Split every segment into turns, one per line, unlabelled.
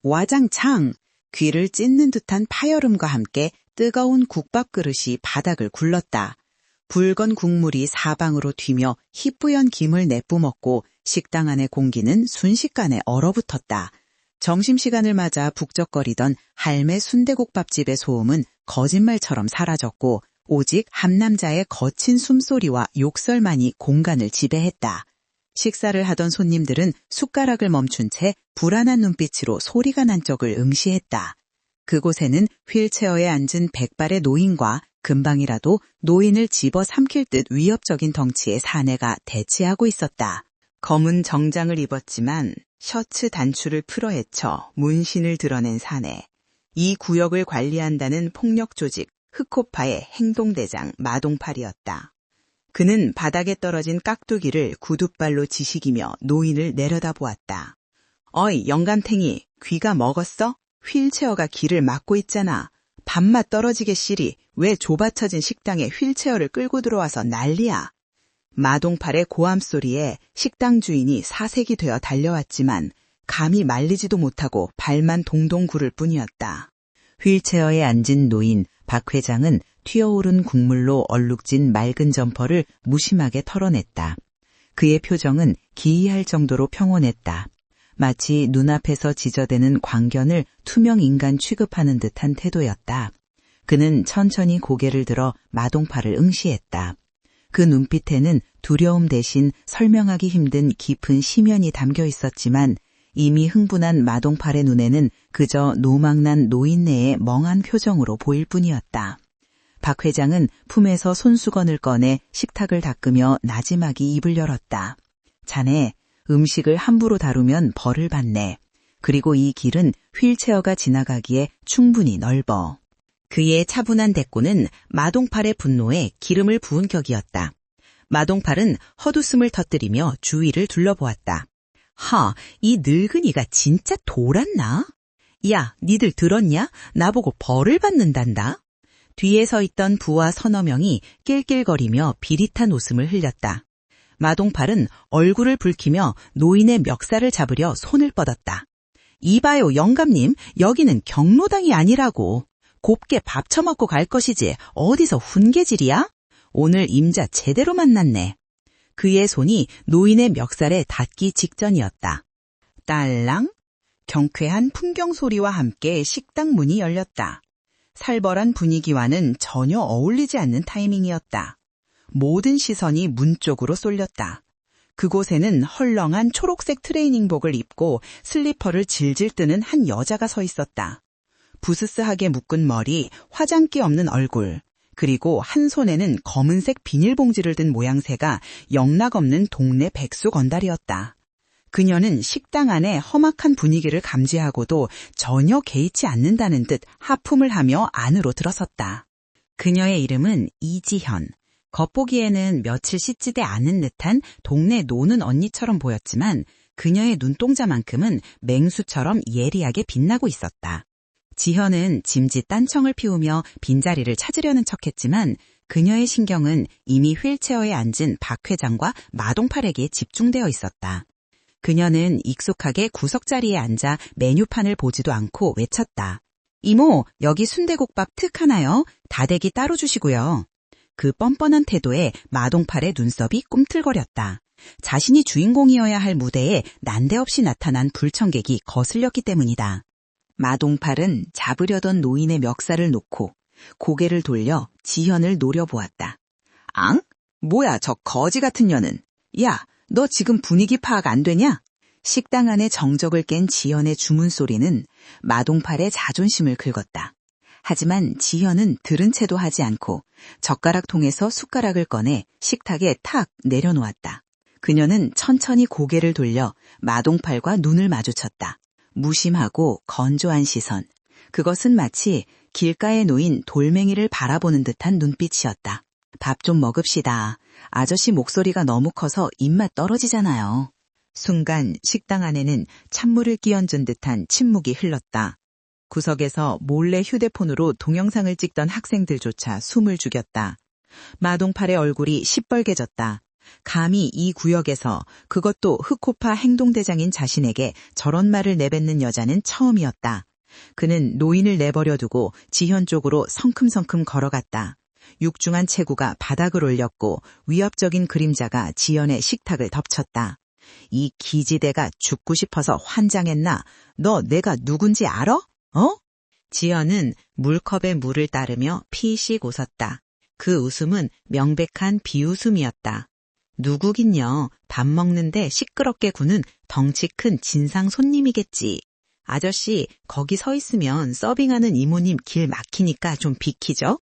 와장창! 귀를 찢는 듯한 파열음과 함께 뜨거운 국밥 그릇이 바닥을 굴렀다. 붉은 국물이 사방으로 튀며 희뿌연 김을 내뿜었고 식당 안의 공기는 순식간에 얼어붙었다. 점심시간을 맞아 북적거리던 할매 순대국밥집의 소음은 거짓말처럼 사라졌고 오직 한 남자의 거친 숨소리와 욕설만이 공간을 지배했다. 식사를 하던 손님들은 숟가락을 멈춘 채 불안한 눈빛으로 소리가 난 쪽을 응시했다. 그곳에는 휠체어에 앉은 백발의 노인과 금방이라도 노인을 집어삼킬 듯 위협적인 덩치의 사내가 대치하고 있었다. 검은 정장을 입었지만 셔츠 단추를 풀어헤쳐 문신을 드러낸 사내. 이 구역을 관리한다는 폭력 조직 흑호파의 행동대장 마동팔이었다. 그는 바닥에 떨어진 깍두기를 구둣발로 지식이며 노인을 내려다보았다. 어이 영감탱이, 귀가 먹었어? 휠체어가 길을 막고 있잖아. 밥맛 떨어지게 시리 왜 좁아쳐진 식당에 휠체어를 끌고 들어와서 난리야. 마동팔의 고함 소리에 식당 주인이 사색이 되어 달려왔지만 감히 말리지도 못하고 발만 동동 구를 뿐이었다. 휠체어에 앉은 노인 박 회장은 튀어오른 국물로 얼룩진 맑은 점퍼를 무심하게 털어냈다. 그의 표정은 기이할 정도로 평온했다. 마치 눈앞에서 지저대는 광견을 투명 인간 취급하는 듯한 태도였다. 그는 천천히 고개를 들어 마동팔을 응시했다. 그 눈빛에는 두려움 대신 설명하기 힘든 깊은 심연이 담겨 있었지만 이미 흥분한 마동팔의 눈에는 그저 노망난 노인네의 멍한 표정으로 보일 뿐이었다. 박 회장은 품에서 손수건을 꺼내 식탁을 닦으며 나지막이 입을 열었다. 자네, 음식을 함부로 다루면 벌을 받네. 그리고 이 길은 휠체어가 지나가기에 충분히 넓어. 그의 차분한 대꾸는 마동팔의 분노에 기름을 부은 격이었다. 마동팔은 헛웃음을 터뜨리며 주위를 둘러보았다. 하, 이 늙은이가 진짜 돌았나? 야, 니들 들었냐? 나보고 벌을 받는단다. 뒤에 서 있던 부하 서너 명이 낄낄거리며 비릿한 웃음을 흘렸다. 마동팔은 얼굴을 붉히며 노인의 멱살을 잡으려 손을 뻗었다. 이봐요 영감님, 여기는 경로당이 아니라고. 곱게 밥 처먹고 갈 것이지 어디서 훈계질이야? 오늘 임자 제대로 만났네. 그의 손이 노인의 멱살에 닿기 직전이었다. 딸랑? 경쾌한 풍경 소리와 함께 식당 문이 열렸다. 살벌한 분위기와는 전혀 어울리지 않는 타이밍이었다. 모든 시선이 문 쪽으로 쏠렸다. 그곳에는 헐렁한 초록색 트레이닝복을 입고 슬리퍼를 질질 뜨는 한 여자가 서 있었다. 부스스하게 묶은 머리, 화장기 없는 얼굴, 그리고 한 손에는 검은색 비닐봉지를 든 모양새가 영락없는 동네 백수 건달이었다. 그녀는 식당 안의 험악한 분위기를 감지하고도 전혀 개의치 않는다는 듯 하품을 하며 안으로 들어섰다. 그녀의 이름은 이지현. 겉보기에는 며칠 씻지대 않은 듯한 동네 노는 언니처럼 보였지만 그녀의 눈동자만큼은 맹수처럼 예리하게 빛나고 있었다. 지현은 짐짓 딴청을 피우며 빈자리를 찾으려는 척했지만 그녀의 신경은 이미 휠체어에 앉은 박 회장과 마동팔에게 집중되어 있었다. 그녀는 익숙하게 구석자리에 앉아 메뉴판을 보지도 않고 외쳤다. 이모, 여기 순대국밥 특 하나요? 다대기 따로 주시고요. 그 뻔뻔한 태도에 마동팔의 눈썹이 꿈틀거렸다. 자신이 주인공이어야 할 무대에 난데없이 나타난 불청객이 거슬렸기 때문이다. 마동팔은 잡으려던 노인의 멱살을 놓고 고개를 돌려 지현을 노려보았다. 앙? 뭐야 저 거지 같은 년은. 야, 너 지금 분위기 파악 안 되냐? 식당 안의 정적을 깬 지현의 주문 소리는 마동팔의 자존심을 긁었다. 하지만 지현은 들은 채도 하지 않고 젓가락통에서 숟가락을 꺼내 식탁에 탁 내려놓았다. 그녀는 천천히 고개를 돌려 마동팔과 눈을 마주쳤다. 무심하고 건조한 시선. 그것은 마치 길가에 놓인 돌멩이를 바라보는 듯한 눈빛이었다. 밥 좀 먹읍시다. 아저씨 목소리가 너무 커서 입맛 떨어지잖아요. 순간 식당 안에는 찬물을 끼얹은 듯한 침묵이 흘렀다. 구석에서 몰래 휴대폰으로 동영상을 찍던 학생들조차 숨을 죽였다. 마동팔의 얼굴이 시뻘개졌다. 감히 이 구역에서 그것도 흑호파 행동대장인 자신에게 저런 말을 내뱉는 여자는 처음이었다. 그는 노인을 내버려 두고 지현 쪽으로 성큼성큼 걸어갔다. 육중한 체구가 바닥을 올렸고 위협적인 그림자가 지현의 식탁을 덮쳤다. 이 기지대가 죽고 싶어서 환장했나? 너 내가 누군지 알아? 어? 지현은 물컵에 물을 따르며 피식 웃었다. 그 웃음은 명백한 비웃음이었다. 누구긴요. 밥 먹는데 시끄럽게 구는 덩치 큰 진상 손님이겠지. 아저씨, 거기 서 있으면 서빙하는 이모님 길 막히니까 좀 비키죠?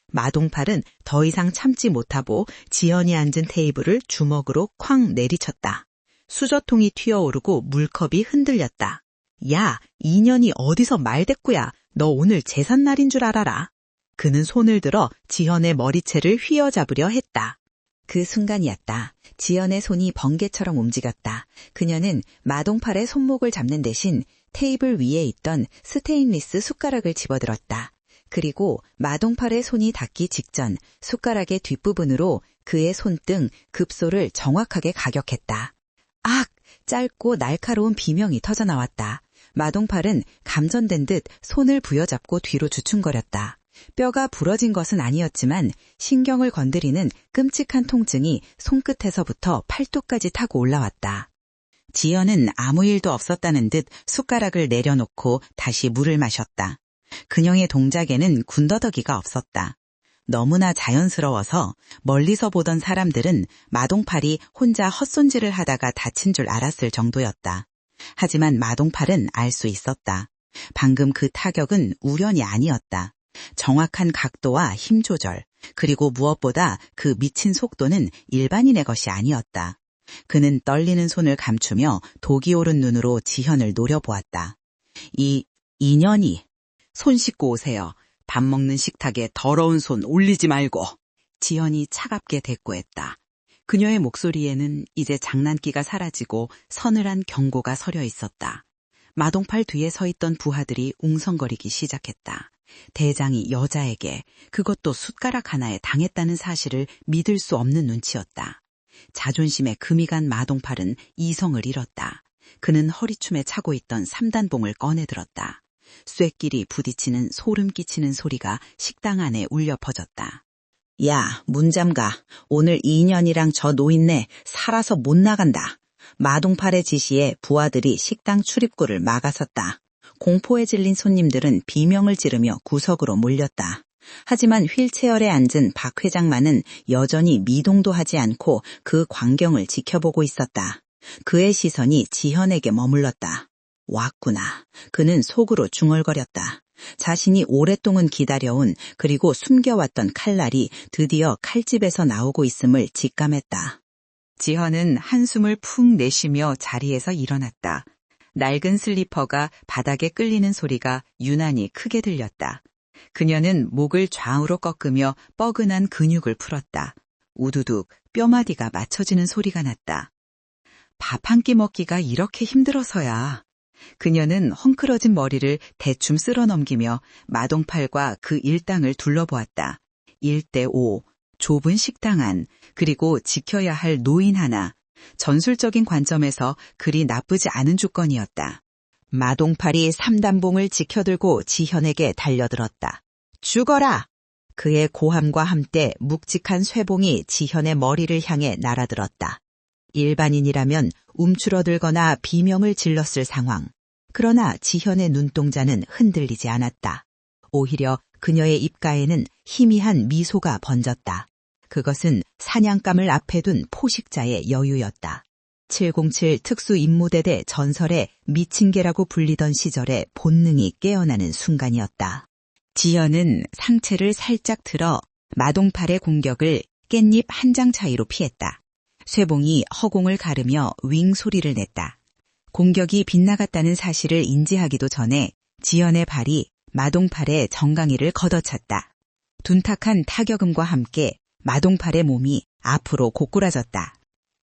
마동팔은 더 이상 참지 못하고 지연이 앉은 테이블을 주먹으로 쾅 내리쳤다. 수저통이 튀어오르고 물컵이 흔들렸다. 야, 인연이 어디서 말대꾸야. 너 오늘 제삿날인 줄 알아라. 그는 손을 들어 지연의 머리채를 휘어잡으려 했다. 그 순간이었다. 지연의 손이 번개처럼 움직였다. 그녀는 마동팔의 손목을 잡는 대신 테이블 위에 있던 스테인리스 숟가락을 집어들었다. 그리고 마동팔의 손이 닿기 직전 숟가락의 뒷부분으로 그의 손등 급소를 정확하게 가격했다. 악! 짧고 날카로운 비명이 터져나왔다. 마동팔은 감전된 듯 손을 부여잡고 뒤로 주춤거렸다. 뼈가 부러진 것은 아니었지만 신경을 건드리는 끔찍한 통증이 손끝에서부터 팔뚝까지 타고 올라왔다. 지연은 아무 일도 없었다는 듯 숟가락을 내려놓고 다시 물을 마셨다. 그녀의 동작에는 군더더기가 없었다. 너무나 자연스러워서 멀리서 보던 사람들은 마동팔이 혼자 헛손질을 하다가 다친 줄 알았을 정도였다. 하지만 마동팔은 알 수 있었다. 방금 그 타격은 우연이 아니었다. 정확한 각도와 힘 조절, 그리고 무엇보다 그 미친 속도는 일반인의 것이 아니었다. 그는 떨리는 손을 감추며 독이 오른 눈으로 지현을 노려보았다. 이 인연이 손 씻고 오세요. 밥 먹는 식탁에 더러운 손 올리지 말고. 지현이 차갑게 대꾸했다. 그녀의 목소리에는 이제 장난기가 사라지고 서늘한 경고가 서려 있었다. 마동팔 뒤에 서 있던 부하들이 웅성거리기 시작했다. 대장이 여자에게, 그것도 숟가락 하나에 당했다는 사실을 믿을 수 없는 눈치였다. 자존심에 금이 간 마동팔은 이성을 잃었다. 그는 허리춤에 차고 있던 삼단봉을 꺼내들었다. 쇳길이 부딪히는 소름 끼치는 소리가 식당 안에 울려 퍼졌다. 야, 문 잠가. 오늘 이년이랑 저 노인네 살아서 못 나간다. 마동팔의 지시에 부하들이 식당 출입구를 막아섰다. 공포에 질린 손님들은 비명을 지르며 구석으로 몰렸다. 하지만 휠체어에 앉은 박 회장만은 여전히 미동도 하지 않고 그 광경을 지켜보고 있었다. 그의 시선이 지현에게 머물렀다. 왔구나. 그는 속으로 중얼거렸다. 자신이 오랫동안 기다려온 그리고 숨겨왔던 칼날이 드디어 칼집에서 나오고 있음을 직감했다. 지현은 한숨을 푹 내쉬며 자리에서 일어났다. 낡은 슬리퍼가 바닥에 끌리는 소리가 유난히 크게 들렸다. 그녀는 목을 좌우로 꺾으며 뻐근한 근육을 풀었다. 우두둑 뼈마디가 맞춰지는 소리가 났다. 밥 한 끼 먹기가 이렇게 힘들어서야. 그녀는 헝클어진 머리를 대충 쓸어넘기며 마동팔과 그 일당을 둘러보았다. 1대5, 좁은 식당 안, 그리고 지켜야 할 노인 하나. 전술적인 관점에서 그리 나쁘지 않은 조건이었다. 마동팔이 삼단봉을 지켜들고 지현에게 달려들었다. 죽어라! 그의 고함과 함께 묵직한 쇠봉이 지현의 머리를 향해 날아들었다. 일반인이라면 움츠러들거나 비명을 질렀을 상황. 그러나 지현의 눈동자는 흔들리지 않았다. 오히려 그녀의 입가에는 희미한 미소가 번졌다. 그것은 사냥감을 앞에 둔 포식자의 여유였다. 707 특수임무대대 전설의 미친 개라고 불리던 시절의 본능이 깨어나는 순간이었다. 지연은 상체를 살짝 틀어 마동팔의 공격을 깻잎 한 장 차이로 피했다. 쇠봉이 허공을 가르며 윙 소리를 냈다. 공격이 빗나갔다는 사실을 인지하기도 전에 지연의 발이 마동팔의 정강이를 걷어찼다. 둔탁한 타격음과 함께 마동팔의 몸이 앞으로 고꾸라졌다.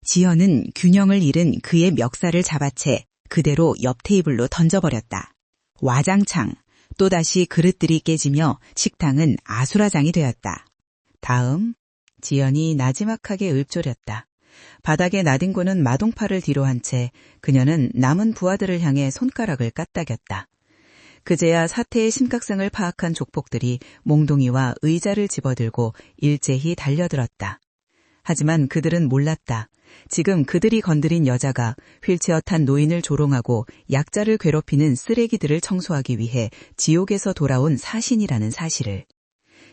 지연은 균형을 잃은 그의 멱살을 잡아채 그대로 옆 테이블로 던져버렸다. 와장창, 또다시 그릇들이 깨지며 식당은 아수라장이 되었다. 다음, 지연이 나지막하게 읊조렸다. 바닥에 나뒹구는 마동팔을 뒤로 한 채 그녀는 남은 부하들을 향해 손가락을 까딱였다. 그제야 사태의 심각성을 파악한 족복들이 몽둥이와 의자를 집어들고 일제히 달려들었다. 하지만 그들은 몰랐다. 지금 그들이 건드린 여자가 휠체어 탄 노인을 조롱하고 약자를 괴롭히는 쓰레기들을 청소하기 위해 지옥에서 돌아온 사신이라는 사실을.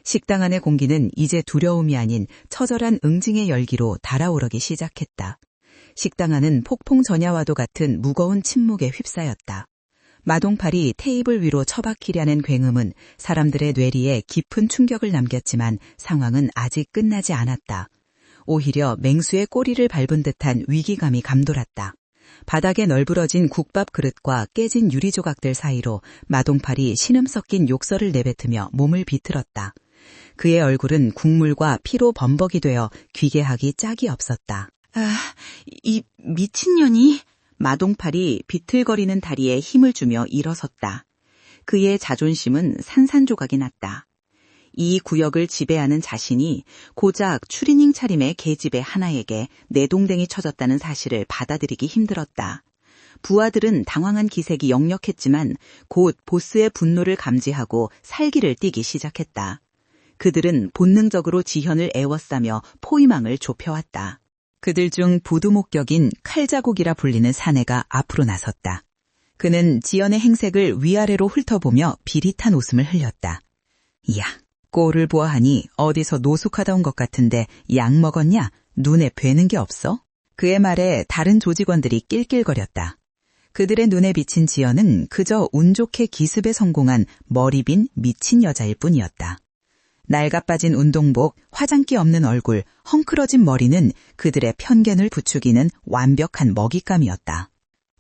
식당 안의 공기는 이제 두려움이 아닌 처절한 응징의 열기로 달아오르기 시작했다. 식당 안은 폭풍 전야와도 같은 무거운 침묵에 휩싸였다. 마동팔이 테이블 위로 처박히려는 굉음은 사람들의 뇌리에 깊은 충격을 남겼지만 상황은 아직 끝나지 않았다. 오히려 맹수의 꼬리를 밟은 듯한 위기감이 감돌았다. 바닥에 널브러진 국밥 그릇과 깨진 유리 조각들 사이로 마동팔이 신음 섞인 욕설을 내뱉으며 몸을 비틀었다. 그의 얼굴은 국물과 피로 범벅이 되어 귀개하기 짝이 없었다. 이 미친년이? 마동팔이 비틀거리는 다리에 힘을 주며 일어섰다. 그의 자존심은 산산조각이 났다. 이 구역을 지배하는 자신이 고작 추리닝 차림의 계집애 하나에게 내동댕이 쳐졌다는 사실을 받아들이기 힘들었다. 부하들은 당황한 기색이 역력했지만 곧 보스의 분노를 감지하고 살기를 띠기 시작했다. 그들은 본능적으로 지현을 애워싸며 포위망을 좁혀왔다. 그들 중 부두목격인 칼자국이라 불리는 사내가 앞으로 나섰다. 그는 지연의 행색을 위아래로 훑어보며 비릿한 웃음을 흘렸다. 이야, 꼴을 보아하니 어디서 노숙하다 온 것 같은데 약 먹었냐? 눈에 뵈는 게 없어? 그의 말에 다른 조직원들이 낄낄거렸다. 그들의 눈에 비친 지연은 그저 운 좋게 기습에 성공한 머리 빈 미친 여자일 뿐이었다. 낡아빠진 운동복, 화장기 없는 얼굴, 헝클어진 머리는 그들의 편견을 부추기는 완벽한 먹잇감이었다.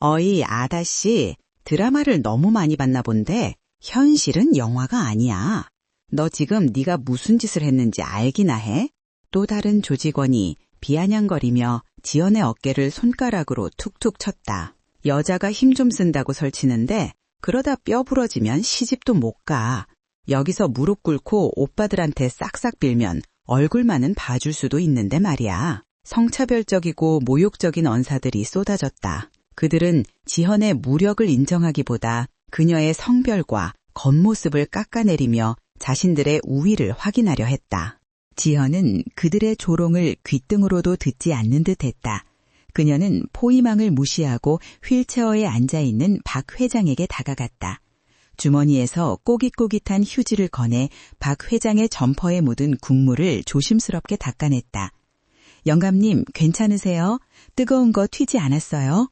어이 아다씨, 드라마를 너무 많이 봤나 본데 현실은 영화가 아니야. 너 지금 네가 무슨 짓을 했는지 알기나 해? 또 다른 조직원이 비아냥거리며 지연의 어깨를 손가락으로 툭툭 쳤다. 여자가 힘 좀 쓴다고 설치는데 그러다 뼈 부러지면 시집도 못 가. 여기서 무릎 꿇고 오빠들한테 싹싹 빌면 얼굴만은 봐줄 수도 있는데 말이야. 성차별적이고 모욕적인 언사들이 쏟아졌다. 그들은 지현의 무력을 인정하기보다 그녀의 성별과 겉모습을 깎아내리며 자신들의 우위를 확인하려 했다. 지현은 그들의 조롱을 귓등으로도 듣지 않는 듯했다. 그녀는 포위망을 무시하고 휠체어에 앉아있는 박 회장에게 다가갔다. 주머니에서 꼬깃꼬깃한 휴지를 꺼내 박 회장의 점퍼에 묻은 국물을 조심스럽게 닦아냈다. 영감님, 괜찮으세요? 뜨거운 거 튀지 않았어요?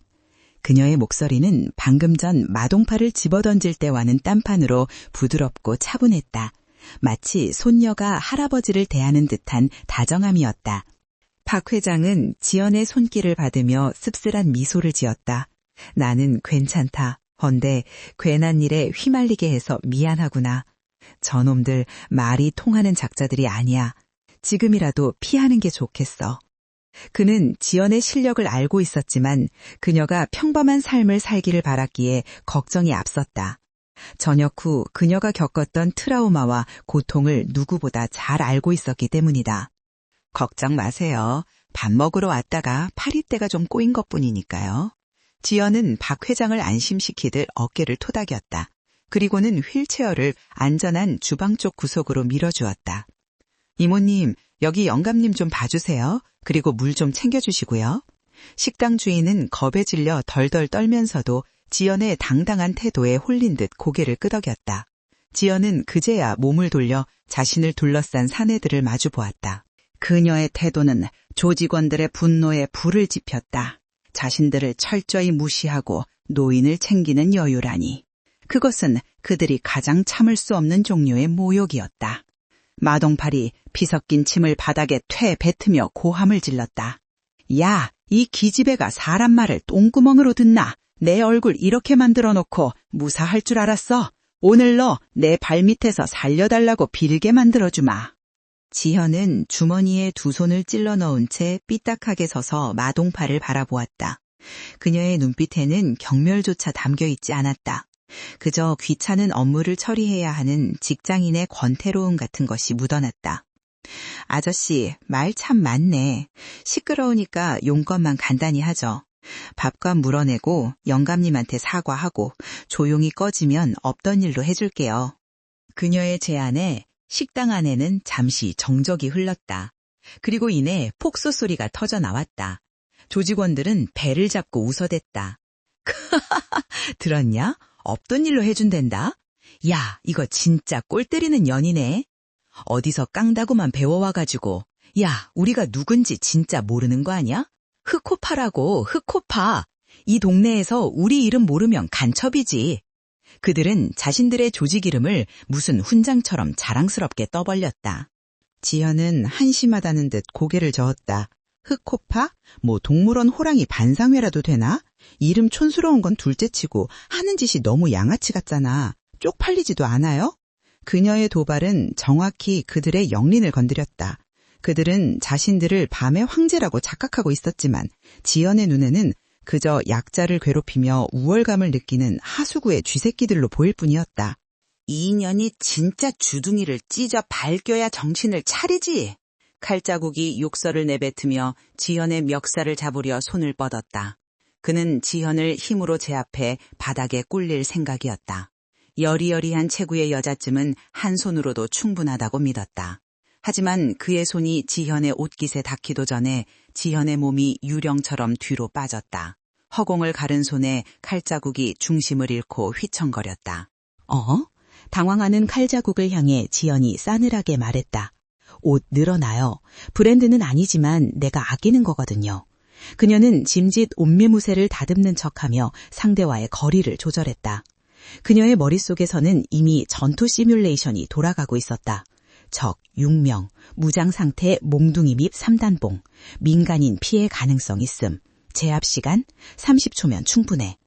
그녀의 목소리는 방금 전 마동팔을 집어던질 때와는 딴판으로 부드럽고 차분했다. 마치 손녀가 할아버지를 대하는 듯한 다정함이었다. 박 회장은 지연의 손길을 받으며 씁쓸한 미소를 지었다. 나는 괜찮다. 헌데 괜한 일에 휘말리게 해서 미안하구나. 저놈들 말이 통하는 작자들이 아니야. 지금이라도 피하는 게 좋겠어. 그는 지연의 실력을 알고 있었지만 그녀가 평범한 삶을 살기를 바랐기에 걱정이 앞섰다. 저녁 후 그녀가 겪었던 트라우마와 고통을 누구보다 잘 알고 있었기 때문이다. 걱정 마세요. 밥 먹으러 왔다가 파리떼가 좀 꼬인 것뿐이니까요. 지연은 박 회장을 안심시키듯 어깨를 토닥였다. 그리고는 휠체어를 안전한 주방 쪽 구석으로 밀어주었다. 이모님, 여기 영감님 좀 봐주세요. 그리고 물 좀 챙겨주시고요. 식당 주인은 겁에 질려 덜덜 떨면서도 지연의 당당한 태도에 홀린 듯 고개를 끄덕였다. 지연은 그제야 몸을 돌려 자신을 둘러싼 사내들을 마주보았다. 그녀의 태도는 조직원들의 분노에 불을 지폈다. 자신들을 철저히 무시하고 노인을 챙기는 여유라니. 그것은 그들이 가장 참을 수 없는 종류의 모욕이었다. 마동팔이 피 섞인 침을 바닥에 퇴 뱉으며 고함을 질렀다. 야, 이 기집애가 사람 말을 똥구멍으로 듣나? 내 얼굴 이렇게 만들어 놓고 무사할 줄 알았어? 오늘 너 내 발밑에서 살려달라고 빌게 만들어주마. 지현은 주머니에 두 손을 찔러 넣은 채 삐딱하게 서서 마동팔을 바라보았다. 그녀의 눈빛에는 경멸조차 담겨있지 않았다. 그저 귀찮은 업무를 처리해야 하는 직장인의 권태로움 같은 것이 묻어났다. 아저씨, 말 참 많네. 시끄러우니까 용건만 간단히 하죠. 밥값 물어내고 영감님한테 사과하고 조용히 꺼지면 없던 일로 해줄게요. 그녀의 제안에 식당 안에는 잠시 정적이 흘렀다. 그리고 이내 폭소 소리가 터져 나왔다. 조직원들은 배를 잡고 웃어댔다. 들었냐? 없던 일로 해준댄다. 야, 이거 진짜 꼴 때리는 년이네. 어디서 깡다구만 배워와가지고. 야, 우리가 누군지 진짜 모르는 거 아니야? 흑호파라고, 흑호파. 이 동네에서 우리 이름 모르면 간첩이지. 그들은 자신들의 조직 이름을 무슨 훈장처럼 자랑스럽게 떠벌렸다. 지현은 한심하다는 듯 고개를 저었다. 흑호파? 뭐 동물원 호랑이 반상회라도 되나? 이름 촌스러운 건 둘째치고 하는 짓이 너무 양아치 같잖아. 쪽팔리지도 않아요? 그녀의 도발은 정확히 그들의 영린을 건드렸다. 그들은 자신들을 밤의 황제라고 착각하고 있었지만 지연의 눈에는 그저 약자를 괴롭히며 우월감을 느끼는 하수구의 쥐새끼들로 보일 뿐이었다. 이 인연이 진짜 주둥이를 찢어 밝혀야 정신을 차리지. 칼자국이 욕설을 내뱉으며 지현의 멱살을 잡으려 손을 뻗었다. 그는 지현을 힘으로 제압해 바닥에 꿀릴 생각이었다. 여리여리한 체구의 여자쯤은 한 손으로도 충분하다고 믿었다. 하지만 그의 손이 지현의 옷깃에 닿기도 전에 지현의 몸이 유령처럼 뒤로 빠졌다. 허공을 가른 손에 칼자국이 중심을 잃고 휘청거렸다. 당황하는 칼자국을 향해 지현이 싸늘하게 말했다. 옷 늘어나요. 브랜드는 아니지만 내가 아끼는 거거든요. 그녀는 짐짓 옷매무새를 다듬는 척하며 상대와의 거리를 조절했다. 그녀의 머릿속에서는 이미 전투 시뮬레이션이 돌아가고 있었다. 적 6명, 무장 상태 몽둥이 밉 3단봉, 민간인 피해 가능성 있음, 제압 시간 30초면 충분해.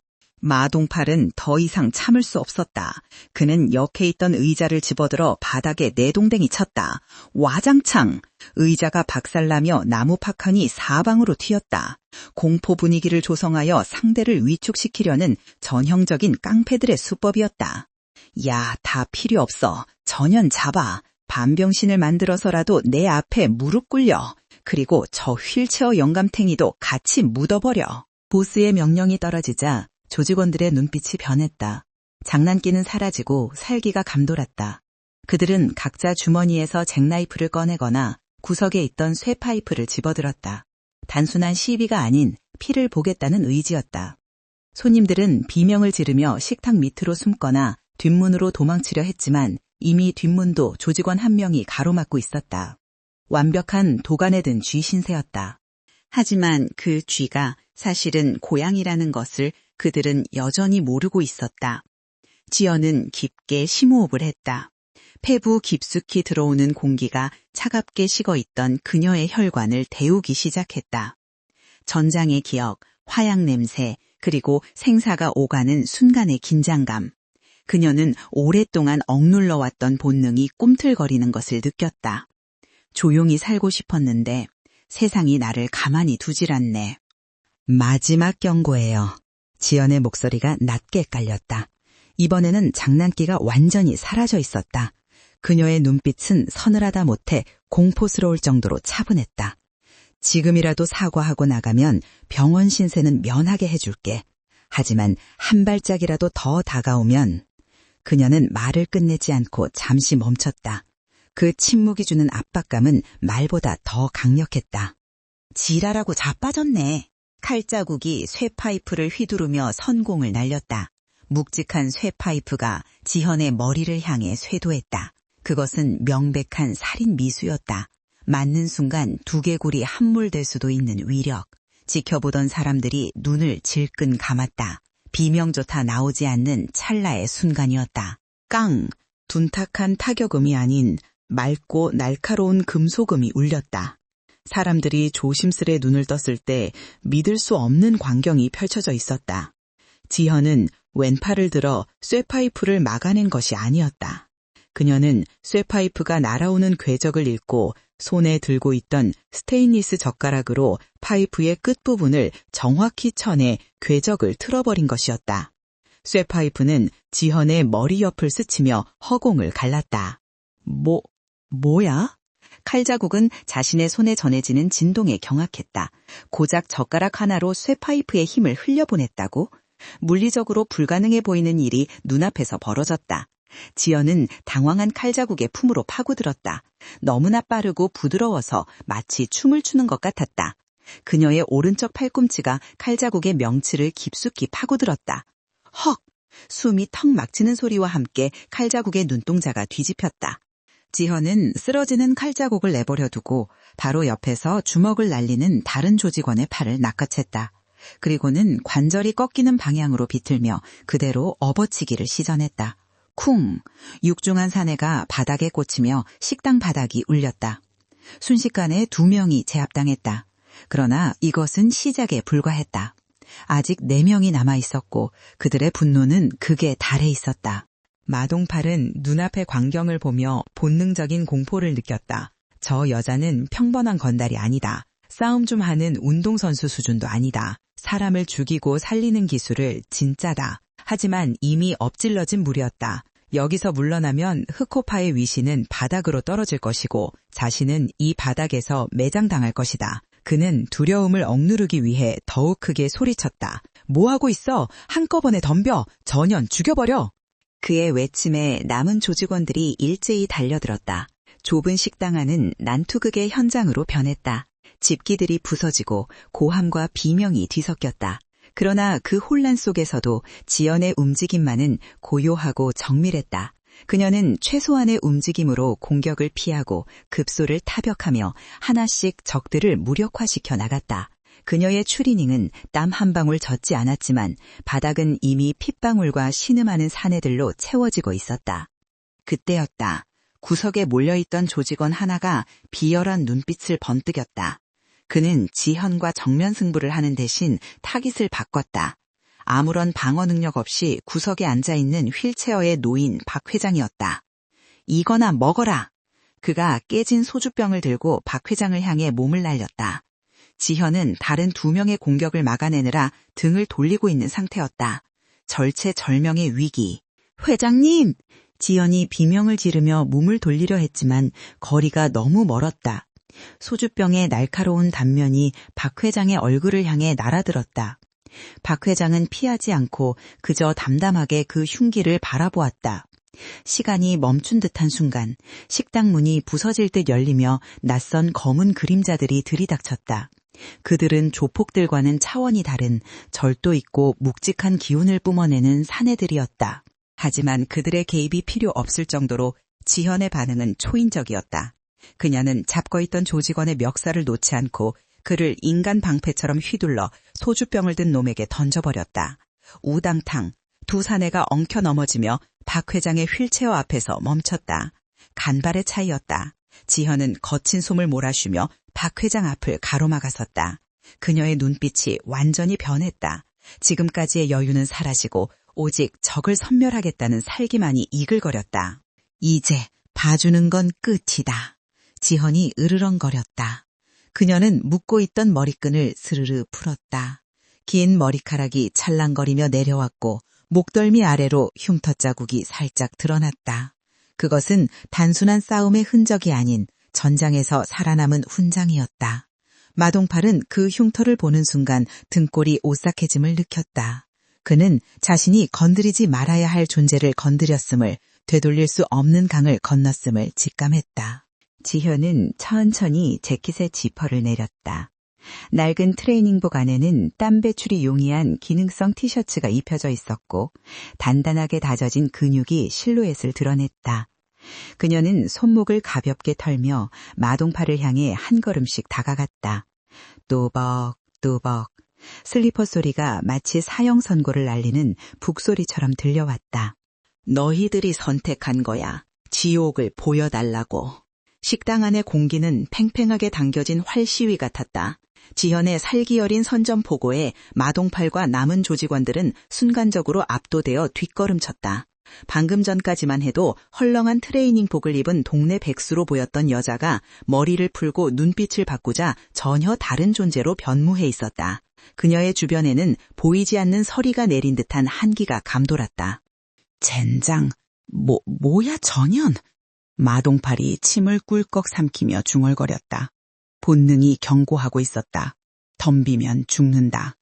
마동팔은 더 이상 참을 수 없었다. 그는 옆에 있던 의자를 집어들어 바닥에 내동댕이 쳤다. 와장창! 의자가 박살나며 나무파칸이 사방으로 튀었다. 공포 분위기를 조성하여 상대를 위축시키려는 전형적인 깡패들의 수법이었다. 야, 다 필요 없어. 전연 잡아. 반병신을 만들어서라도 내 앞에 무릎 꿇려. 그리고 저 휠체어 영감탱이도 같이 묻어버려. 보스의 명령이 떨어지자 조직원들의 눈빛이 변했다. 장난기는 사라지고 살기가 감돌았다. 그들은 각자 주머니에서 잭나이프를 꺼내거나 구석에 있던 쇠파이프를 집어들었다. 단순한 시비가 아닌 피를 보겠다는 의지였다. 손님들은 비명을 지르며 식탁 밑으로 숨거나 뒷문으로 도망치려 했지만 이미 뒷문도 조직원 한 명이 가로막고 있었다. 완벽한 도간에 든 쥐 신세였다. 하지만 그 쥐가 사실은 고양이라는 것을 그들은 여전히 모르고 있었다. 지연은 깊게 심호흡을 했다. 폐부 깊숙이 들어오는 공기가 차갑게 식어있던 그녀의 혈관을 데우기 시작했다. 전장의 기억, 화약 냄새, 그리고 생사가 오가는 순간의 긴장감. 그녀는 오랫동안 억눌러왔던 본능이 꿈틀거리는 것을 느꼈다. 조용히 살고 싶었는데 세상이 나를 가만히 두질 않네. 마지막 경고예요. 지연의 목소리가 낮게 깔렸다. 이번에는 장난기가 완전히 사라져 있었다. 그녀의 눈빛은 서늘하다 못해 공포스러울 정도로 차분했다. 지금이라도 사과하고 나가면 병원 신세는 면하게 해줄게. 하지만 한 발짝이라도 더 다가오면... 그녀는 말을 끝내지 않고 잠시 멈췄다. 그 침묵이 주는 압박감은 말보다 더 강력했다. 지랄하고 자빠졌네. 칼자국이 쇠파이프를 휘두르며 선공을 날렸다. 묵직한 쇠파이프가 지현의 머리를 향해 쇄도했다. 그것은 명백한 살인 미수였다. 맞는 순간 두개골이 함몰될 수도 있는 위력. 지켜보던 사람들이 눈을 질끈 감았다. 비명조차 나오지 않는 찰나의 순간이었다. 깡! 둔탁한 타격음이 아닌 맑고 날카로운 금속음이 울렸다. 사람들이 조심스레 눈을 떴을 때 믿을 수 없는 광경이 펼쳐져 있었다. 지현은 왼팔을 들어 쇠파이프를 막아낸 것이 아니었다. 그녀는 쇠파이프가 날아오는 궤적을 읽고 손에 들고 있던 스테인리스 젓가락으로 파이프의 끝부분을 정확히 쳐내 궤적을 틀어버린 것이었다. 쇠파이프는 지현의 머리 옆을 스치며 허공을 갈랐다. 뭐야? 칼자국은 자신의 손에 전해지는 진동에 경악했다. 고작 젓가락 하나로 쇠파이프의 힘을 흘려보냈다고? 물리적으로 불가능해 보이는 일이 눈앞에서 벌어졌다. 지연은 당황한 칼자국의 품으로 파고들었다. 너무나 빠르고 부드러워서 마치 춤을 추는 것 같았다. 그녀의 오른쪽 팔꿈치가 칼자국의 명치를 깊숙이 파고들었다. 헉! 숨이 턱 막히는 소리와 함께 칼자국의 눈동자가 뒤집혔다. 지현은 쓰러지는 칼자국을 내버려 두고 바로 옆에서 주먹을 날리는 다른 조직원의 팔을 낚아챘다. 그리고는 관절이 꺾이는 방향으로 비틀며 그대로 업어치기를 시전했다. 쿵! 육중한 사내가 바닥에 꽂히며 식당 바닥이 울렸다. 순식간에 2명이 제압당했다. 그러나 이것은 시작에 불과했다. 아직 4명이 남아있었고 그들의 분노는 극에 달해 있었다. 마동팔은 눈앞의 광경을 보며 본능적인 공포를 느꼈다. 저 여자는 평범한 건달이 아니다. 싸움 좀 하는 운동선수 수준도 아니다. 사람을 죽이고 살리는 기술을 진짜다. 하지만 이미 엎질러진 물이었다. 여기서 물러나면 흑호파의 위신은 바닥으로 떨어질 것이고 자신은 이 바닥에서 매장당할 것이다. 그는 두려움을 억누르기 위해 더욱 크게 소리쳤다. 뭐하고 있어? 한꺼번에 덤벼! 전현 죽여버려! 그의 외침에 남은 조직원들이 일제히 달려들었다. 좁은 식당 안은 난투극의 현장으로 변했다. 집기들이 부서지고 고함과 비명이 뒤섞였다. 그러나 그 혼란 속에서도 지연의 움직임만은 고요하고 정밀했다. 그녀는 최소한의 움직임으로 공격을 피하고 급소를 타벽하며 하나씩 적들을 무력화시켜 나갔다. 그녀의 추리닝은 땀 한 방울 젖지 않았지만 바닥은 이미 핏방울과 신음하는 사내들로 채워지고 있었다. 그때였다. 구석에 몰려있던 조직원 하나가 비열한 눈빛을 번뜩였다. 그는 지현과 정면 승부를 하는 대신 타깃을 바꿨다. 아무런 방어 능력 없이 구석에 앉아있는 휠체어에 놓인 박 회장이었다. 이거나 먹어라. 그가 깨진 소주병을 들고 박 회장을 향해 몸을 날렸다. 지현은 다른 2명의 공격을 막아내느라 등을 돌리고 있는 상태였다. 절체절명의 위기. 회장님! 지현이 비명을 지르며 몸을 돌리려 했지만 거리가 너무 멀었다. 소주병의 날카로운 단면이 박 회장의 얼굴을 향해 날아들었다. 박 회장은 피하지 않고 그저 담담하게 그 흉기를 바라보았다. 시간이 멈춘 듯한 순간 식당 문이 부서질 듯 열리며 낯선 검은 그림자들이 들이닥쳤다. 그들은 조폭들과는 차원이 다른 절도 있고 묵직한 기운을 뿜어내는 사내들이었다. 하지만 그들의 개입이 필요 없을 정도로 지현의 반응은 초인적이었다. 그녀는 잡고 있던 조직원의 멱살을 놓지 않고 그를 인간 방패처럼 휘둘러 소주병을 든 놈에게 던져버렸다. 우당탕 2 사내가 엉켜 넘어지며 박 회장의 휠체어 앞에서 멈췄다. 간발의 차이였다. 지현은 거친 숨을 몰아쉬며 박 회장 앞을 가로막았었다. 그녀의 눈빛이 완전히 변했다. 지금까지의 여유는 사라지고 오직 적을 섬멸하겠다는 살기만이 이글거렸다. 이제 봐주는 건 끝이다. 지현이 으르렁거렸다. 그녀는 묶고 있던 머리끈을 스르르 풀었다. 긴 머리카락이 찰랑거리며 내려왔고 목덜미 아래로 흉터 자국이 살짝 드러났다. 그것은 단순한 싸움의 흔적이 아닌 전장에서 살아남은 훈장이었다. 마동팔은 그 흉터를 보는 순간 등골이 오싹해짐을 느꼈다. 그는 자신이 건드리지 말아야 할 존재를 건드렸음을, 되돌릴 수 없는 강을 건넜음을 직감했다. 지현은 천천히 재킷의 지퍼를 내렸다. 낡은 트레이닝복 안에는 땀 배출이 용이한 기능성 티셔츠가 입혀져 있었고 단단하게 다져진 근육이 실루엣을 드러냈다. 그녀는 손목을 가볍게 털며 마동팔을 향해 한 걸음씩 다가갔다. 또벅또벅 슬리퍼 소리가 마치 사형 선고를 날리는 북소리처럼 들려왔다. 너희들이 선택한 거야. 지옥을 보여달라고. 식당 안의 공기는 팽팽하게 당겨진 활시위 같았다. 지현의 살기 여린 선전포고에 마동팔과 남은 조직원들은 순간적으로 압도되어 뒷걸음쳤다. 방금 전까지만 해도 헐렁한 트레이닝복을 입은 동네 백수로 보였던 여자가 머리를 풀고 눈빛을 바꾸자 전혀 다른 존재로 변무해 있었다. 그녀의 주변에는 보이지 않는 서리가 내린 듯한 한기가 감돌았다. 젠장, 뭐야 전현? 마동팔이 침을 꿀꺽 삼키며 중얼거렸다. 본능이 경고하고 있었다. 덤비면 죽는다.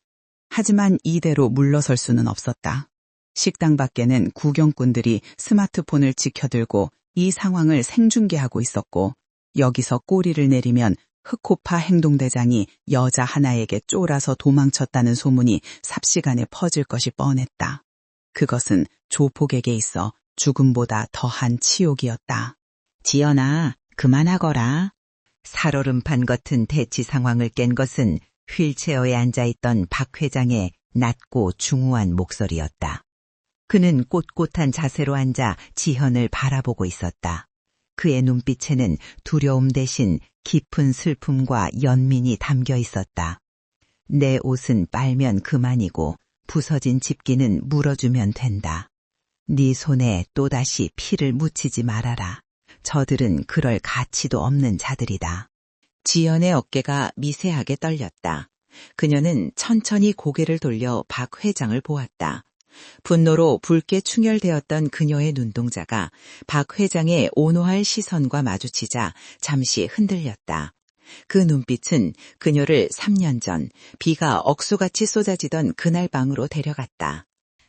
하지만 이대로 물러설 수는 없었다. 식당 밖에는 구경꾼들이 스마트폰을 지켜들고 이 상황을 생중계하고 있었고, 여기서 꼬리를 내리면 흑호파 행동대장이 여자 하나에게 쫄아서 도망쳤다는 소문이 삽시간에 퍼질 것이 뻔했다. 그것은 조폭에게 있어 죽음보다 더한 치욕이었다. 지연아, 그만하거라. 살얼음판 같은 대치 상황을 깬 것은 휠체어에 앉아있던 박 회장의 낮고 중후한 목소리였다. 그는 꼿꼿한 자세로 앉아 지현을 바라보고 있었다. 그의 눈빛에는 두려움 대신 깊은 슬픔과 연민이 담겨 있었다. 내 옷은 빨면 그만이고 부서진 집기는 물어주면 된다. 네 손에 또다시 피를 묻히지 말아라. 저들은 그럴 가치도 없는 자들이다. 지연의 어깨가 미세하게 떨렸다. 그녀는 천천히 고개를 돌려 박 회장을 보았다. 분노로 붉게 충혈되었던 그녀의 눈동자가 박 회장의 온화할 시선과 마주치자 잠시 흔들렸다. 그 눈빛은 그녀를 3년 전 비가 억수같이 쏟아지던 그날 방으로 데려갔다.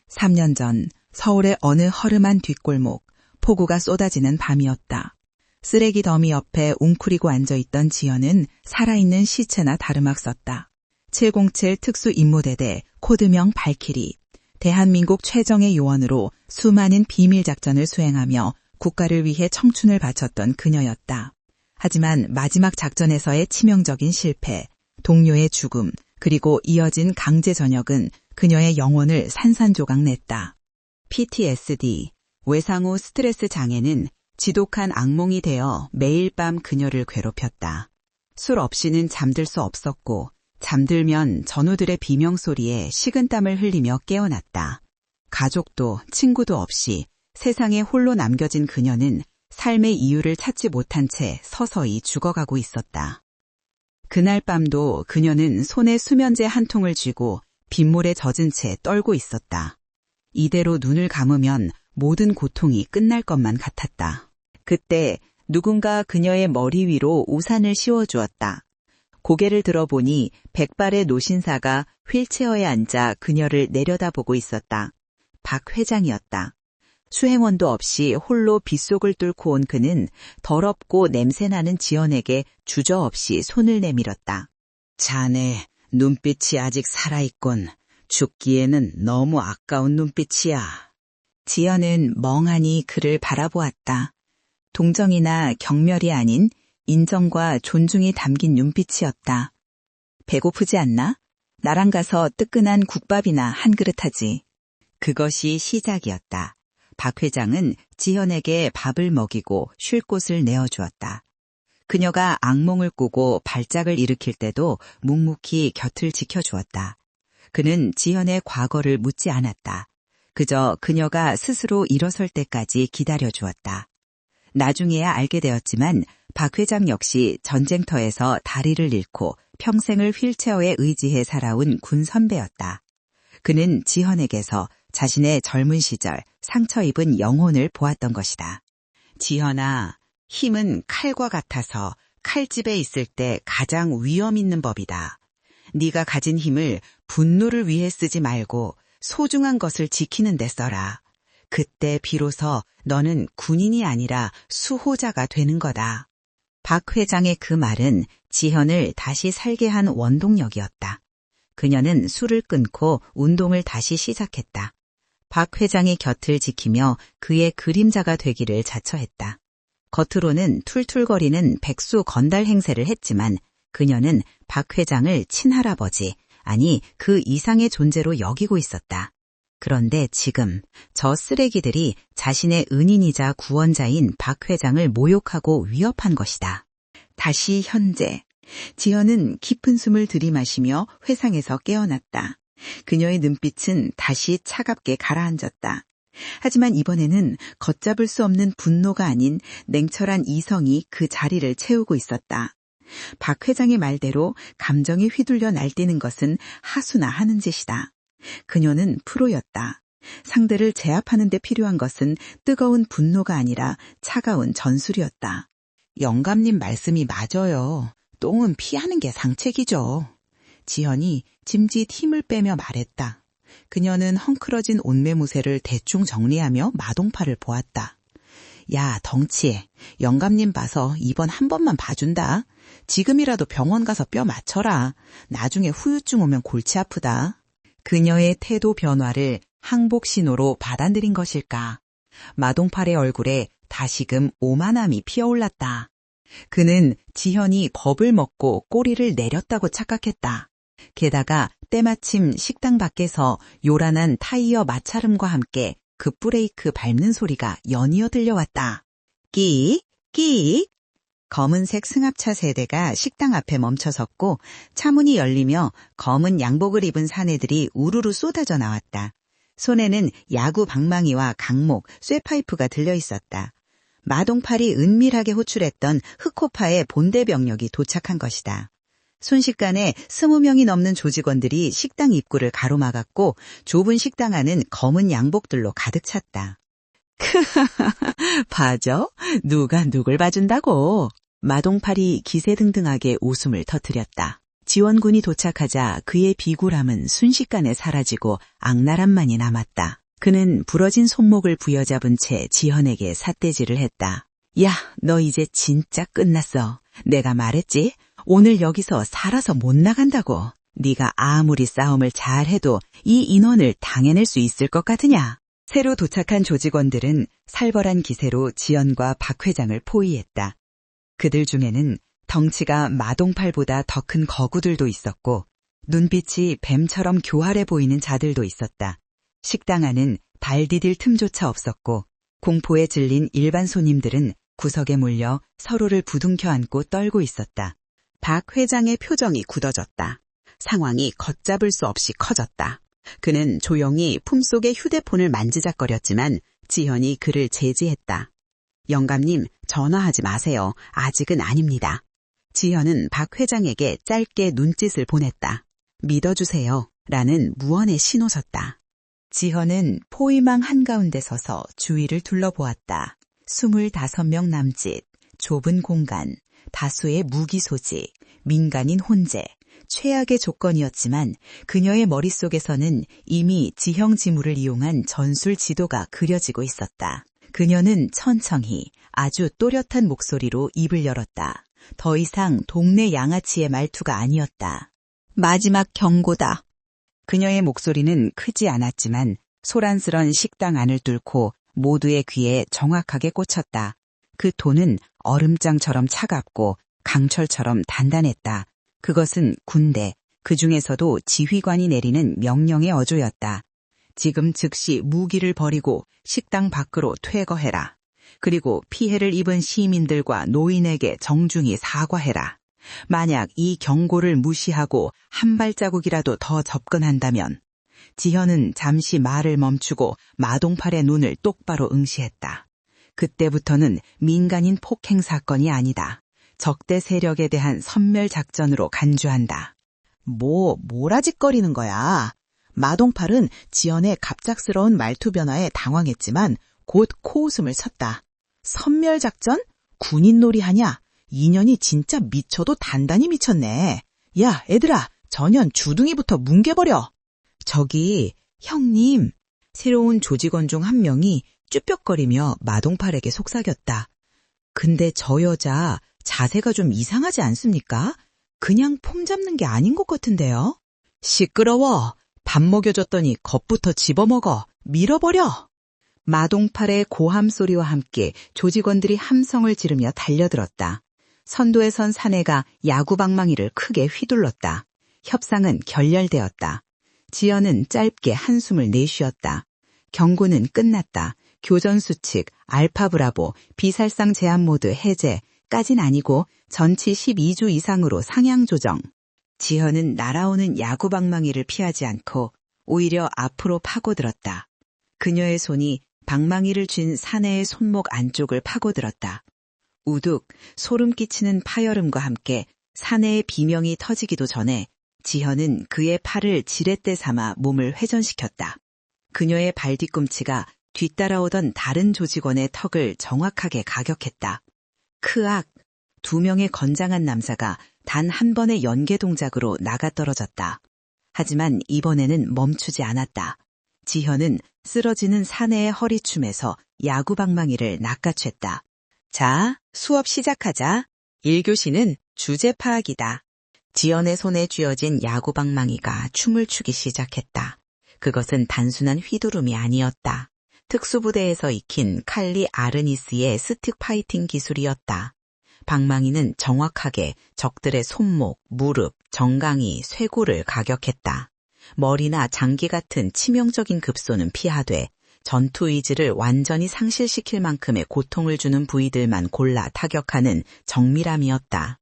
3년 전 서울의 어느 허름한 뒷골목, 폭우가 쏟아지는 밤이었다. 쓰레기 더미 옆에 웅크리고 앉아있던 지연은 살아있는 시체나 다름없었다. 707 특수 임무대대 코드명 발키리, 대한민국 최정예 요원으로 수많은 비밀 작전을 수행하며 국가를 위해 청춘을 바쳤던 그녀였다. 하지만 마지막 작전에서의 치명적인 실패, 동료의 죽음, 그리고 이어진 강제 전역은 그녀의 영혼을 산산조각 냈다. PTSD, 외상후 스트레스 장애는 지독한 악몽이 되어 매일 밤 그녀를 괴롭혔다. 술 없이는 잠들 수 없었고 잠들면 전우들의 비명소리에 식은땀을 흘리며 깨어났다. 가족도 친구도 없이 세상에 홀로 남겨진 그녀는 삶의 이유를 찾지 못한 채 서서히 죽어가고 있었다. 그날 밤도 그녀는 손에 수면제 한 통을 쥐고 빗물에 젖은 채 떨고 있었다. 이대로 눈을 감으면 모든 고통이 끝날 것만 같았다. 그때 누군가 그녀의 머리 위로 우산을 씌워주었다. 고개를 들어보니 백발의 노신사가 휠체어에 앉아 그녀를 내려다보고 있었다. 박 회장이었다. 수행원도 없이 홀로 빗속을 뚫고 온 그는 더럽고 냄새나는 지연에게 주저없이 손을 내밀었다. 자네, 눈빛이 아직 살아있군. 죽기에는 너무 아까운 눈빛이야. 지연은 멍하니 그를 바라보았다. 동정이나 경멸이 아닌 인정과 존중이 담긴 눈빛이었다. 배고프지 않나? 나랑 가서 뜨끈한 국밥이나 한 그릇 하지. 그것이 시작이었다. 박 회장은 지현에게 밥을 먹이고 쉴 곳을 내어주었다. 그녀가 악몽을 꾸고 발작을 일으킬 때도 묵묵히 곁을 지켜주었다. 그는 지현의 과거를 묻지 않았다. 그저 그녀가 스스로 일어설 때까지 기다려주었다. 나중에야 알게 되었지만 박 회장 역시 전쟁터에서 다리를 잃고 평생을 휠체어에 의지해 살아온 군 선배였다. 그는 지현에게서 자신의 젊은 시절 상처 입은 영혼을 보았던 것이다. 지현아, 힘은 칼과 같아서 칼집에 있을 때 가장 위험 있는 법이다. 네가 가진 힘을 분노를 위해 쓰지 말고 소중한 것을 지키는 데 써라. 그때 비로소 너는 군인이 아니라 수호자가 되는 거다. 박 회장의 그 말은 지현을 다시 살게 한 원동력이었다. 그녀는 술을 끊고 운동을 다시 시작했다. 박 회장의 곁을 지키며 그의 그림자가 되기를 자처했다. 겉으로는 툴툴거리는 백수 건달 행세를 했지만 그녀는 박 회장을 친할아버지, 아니 그 이상의 존재로 여기고 있었다. 그런데 지금 저 쓰레기들이 자신의 은인이자 구원자인 박 회장을 모욕하고 위협한 것이다. 다시 현재, 지현은 깊은 숨을 들이마시며 회상에서 깨어났다. 그녀의 눈빛은 다시 차갑게 가라앉았다. 하지만 이번에는 걷잡을 수 없는 분노가 아닌 냉철한 이성이 그 자리를 채우고 있었다. 박 회장의 말대로 감정이 휘둘려 날뛰는 것은 하수나 하는 짓이다. 그녀는 프로였다. 상대를 제압하는 데 필요한 것은 뜨거운 분노가 아니라 차가운 전술이었다. 영감님 말씀이 맞아요. 똥은 피하는 게 상책이죠. 지현이 짐짓 힘을 빼며 말했다. 그녀는 헝클어진 옷매무새를 대충 정리하며 마동파를 보았다. 야, 덩치, 영감님 봐서 이번 한 번만 봐준다. 지금이라도 병원 가서 뼈 맞춰라. 나중에 후유증 오면 골치 아프다. 그녀의 태도 변화를 항복 신호로 받아들인 것일까. 마동팔의 얼굴에 다시금 오만함이 피어올랐다. 그는 지현이 겁을 먹고 꼬리를 내렸다고 착각했다. 게다가 때마침 식당 밖에서 요란한 타이어 마찰음과 함께 급브레이크 밟는 소리가 연이어 들려왔다. 끼익, 끼익. 검은색 승합차 세대가 식당 앞에 멈춰섰고 차문이 열리며 검은 양복을 입은 사내들이 우르르 쏟아져 나왔다. 손에는 야구 방망이와 강목, 쇠파이프가 들려있었다. 마동팔이 은밀하게 호출했던 흑호파의 본대 병력이 도착한 것이다. 순식간에 20명이 넘는 조직원들이 식당 입구를 가로막았고 좁은 식당 안은 검은 양복들로 가득 찼다. 봐줘? 누가 누굴 봐준다고. 마동팔이 기세등등하게 웃음을 터뜨렸다. 지원군이 도착하자 그의 비굴함은 순식간에 사라지고 악랄함만이 남았다. 그는 부러진 손목을 부여잡은 채 지현에게 삿대질을 했다. 야, 너 이제 진짜 끝났어. 내가 말했지? 오늘 여기서 살아서 못 나간다고. 네가 아무리 싸움을 잘해도 이 인원을 당해낼 수 있을 것 같으냐? 새로 도착한 조직원들은 살벌한 기세로 지연과 박 회장을 포위했다. 그들 중에는 덩치가 마동팔보다 더 큰 거구들도 있었고 눈빛이 뱀처럼 교활해 보이는 자들도 있었다. 식당 안은 발 디딜 틈조차 없었고 공포에 질린 일반 손님들은 구석에 몰려 서로를 부둥켜 안고 떨고 있었다. 박 회장의 표정이 굳어졌다. 상황이 걷잡을 수 없이 커졌다. 그는 조용히 품속의 휴대폰을 만지작거렸지만 지현이 그를 제지했다. 영감님, 전화하지 마세요. 아직은 아닙니다. 지현은 박 회장에게 짧게 눈짓을 보냈다. 믿어주세요. 라는 무언의 신호셨다. 지현은 포위망 한가운데 서서 주위를 둘러보았다. 25명 남짓, 좁은 공간, 다수의 무기 소지, 민간인 혼재, 최악의 조건이었지만 그녀의 머릿속에서는 이미 지형지물을 이용한 전술 지도가 그려지고 있었다. 그녀는 천천히 아주 또렷한 목소리로 입을 열었다. 더 이상 동네 양아치의 말투가 아니었다. 마지막 경고다. 그녀의 목소리는 크지 않았지만 소란스런 식당 안을 뚫고 모두의 귀에 정확하게 꽂혔다. 그 톤은 얼음장처럼 차갑고 강철처럼 단단했다. 그것은 군대, 그 중에서도 지휘관이 내리는 명령의 어조였다. 지금 즉시 무기를 버리고 식당 밖으로 퇴거해라. 그리고 피해를 입은 시민들과 노인에게 정중히 사과해라. 만약 이 경고를 무시하고 한 발자국이라도 더 접근한다면 지현은 잠시 말을 멈추고 마동팔의 눈을 똑바로 응시했다. 그때부터는 민간인 폭행 사건이 아니다. 적대 세력에 대한 선멸 작전으로 간주한다. 뭐라짓거리는 거야. 마동팔은 지연의 갑작스러운 말투 변화에 당황했지만 곧 코웃음을 쳤다. 선멸 작전? 군인놀이 하냐? 인연이 진짜 미쳐도 단단히 미쳤네. 야, 애들아, 전현 주둥이부터 뭉개버려. 저기, 형님. 새로운 조직원 중 한 명이 쭈뼛거리며 마동팔에게 속삭였다. 근데 저 여자 자세가 좀 이상하지 않습니까? 그냥 폼 잡는 게 아닌 것 같은데요? 시끄러워. 밥 먹여줬더니 겁부터 집어먹어. 밀어버려. 마동팔의 고함 소리와 함께 조직원들이 함성을 지르며 달려들었다. 선도에 선 사내가 야구방망이를 크게 휘둘렀다. 협상은 결렬되었다. 지연은 짧게 한숨을 내쉬었다. 경고는 끝났다. 교전수칙, 알파브라보, 비살상 제한 모드 해제까진 아니고 전치 12주 이상으로 상향 조정. 지현은 날아오는 야구방망이를 피하지 않고 오히려 앞으로 파고들었다. 그녀의 손이 방망이를 쥔 사내의 손목 안쪽을 파고들었다. 우둑, 소름 끼치는 파열음과 함께 사내의 비명이 터지기도 전에 지현은 그의 팔을 지렛대 삼아 몸을 회전시켰다. 그녀의 발뒤꿈치가 뒤따라오던 다른 조직원의 턱을 정확하게 가격했다. 크악! 2명의 건장한 남자가 단 한 번의 연계 동작으로 나가떨어졌다. 하지만 이번에는 멈추지 않았다. 지현은 쓰러지는 사내의 허리춤에서 야구방망이를 낚아챘다. 자, 수업 시작하자. 1교시는 주제 파악이다. 지연의 손에 쥐어진 야구방망이가 춤을 추기 시작했다. 그것은 단순한 휘두름이 아니었다. 특수부대에서 익힌 칼리 아르니스의 스틱 파이팅 기술이었다. 방망이는 정확하게 적들의 손목, 무릎, 정강이, 쇄골을 가격했다. 머리나 장기 같은 치명적인 급소는 피하되 전투 의지를 완전히 상실시킬 만큼의 고통을 주는 부위들만 골라 타격하는 정밀함이었다.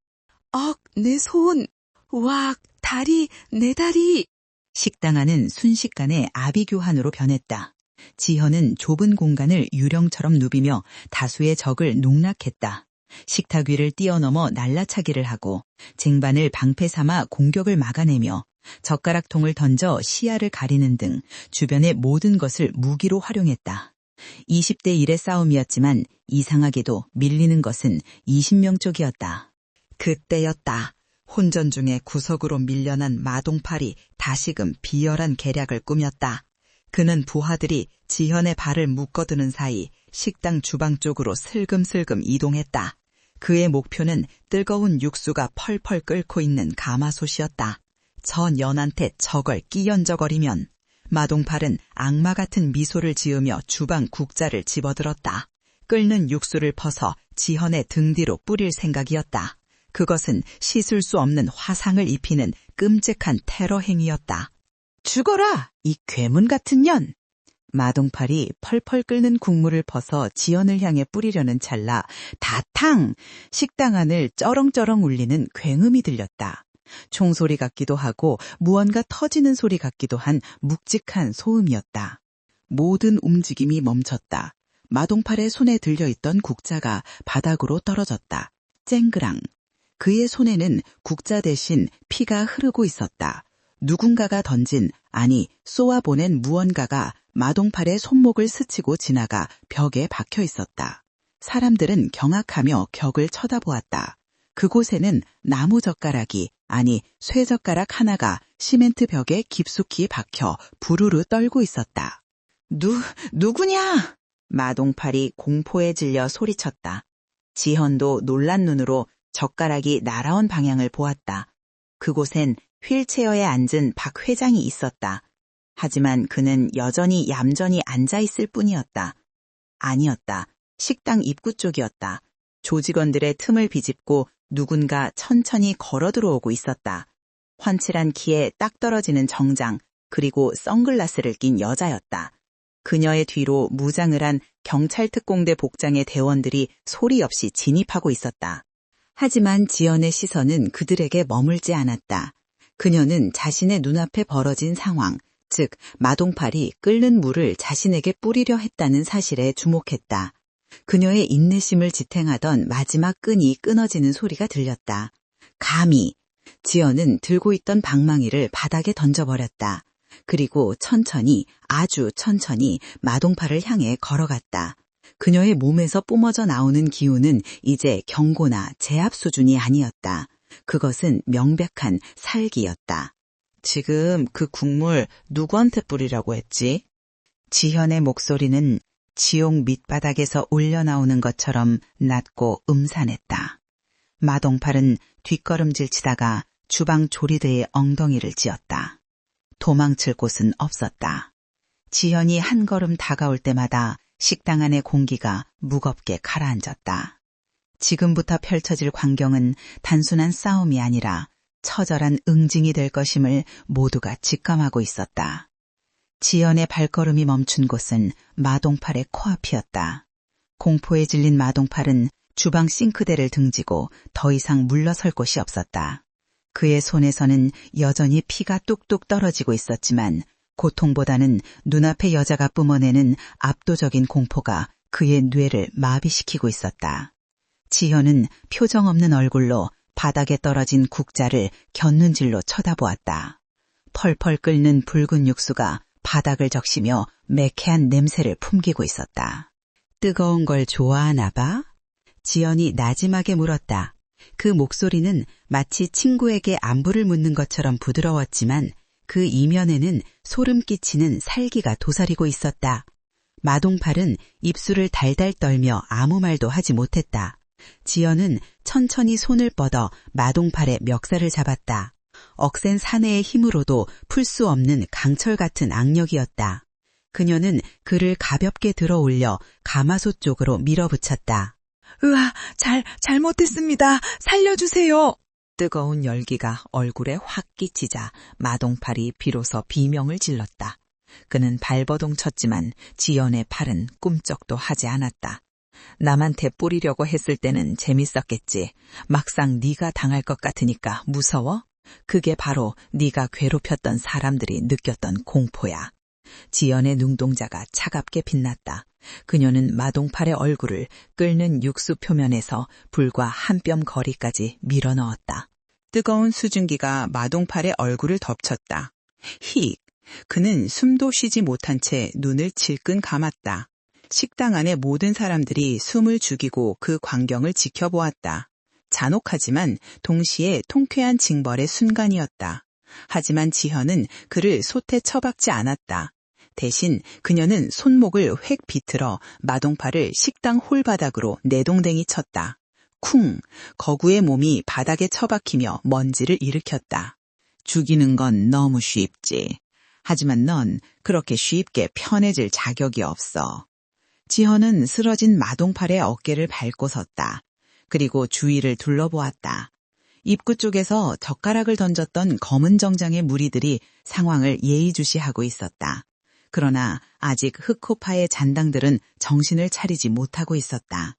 내 손! 왁! 다리! 내 다리! 식당 안은 순식간에 아비규환으로 변했다. 지현은 좁은 공간을 유령처럼 누비며 다수의 적을 농락했다. 식탁 위를 뛰어넘어 날라차기를 하고 쟁반을 방패 삼아 공격을 막아내며 젓가락통을 던져 시야를 가리는 등 주변의 모든 것을 무기로 활용했다. 20대 1의 싸움이었지만 이상하게도 밀리는 것은 20명 쪽이었다. 그때였다. 혼전 중에 구석으로 밀려난 마동팔이 다시금 비열한 계략을 꾸몄다. 그는 부하들이 지현의 발을 묶어두는 사이 식당 주방 쪽으로 슬금슬금 이동했다. 그의 목표는 뜨거운 육수가 펄펄 끓고 있는 가마솥이었다. 저 년한테 저걸 끼연저거리면 마동팔은 악마 같은 미소를 지으며 주방 국자를 집어들었다. 끓는 육수를 퍼서 지현의 등 뒤로 뿌릴 생각이었다. 그것은 씻을 수 없는 화상을 입히는 끔찍한 테러 행위였다. 죽어라! 이 괴문 같은 년! 마동팔이 펄펄 끓는 국물을 퍼서 지연을 향해 뿌리려는 찰나 다탕! 식당 안을 쩌렁쩌렁 울리는 굉음이 들렸다. 총소리 같기도 하고 무언가 터지는 소리 같기도 한 묵직한 소음이었다. 모든 움직임이 멈췄다. 마동팔의 손에 들려있던 국자가 바닥으로 떨어졌다. 쨍그랑. 그의 손에는 국자 대신 피가 흐르고 있었다. 누군가가 던진, 아니 쏘아보낸 무언가가 마동팔의 손목을 스치고 지나가 벽에 박혀 있었다. 사람들은 경악하며 벽을 쳐다보았다. 그곳에는 나무 젓가락이, 아니 쇠젓가락 하나가 시멘트 벽에 깊숙이 박혀 부르르 떨고 있었다. 누구냐? 마동팔이 공포에 질려 소리쳤다. 지현도 놀란 눈으로 젓가락이 날아온 방향을 보았다. 그곳엔 휠체어에 앉은 박 회장이 있었다. 하지만 그는 여전히 얌전히 앉아있을 뿐이었다. 아니었다. 식당 입구 쪽이었다. 조직원들의 틈을 비집고 누군가 천천히 걸어 들어오고 있었다. 환칠한 키에 딱 떨어지는 정장, 그리고 선글라스를 낀 여자였다. 그녀의 뒤로 무장을 한 경찰 특공대 복장의 대원들이 소리 없이 진입하고 있었다. 하지만 지연의 시선은 그들에게 머물지 않았다. 그녀는 자신의 눈앞에 벌어진 상황, 즉 마동팔이 끓는 물을 자신에게 뿌리려 했다는 사실에 주목했다. 그녀의 인내심을 지탱하던 마지막 끈이 끊어지는 소리가 들렸다. 감히! 지연은 들고 있던 방망이를 바닥에 던져버렸다. 그리고 천천히, 아주 천천히 마동팔을 향해 걸어갔다. 그녀의 몸에서 뿜어져 나오는 기운은 이제 경고나 제압 수준이 아니었다. 그것은 명백한 살기였다. 지금 그 국물 누구한테 뿌리라고 했지? 지현의 목소리는 지옥 밑바닥에서 올려나오는 것처럼 낮고 음산했다. 마동팔은 뒷걸음질 치다가 주방 조리대에 엉덩이를 찧었다. 도망칠 곳은 없었다. 지현이 한 걸음 다가올 때마다 식당 안의 공기가 무겁게 가라앉았다. 지금부터 펼쳐질 광경은 단순한 싸움이 아니라 처절한 응징이 될 것임을 모두가 직감하고 있었다. 지연의 발걸음이 멈춘 곳은 마동팔의 코앞이었다. 공포에 질린 마동팔은 주방 싱크대를 등지고 더 이상 물러설 곳이 없었다. 그의 손에서는 여전히 피가 뚝뚝 떨어지고 있었지만 고통보다는 눈앞의 여자가 뿜어내는 압도적인 공포가 그의 뇌를 마비시키고 있었다. 지현은 표정 없는 얼굴로 바닥에 떨어진 국자를 곁눈질로 쳐다보았다. 펄펄 끓는 붉은 육수가 바닥을 적시며 매캐한 냄새를 풍기고 있었다. 뜨거운 걸 좋아하나 봐? 지연이 나지막에 물었다. 그 목소리는 마치 친구에게 안부를 묻는 것처럼 부드러웠지만 그 이면에는 소름 끼치는 살기가 도사리고 있었다. 마동팔은 입술을 달달 떨며 아무 말도 하지 못했다. 지연은 천천히 손을 뻗어 마동팔의 멱살을 잡았다. 억센 사내의 힘으로도 풀 수 없는 강철 같은 악력이었다. 그녀는 그를 가볍게 들어 올려 가마솥 쪽으로 밀어붙였다.
으아, 잘못했습니다. 살려주세요.
뜨거운 열기가 얼굴에 확 끼치자 마동팔이 비로소 비명을 질렀다. 그는 발버둥 쳤지만 지연의 팔은 꿈쩍도 하지 않았다. 남한테 뿌리려고 했을 때는 재밌었겠지. 막상 네가 당할 것 같으니까 무서워? 그게 바로 네가 괴롭혔던 사람들이 느꼈던 공포야. 지연의 눈동자가 차갑게 빛났다. 그녀는 마동팔의 얼굴을 끓는 육수 표면에서 불과 한 뼘 거리까지 밀어넣었다. 뜨거운 수증기가 마동팔의 얼굴을 덮쳤다. 힉! 그는 숨도 쉬지 못한 채 눈을 질끈 감았다. 식당 안의 모든 사람들이 숨을 죽이고 그 광경을 지켜보았다. 잔혹하지만 동시에 통쾌한 징벌의 순간이었다. 하지만 지현은 그를 솥에 처박지 않았다. 대신 그녀는 손목을 획 비틀어 마동팔을 식당 홀바닥으로 내동댕이 쳤다. 쿵! 거구의 몸이 바닥에 처박히며 먼지를 일으켰다. 죽이는 건 너무 쉽지. 하지만 넌 그렇게 쉽게 편해질 자격이 없어. 지현은 쓰러진 마동팔의 어깨를 밟고 섰다. 그리고 주위를 둘러보았다. 입구 쪽에서 젓가락을 던졌던 검은 정장의 무리들이 상황을 예의주시하고 있었다. 그러나 아직 흑호파의 잔당들은 정신을 차리지 못하고 있었다.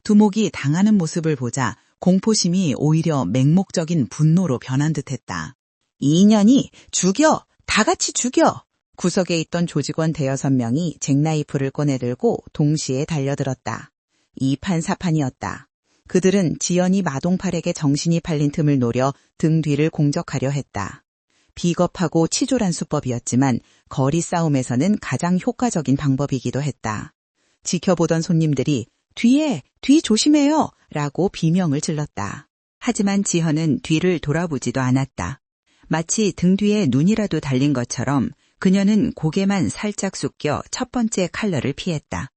두목이 당하는 모습을 보자 공포심이 오히려 맹목적인 분노로 변한 듯했다. 이 년이 죽여! 다 같이 죽여! 구석에 있던 조직원 대여섯 명이 잭나이프를 꺼내들고 동시에 달려들었다. 이판사판이었다. 그들은 지연이 마동팔에게 정신이 팔린 틈을 노려 등 뒤를 공격하려 했다. 비겁하고 치졸한 수법이었지만 거리 싸움에서는 가장 효과적인 방법이기도 했다. 지켜보던 손님들이 뒤 조심해요! 라고 비명을 질렀다. 하지만 지현은 뒤를 돌아보지도 않았다. 마치 등 뒤에 눈이라도 달린 것처럼 그녀는 고개만 살짝 숙여 첫 번째 칼날을 피했다.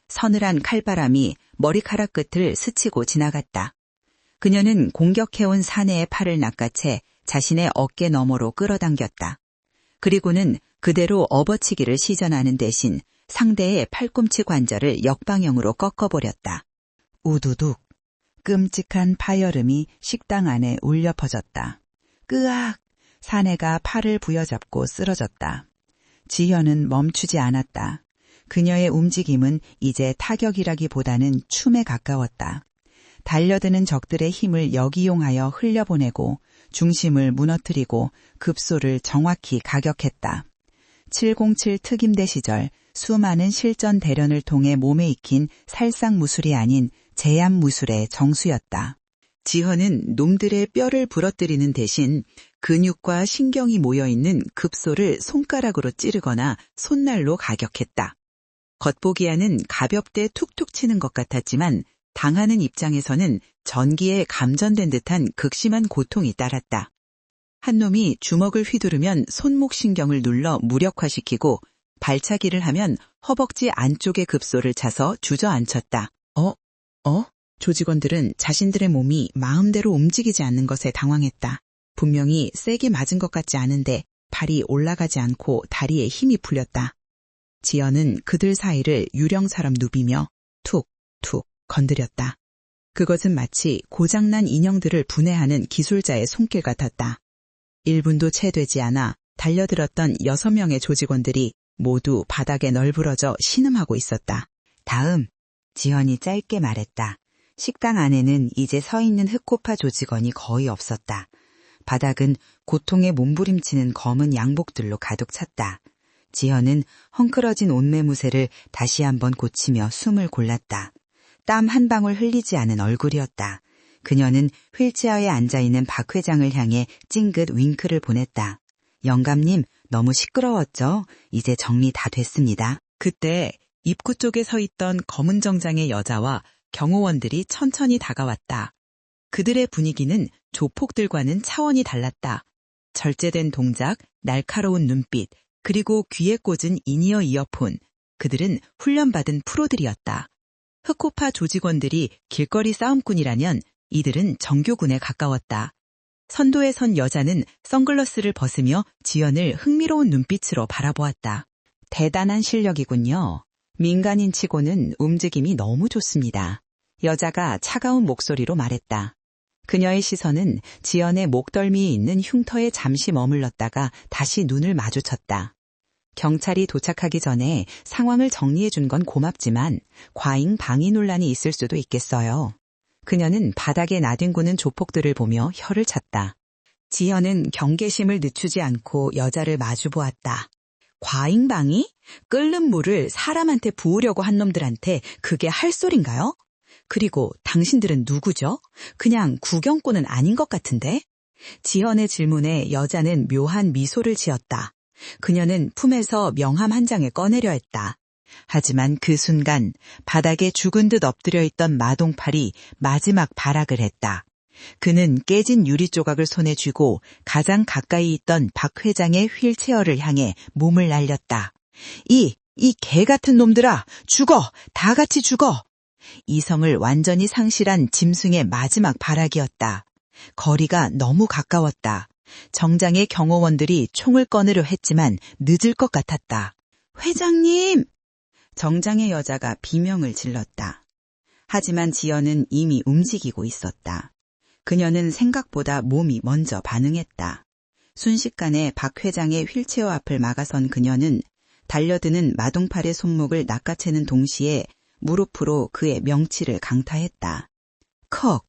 서늘한 칼바람이 머리카락 끝을 스치고 지나갔다. 그녀는 공격해온 사내의 팔을 낚아채 자신의 어깨 너머로 끌어당겼다. 그리고는 그대로 업어치기를 시전하는 대신 상대의 팔꿈치 관절을 역방향으로 꺾어버렸다. 우두둑. 끔찍한 파열음이 식당 안에 울려 퍼졌다. 끄악! 사내가 팔을 부여잡고 쓰러졌다. 지현은 멈추지 않았다. 그녀의 움직임은 이제 타격이라기보다는 춤에 가까웠다. 달려드는 적들의 힘을 역이용하여 흘려보내고 중심을 무너뜨리고 급소를 정확히 가격했다. 707 특임대 시절 수많은 실전 대련을 통해 몸에 익힌 살상무술이 아닌 제압무술의 정수였다. 지현은 놈들의 뼈를 부러뜨리는 대신 근육과 신경이 모여있는 급소를 손가락으로 찌르거나 손날로 가격했다. 겉보기에는 가볍게 툭툭 치는 것 같았지만 당하는 입장에서는 전기에 감전된 듯한 극심한 고통이 따랐다. 한 놈이 주먹을 휘두르면 손목 신경을 눌러 무력화시키고 발차기를 하면 허벅지 안쪽의 급소를 차서 주저앉혔다. 조직원들은 자신들의 몸이 마음대로 움직이지 않는 것에 당황했다. 분명히 세게 맞은 것 같지 않은데 발이 올라가지 않고 다리에 힘이 풀렸다. 지연은 그들 사이를 유령사람 누비며 툭툭 건드렸다. 그것은 마치 고장난 인형들을 분해하는 기술자의 손길 같았다. 1분도 채 되지 않아 달려들었던 6명의 조직원들이 모두 바닥에 널브러져 신음하고 있었다. 다음, 지연이 짧게 말했다. 식당 안에는 이제 서 있는 흑호파 조직원이 거의 없었다. 바닥은 고통에 몸부림치는 검은 양복들로 가득 찼다. 지현은 헝클어진 옷매무새를 다시 한번 고치며 숨을 골랐다. 땀 한 방울 흘리지 않은 얼굴이었다. 그녀는 휠체어에 앉아있는 박 회장을 향해 찡긋 윙크를 보냈다. 영감님, 너무 시끄러웠죠? 이제 정리 다 됐습니다. 그때 입구 쪽에 서 있던 검은 정장의 여자와 경호원들이 천천히 다가왔다. 그들의 분위기는 조폭들과는 차원이 달랐다. 절제된 동작, 날카로운 눈빛, 그리고 귀에 꽂은 인이어 이어폰. 그들은 훈련받은 프로들이었다. 흑호파 조직원들이 길거리 싸움꾼이라면 이들은 정교군에 가까웠다. 선도에 선 여자는 선글라스를 벗으며 지연을 흥미로운 눈빛으로 바라보았다. 대단한 실력이군요. 민간인 치고는 움직임이 너무 좋습니다. 여자가 차가운 목소리로 말했다. 그녀의 시선은 지연의 목덜미에 있는 흉터에 잠시 머물렀다가 다시 눈을 마주쳤다. 경찰이 도착하기 전에 상황을 정리해 준 건 고맙지만 과잉 방위 논란이 있을 수도 있겠어요. 그녀는 바닥에 나뒹구는 조폭들을 보며 혀를 찼다. 지연은 경계심을 늦추지 않고 여자를 마주 보았다. 과잉 방위? 끓는 물을 사람한테 부으려고 한 놈들한테 그게 할 소린가요? 그리고 당신들은 누구죠? 그냥 구경꾼은 아닌 것 같은데? 지연의 질문에 여자는 묘한 미소를 지었다. 그녀는 품에서 명함 한 장을 꺼내려 했다. 하지만 그 순간 바닥에 죽은 듯 엎드려 있던 마동팔이 마지막 발악을 했다. 그는 깨진 유리 조각을 손에 쥐고 가장 가까이 있던 박 회장의 휠체어를 향해 몸을 날렸다. 이 개 같은 놈들아! 죽어! 다 같이 죽어! 이성을 완전히 상실한 짐승의 마지막 발악이었다. 거리가 너무 가까웠다. 정장의 경호원들이 총을 꺼내려 했지만 늦을 것 같았다. 회장님! 정장의 여자가 비명을 질렀다. 하지만 지연은 이미 움직이고 있었다. 그녀는 생각보다 몸이 먼저 반응했다. 순식간에 박 회장의 휠체어 앞을 막아선 그녀는 달려드는 마동팔의 손목을 낚아채는 동시에 무릎으로 그의 명치를 강타했다. 컥!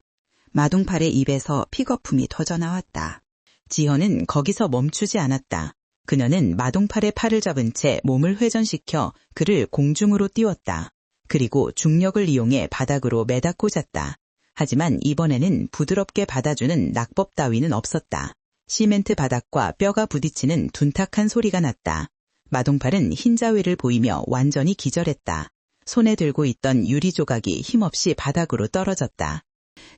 마동팔의 입에서 픽거품이 터져나왔다. 지연은 거기서 멈추지 않았다. 그녀는 마동팔의 팔을 잡은 채 몸을 회전시켜 그를 공중으로 띄웠다. 그리고 중력을 이용해 바닥으로 매다 꽂았다. 하지만 이번에는 부드럽게 받아주는 낙법 따위는 없었다. 시멘트 바닥과 뼈가 부딪히는 둔탁한 소리가 났다. 마동팔은 흰자위를 보이며 완전히 기절했다. 손에 들고 있던 유리 조각이 힘없이 바닥으로 떨어졌다.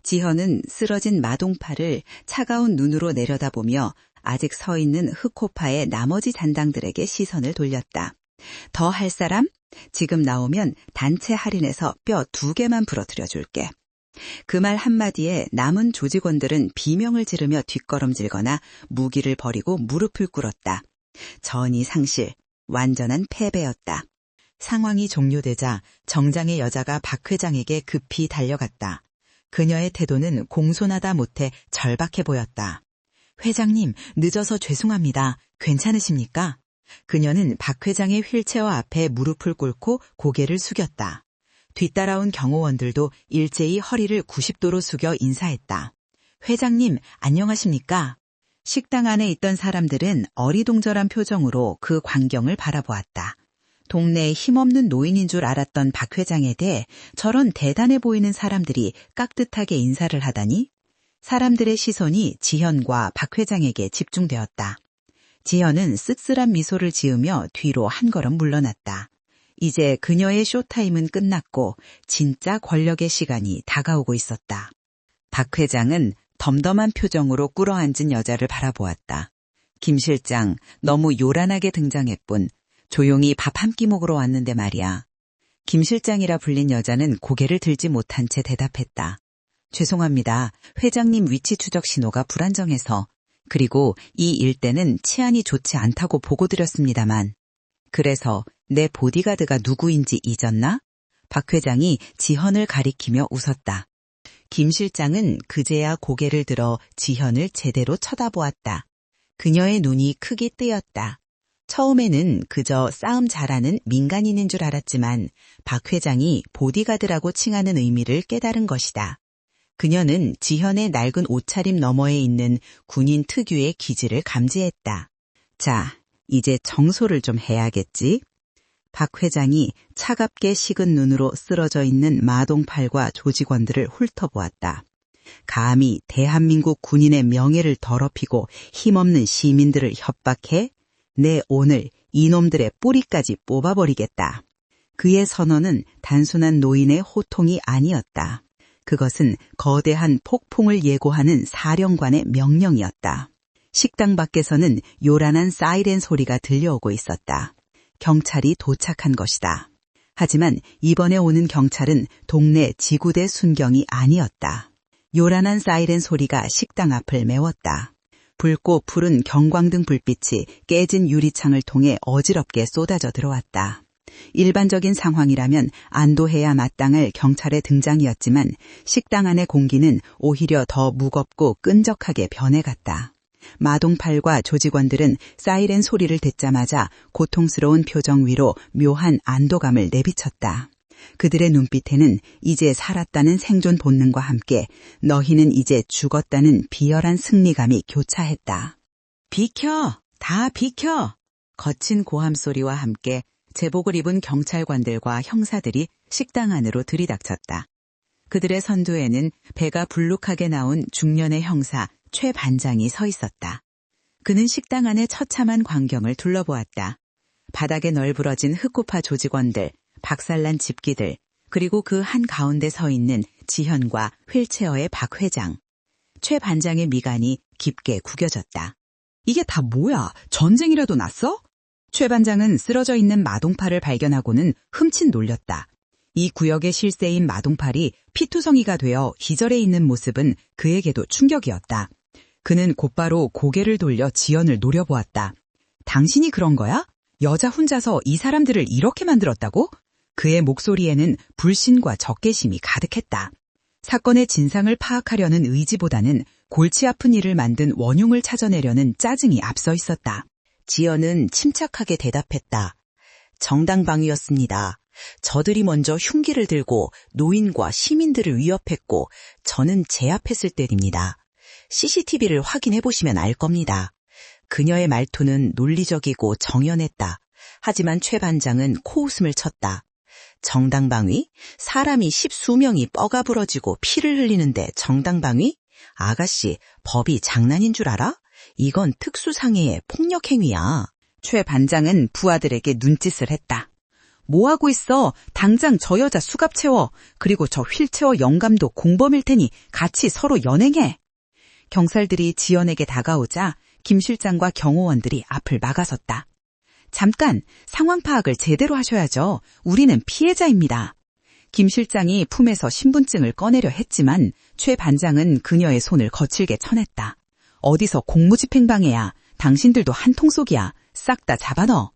지현은 쓰러진 마동팔을 차가운 눈으로 내려다보며 아직 서 있는 흑호파의 나머지 잔당들에게 시선을 돌렸다. 더 할 사람? 지금 나오면 단체 할인해서 뼈 2개만 부러뜨려줄게. 그 말 한마디에 남은 조직원들은 비명을 지르며 뒷걸음질거나 무기를 버리고 무릎을 꿇었다. 전이 상실, 완전한 패배였다. 상황이 종료되자 정장의 여자가 박 회장에게 급히 달려갔다. 그녀의 태도는 공손하다 못해 절박해 보였다. 회장님, 늦어서 죄송합니다. 괜찮으십니까? 그녀는 박 회장의 휠체어 앞에 무릎을 꿇고 고개를 숙였다. 뒤따라온 경호원들도 일제히 허리를 90도로 숙여 인사했다. 회장님, 안녕하십니까? 식당 안에 있던 사람들은 어리동절한 표정으로 그 광경을 바라보았다. 동네에 힘없는 노인인 줄 알았던 박 회장에 대해 저런 대단해 보이는 사람들이 깍듯하게 인사를 하다니? 사람들의 시선이 지현과 박 회장에게 집중되었다. 지현은 씁쓸한 미소를 지으며 뒤로 한 걸음 물러났다. 이제 그녀의 쇼타임은 끝났고 진짜 권력의 시간이 다가오고 있었다. 박 회장은 덤덤한 표정으로 꿇어앉은 여자를 바라보았다. 김 실장, 너무 요란하게 등장했군. 조용히 밥 한 끼 먹으러 왔는데 말이야. 김 실장이라 불린 여자는 고개를 들지 못한 채 대답했다. 죄송합니다. 회장님 위치 추적 신호가 불안정해서. 그리고 이 일대는 치안이 좋지 않다고 보고드렸습니다만. 그래서 내 보디가드가 누구인지 잊었나? 박 회장이 지현을 가리키며 웃었다. 김 실장은 그제야 고개를 들어 지현을 제대로 쳐다보았다. 그녀의 눈이 크게 뜨였다. 처음에는 그저 싸움 잘하는 민간인인 줄 알았지만 박 회장이 보디가드라고 칭하는 의미를 깨달은 것이다. 그녀는 지현의 낡은 옷차림 너머에 있는 군인 특유의 기질을 감지했다. 자, 이제 청소를 좀 해야겠지? 박 회장이 차갑게 식은 눈으로 쓰러져 있는 마동팔과 조직원들을 훑어보았다. 감히 대한민국 군인의 명예를 더럽히고 힘없는 시민들을 협박해? 내 오늘 이놈들의 뿌리까지 뽑아버리겠다. 그의 선언은 단순한 노인의 호통이 아니었다. 그것은 거대한 폭풍을 예고하는 사령관의 명령이었다. 식당 밖에서는 요란한 사이렌 소리가 들려오고 있었다. 경찰이 도착한 것이다. 하지만 이번에 오는 경찰은 동네 지구대 순경이 아니었다. 요란한 사이렌 소리가 식당 앞을 메웠다. 붉고 푸른 경광등 불빛이 깨진 유리창을 통해 어지럽게 쏟아져 들어왔다. 일반적인 상황이라면 안도해야 마땅할 경찰의 등장이었지만 식당 안의 공기는 오히려 더 무겁고 끈적하게 변해갔다. 마동팔과 조직원들은 사이렌 소리를 듣자마자 고통스러운 표정 위로 묘한 안도감을 내비쳤다. 그들의 눈빛에는 이제 살았다는 생존 본능과 함께 너희는 이제 죽었다는 비열한 승리감이 교차했다. 비켜! 다 비켜! 거친 고함 소리와 함께 제복을 입은 경찰관들과 형사들이 식당 안으로 들이닥쳤다. 그들의 선두에는 배가 불룩하게 나온 중년의 형사 최 반장이 서 있었다. 그는 식당 안의 처참한 광경을 둘러보았다. 바닥에 널브러진 흑고파 조직원들, 박살난 집기들, 그리고 그 한가운데 서 있는 지현과 휠체어의 박 회장. 최 반장의 미간이 깊게 구겨졌다. 이게 다 뭐야? 전쟁이라도 났어? 최 반장은 쓰러져 있는 마동팔을 발견하고는 흠칫 놀렸다. 이 구역의 실세인 마동팔이 피투성이가 되어 기절해 있는 모습은 그에게도 충격이었다. 그는 곧바로 고개를 돌려 지연을 노려보았다. 당신이 그런 거야? 여자 혼자서 이 사람들을 이렇게 만들었다고? 그의 목소리에는 불신과 적개심이 가득했다. 사건의 진상을 파악하려는 의지보다는 골치 아픈 일을 만든 원흉을 찾아내려는 짜증이 앞서 있었다. 지연은 침착하게 대답했다. 정당방위였습니다. 저들이 먼저 흉기를 들고 노인과 시민들을 위협했고 저는 제압했을 때입니다. CCTV를 확인해보시면 알 겁니다. 그녀의 말투는 논리적이고 정연했다. 하지만 최 반장은 코웃음을 쳤다. 정당방위? 사람이 10수명이 뻐가 부러지고 피를 흘리는데 정당방위? 아가씨, 법이 장난인 줄 알아? 이건 특수상해의 폭력행위야. 최 반장은 부하들에게 눈짓을 했다. 뭐하고 있어? 당장 저 여자 수갑 채워. 그리고 저 휠체어 영감도 공범일 테니 같이 서로 연행해. 경찰들이 지연에게 다가오자 김 실장과 경호원들이 앞을 막아섰다. 잠깐, 상황 파악을 제대로 하셔야죠. 우리는 피해자입니다. 김 실장이 품에서 신분증을 꺼내려 했지만 최 반장은 그녀의 손을 거칠게 쳐냈다. 어디서 공무집행방해야. 당신들도 한통속이야. 싹 다 잡아넣어.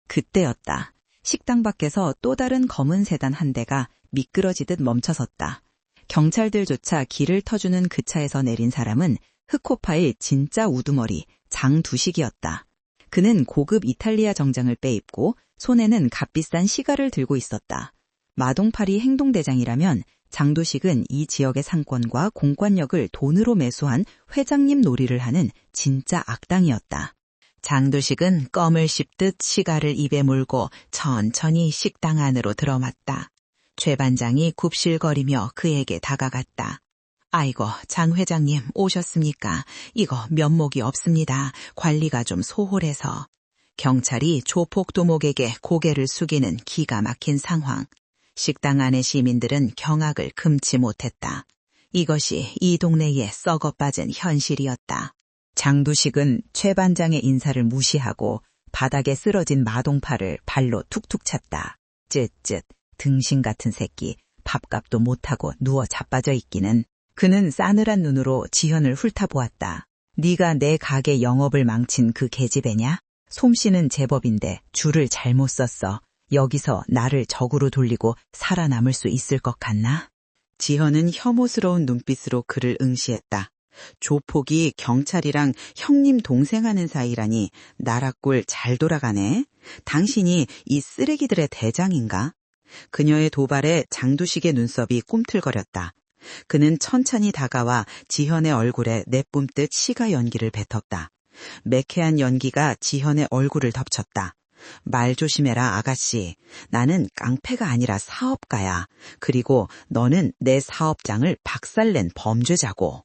그때였다. 식당 밖에서 또 다른 검은 세단 한 대가 미끄러지듯 멈춰섰다. 경찰들조차 길을 터주는 그 차에서 내린 사람은 흑호파의 진짜 우두머리 장두식이었다. 그는 고급 이탈리아 정장을 빼입고 손에는 값비싼 시가를 들고 있었다. 마동팔이 행동대장이라면 장두식은 이 지역의 상권과 공권력을 돈으로 매수한 회장님 놀이를 하는 진짜 악당이었다. 장두식은 껌을 씹듯 시가를 입에 물고 천천히 식당 안으로 들어갔다. 최 반장이 굽실거리며 그에게 다가갔다. 아이고, 장 회장님 오셨습니까? 이거 면목이 없습니다. 관리가 좀 소홀해서. 경찰이 조폭 두목에게 고개를 숙이는 기가 막힌 상황. 식당 안의 시민들은 경악을 금치 못했다. 이것이 이 동네에 썩어빠진 현실이었다. 장두식은 최 반장의 인사를 무시하고 바닥에 쓰러진 마동팔을 발로 툭툭 찼다. 쯧쯧, 등신 같은 새끼, 밥값도 못하고 누워 자빠져 있기는. 그는 싸늘한 눈으로 지현을 훑어보았다. 네가 내 가게 영업을 망친 그 계집애냐? 솜씨는 제법인데 줄을 잘못 썼어. 여기서 나를 적으로 돌리고 살아남을 수 있을 것 같나? 지현은 혐오스러운 눈빛으로 그를 응시했다. 조폭이 경찰이랑 형님 동생하는 사이라니 나라꼴 잘 돌아가네. 당신이 이 쓰레기들의 대장인가? 그녀의 도발에 장두식의 눈썹이 꿈틀거렸다. 그는 천천히 다가와 지현의 얼굴에 내뿜듯 시가 연기를 뱉었다. 매캐한 연기가 지현의 얼굴을 덮쳤다. 말 조심해라, 아가씨. 나는 깡패가 아니라 사업가야. 그리고 너는 내 사업장을 박살낸 범죄자고.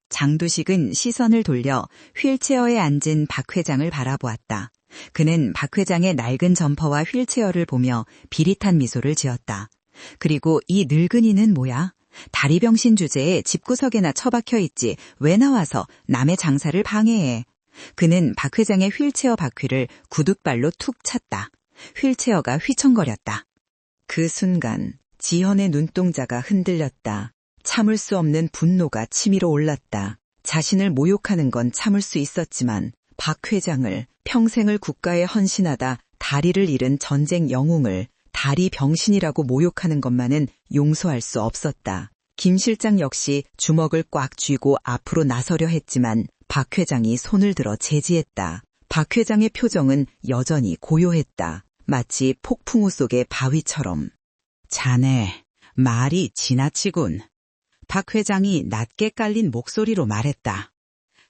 장두식은 시선을 돌려 휠체어에 앉은 박 회장을 바라보았다. 그는 박 회장의 낡은 점퍼와 휠체어를 보며 비릿한 미소를 지었다. 그리고 이 늙은이는 뭐야? 다리병신 주제에 집구석에나 처박혀 있지 왜 나와서 남의 장사를 방해해. 그는 박 회장의 휠체어 바퀴를 구둣발로 툭 찼다. 휠체어가 휘청거렸다. 그 순간 지현의 눈동자가 흔들렸다. 참을 수 없는 분노가 치밀어 올랐다. 자신을 모욕하는 건 참을 수 있었지만 박 회장을, 평생을 국가에 헌신하다 다리를 잃은 전쟁 영웅을 다리 병신이라고 모욕하는 것만은 용서할 수 없었다. 김 실장 역시 주먹을 꽉 쥐고 앞으로 나서려 했지만 박 회장이 손을 들어 제지했다. 박 회장의 표정은 여전히 고요했다. 마치 폭풍우 속의 바위처럼. 자네, 말이 지나치군. 박 회장이 낮게 깔린 목소리로 말했다.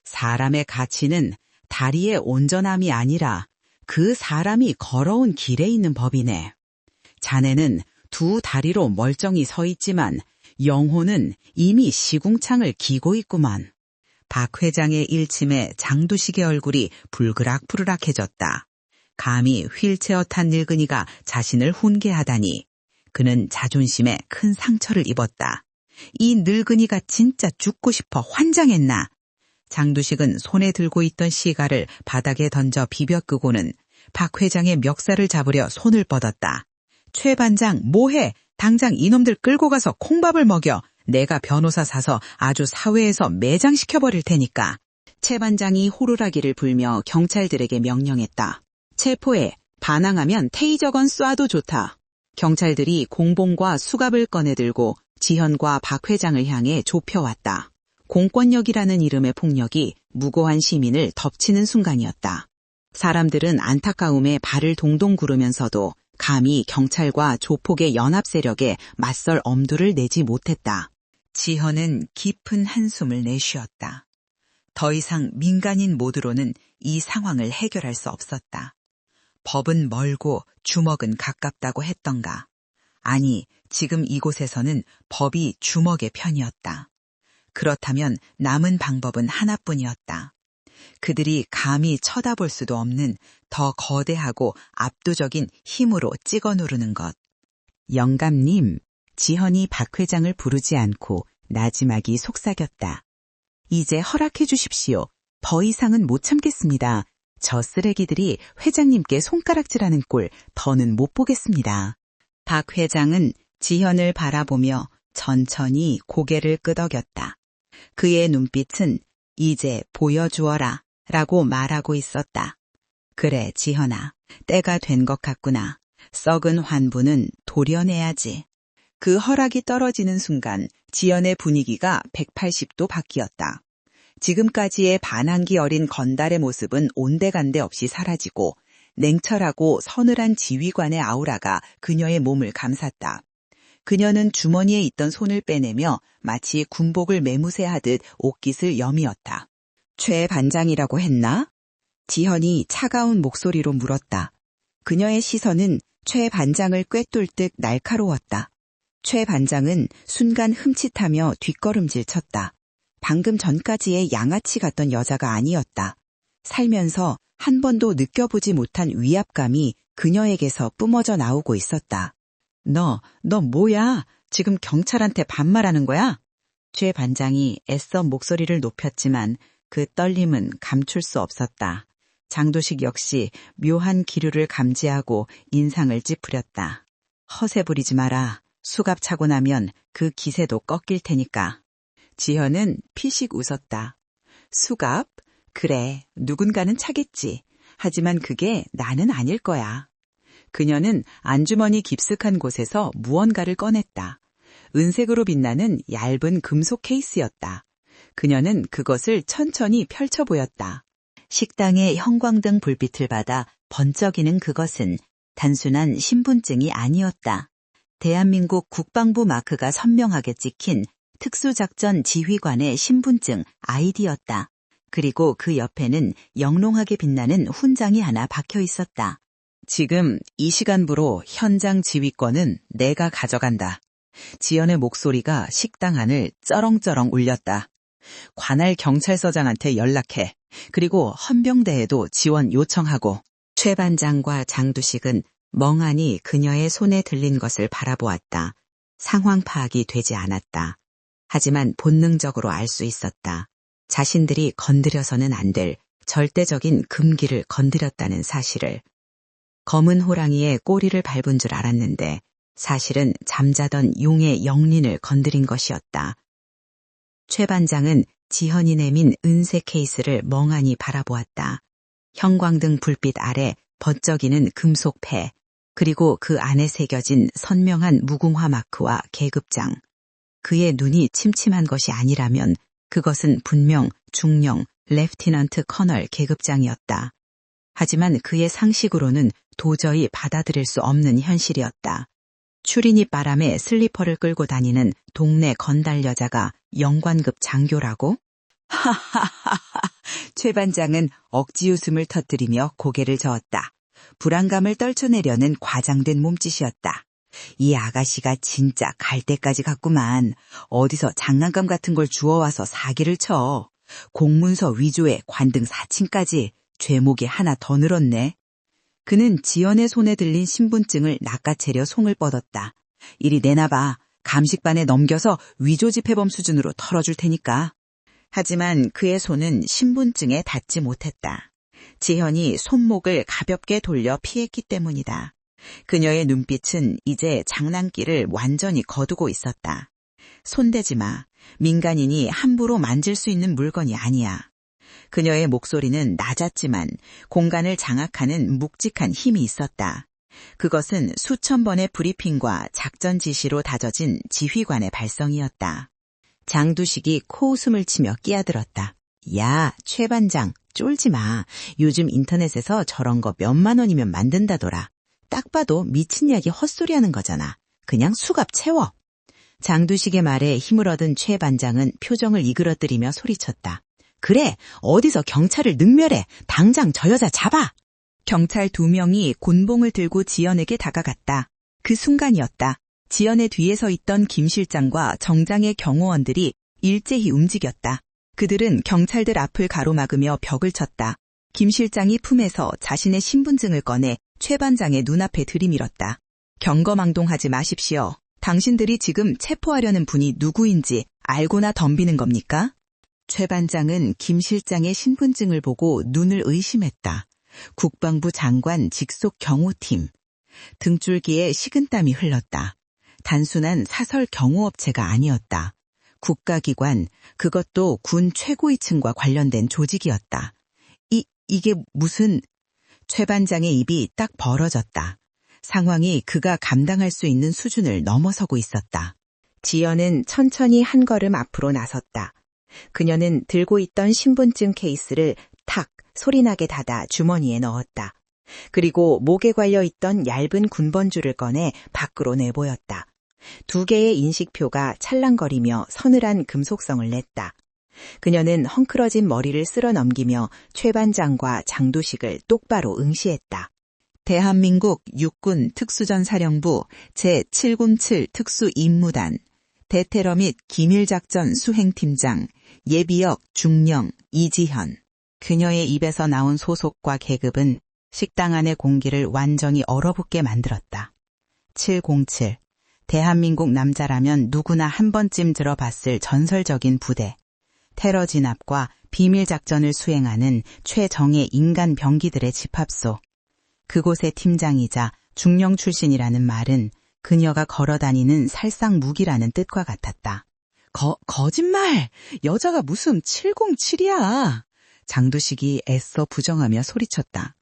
사람의 가치는 다리의 온전함이 아니라 그 사람이 걸어온 길에 있는 법이네. 자네는 두 다리로 멀쩡히 서 있지만 영혼은 이미 시궁창을 기고 있구만. 박 회장의 일침에 장두식의 얼굴이 불그락불그락해졌다. 감히 휠체어 탄 늙은이가 자신을 훈계하다니. 그는 자존심에 큰 상처를 입었다. 이 늙은이가 진짜 죽고 싶어 환장했나. 장두식은 손에 들고 있던 시가를 바닥에 던져 비벼 끄고는 박 회장의 멱살을 잡으려 손을 뻗었다. 최 반장 뭐해? 당장 이놈들 끌고 가서 콩밥을 먹여. 내가 변호사 사서 아주 사회에서 매장시켜버릴 테니까. 최 반장이 호루라기를 불며 경찰들에게 명령했다. 체포해. 반항하면 테이저건 쏴도 좋다. 경찰들이 공봉과 수갑을 꺼내들고 지현과 박 회장을 향해 좁혀왔다. 공권력이라는 이름의 폭력이 무고한 시민을 덮치는 순간이었다. 사람들은 안타까움에 발을 동동 구르면서도 감히 경찰과 조폭의 연합 세력에 맞설 엄두를 내지 못했다. 지현은 깊은 한숨을 내쉬었다. 더 이상 민간인 모드로는 이 상황을 해결할 수 없었다. 법은 멀고 주먹은 가깝다고 했던가. 아니, 지금 이곳에서는 법이 주먹의 편이었다. 그렇다면 남은 방법은 하나뿐이었다. 그들이 감히 쳐다볼 수도 없는 더 거대하고 압도적인 힘으로 찍어 누르는 것. 영감님, 지현이 박 회장을 부르지 않고 나지막이 속삭였다. 이제 허락해 주십시오. 더 이상은 못 참겠습니다. 저 쓰레기들이 회장님께 손가락질하는 꼴 더는 못 보겠습니다. 박 회장은 지현을 바라보며 천천히 고개를 끄덕였다. 그의 눈빛은 이제 보여주어라 라고 말하고 있었다. 그래, 지현아. 때가 된 것 같구나. 썩은 환부는 도려내야지. 그 허락이 떨어지는 순간 지연의 분위기가 180도 바뀌었다. 지금까지의 반항기 어린 건달의 모습은 온데간데 없이 사라지고 냉철하고 서늘한 지휘관의 아우라가 그녀의 몸을 감쌌다. 그녀는 주머니에 있던 손을 빼내며 마치 군복을 매무새하듯 옷깃을 여미었다. 최 반장이라고 했나? 지현이 차가운 목소리로 물었다. 그녀의 시선은 최 반장을 꿰뚫 듯 날카로웠다. 최 반장은 순간 흠칫하며 뒷걸음질 쳤다. 방금 전까지의 양아치 같던 여자가 아니었다. 살면서 한 번도 느껴보지 못한 위압감이 그녀에게서 뿜어져 나오고 있었다. 너 뭐야? 지금 경찰한테 반말하는 거야? 최 반장이 애써 목소리를 높였지만 그 떨림은 감출 수 없었다. 장도식 역시 묘한 기류를 감지하고 인상을 찌푸렸다. 허세 부리지 마라. 수갑 차고 나면 그 기세도 꺾일 테니까. 지현은 피식 웃었다. 수갑? 그래, 누군가는 차겠지. 하지만 그게 나는 아닐 거야. 그녀는 안주머니 깊숙한 곳에서 무언가를 꺼냈다. 은색으로 빛나는 얇은 금속 케이스였다. 그녀는 그것을 천천히 펼쳐 보였다. 식당의 형광등 불빛을 받아 번쩍이는 그것은 단순한 신분증이 아니었다. 대한민국 국방부 마크가 선명하게 찍힌 특수작전 지휘관의 신분증 아이디였다. 그리고 그 옆에는 영롱하게 빛나는 훈장이 하나 박혀 있었다. 지금 이 시간부로 현장 지휘권은 내가 가져간다. 지연의 목소리가 식당 안을 쩌렁쩌렁 울렸다. 관할 경찰서장한테 연락해. 그리고 헌병대에도 지원 요청하고. 최 반장과 장두식은 멍하니 그녀의 손에 들린 것을 바라보았다. 상황 파악이 되지 않았다. 하지만 본능적으로 알 수 있었다. 자신들이 건드려서는 안 될 절대적인 금기를 건드렸다는 사실을. 검은 호랑이의 꼬리를 밟은 줄 알았는데 사실은 잠자던 용의 영린을 건드린 것이었다. 최 반장은 지현이 내민 은색 케이스를 멍하니 바라보았다. 형광등 불빛 아래 번쩍이는 금속 패, 그리고 그 안에 새겨진 선명한 무궁화 마크와 계급장. 그의 눈이 침침한 것이 아니라면 그것은 분명 중령 레프티넌트 커널 계급장이었다. 하지만 그의 상식으로는 도저히 받아들일 수 없는 현실이었다. 추리닝 바람에 슬리퍼를 끌고 다니는 동네 건달 여자가 영관급 장교라고? 하하하하. 최 반장은 억지 웃음을 터뜨리며 고개를 저었다. 불안감을 떨쳐내려는 과장된 몸짓이었다. 이 아가씨가 진짜 갈 때까지 갔구만. 어디서 장난감 같은 걸 주워와서 사기를 쳐. 공문서 위조에 관등 사칭까지. 죄목이 하나 더 늘었네. 그는 지연의 손에 들린 신분증을 낚아채려 송을 뻗었다. 이리 내놔봐. 감식반에 넘겨서 위조 집회범 수준으로 털어줄 테니까. 하지만 그의 손은 신분증에 닿지 못했다. 지현이 손목을 가볍게 돌려 피했기 때문이다. 그녀의 눈빛은 이제 장난기를 완전히 거두고 있었다. 손대지 마. 민간인이 함부로 만질 수 있는 물건이 아니야. 그녀의 목소리는 낮았지만 공간을 장악하는 묵직한 힘이 있었다. 그것은 수천 번의 브리핑과 작전 지시로 다져진 지휘관의 발성이었다. 장두식이 코웃음을 치며 끼어들었다. 야, 최 반장, 쫄지 마. 요즘 인터넷에서 저런 거 몇만 원이면 만든다더라. 딱 봐도 미친 이야기 헛소리하는 거잖아. 그냥 수갑 채워. 장두식의 말에 힘을 얻은 최 반장은 표정을 이그러뜨리며 소리쳤다. 그래, 어디서 경찰을 능멸해. 당장 저 여자 잡아. 경찰 2명이 곤봉을 들고 지연에게 다가갔다. 그 순간이었다. 지연의 뒤에 서 있던 김 실장과 정장의 경호원들이 일제히 움직였다. 그들은 경찰들 앞을 가로막으며 벽을 쳤다. 김 실장이 품에서 자신의 신분증을 꺼내 최 반장의 눈앞에 들이밀었다. 경거망동하지 마십시오. 당신들이 지금 체포하려는 분이 누구인지 알고나 덤비는 겁니까? 최 반장은 김 실장의 신분증을 보고 눈을 의심했다. 국방부 장관 직속 경호팀. 등줄기에 식은땀이 흘렀다. 단순한 사설 경호업체가 아니었다. 국가기관, 그것도 군 최고위층과 관련된 조직이었다. 이게 무슨... 최 반장의 입이 딱 벌어졌다. 상황이 그가 감당할 수 있는 수준을 넘어서고 있었다. 지연은 천천히 한 걸음 앞으로 나섰다. 그녀는 들고 있던 신분증 케이스를 탁 소리나게 닫아 주머니에 넣었다. 그리고 목에 걸려있던 얇은 군번줄을 꺼내 밖으로 내보였다. 2개의 인식표가 찰랑거리며 서늘한 금속성을 냈다. 그녀는 헝클어진 머리를 쓸어 넘기며 최 반장과 장두식을 똑바로 응시했다. 대한민국 육군 특수전사령부 제707 특수임무단 대테러 및 기밀작전 수행팀장 예비역 중령 이지현. 그녀의 입에서 나온 소속과 계급은 식당 안의 공기를 완전히 얼어붙게 만들었다. 707. 대한민국 남자라면 누구나 한 번쯤 들어봤을 전설적인 부대. 테러 진압과 비밀작전을 수행하는 최정예 인간 병기들의 집합소. 그곳의 팀장이자 중령 출신이라는 말은 그녀가 걸어다니는 살상 무기라는 뜻과 같았다. 거짓말! 여자가 무슨 707이야! 장두식이 애써 부정하며 소리쳤다.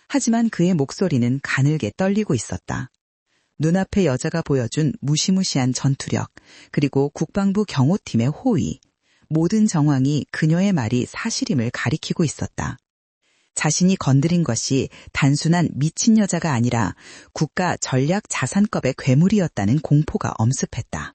하지만 그의 목소리는 가늘게 떨리고 있었다. 눈앞에 여자가 보여준 무시무시한 전투력, 그리고 국방부 경호팀의 호의, 모든 정황이 그녀의 말이 사실임을 가리키고 있었다. 자신이 건드린 것이 단순한 미친 여자가 아니라 국가 전략 자산급의 괴물이었다는 공포가 엄습했다.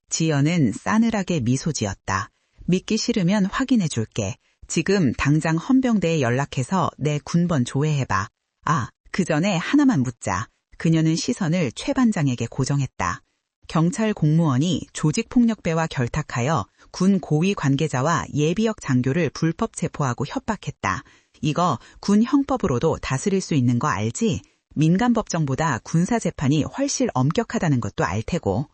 지연은 싸늘하게 미소 지었다. 믿기 싫으면 확인해 줄게. 지금 당장 헌병대에 연락해서 내 군번 조회해봐. 아, 그 전에 하나만 묻자. 그녀는 시선을 최 반장에게 고정했다. 경찰 공무원이 조직폭력배와 결탁하여 군 고위 관계자와 예비역 장교를 불법 체포하고 협박했다. 이거 군 형법으로도 다스릴 수 있는 거 알지? 민간법정보다 군사재판이 훨씬 엄격하다는 것도 알 테고.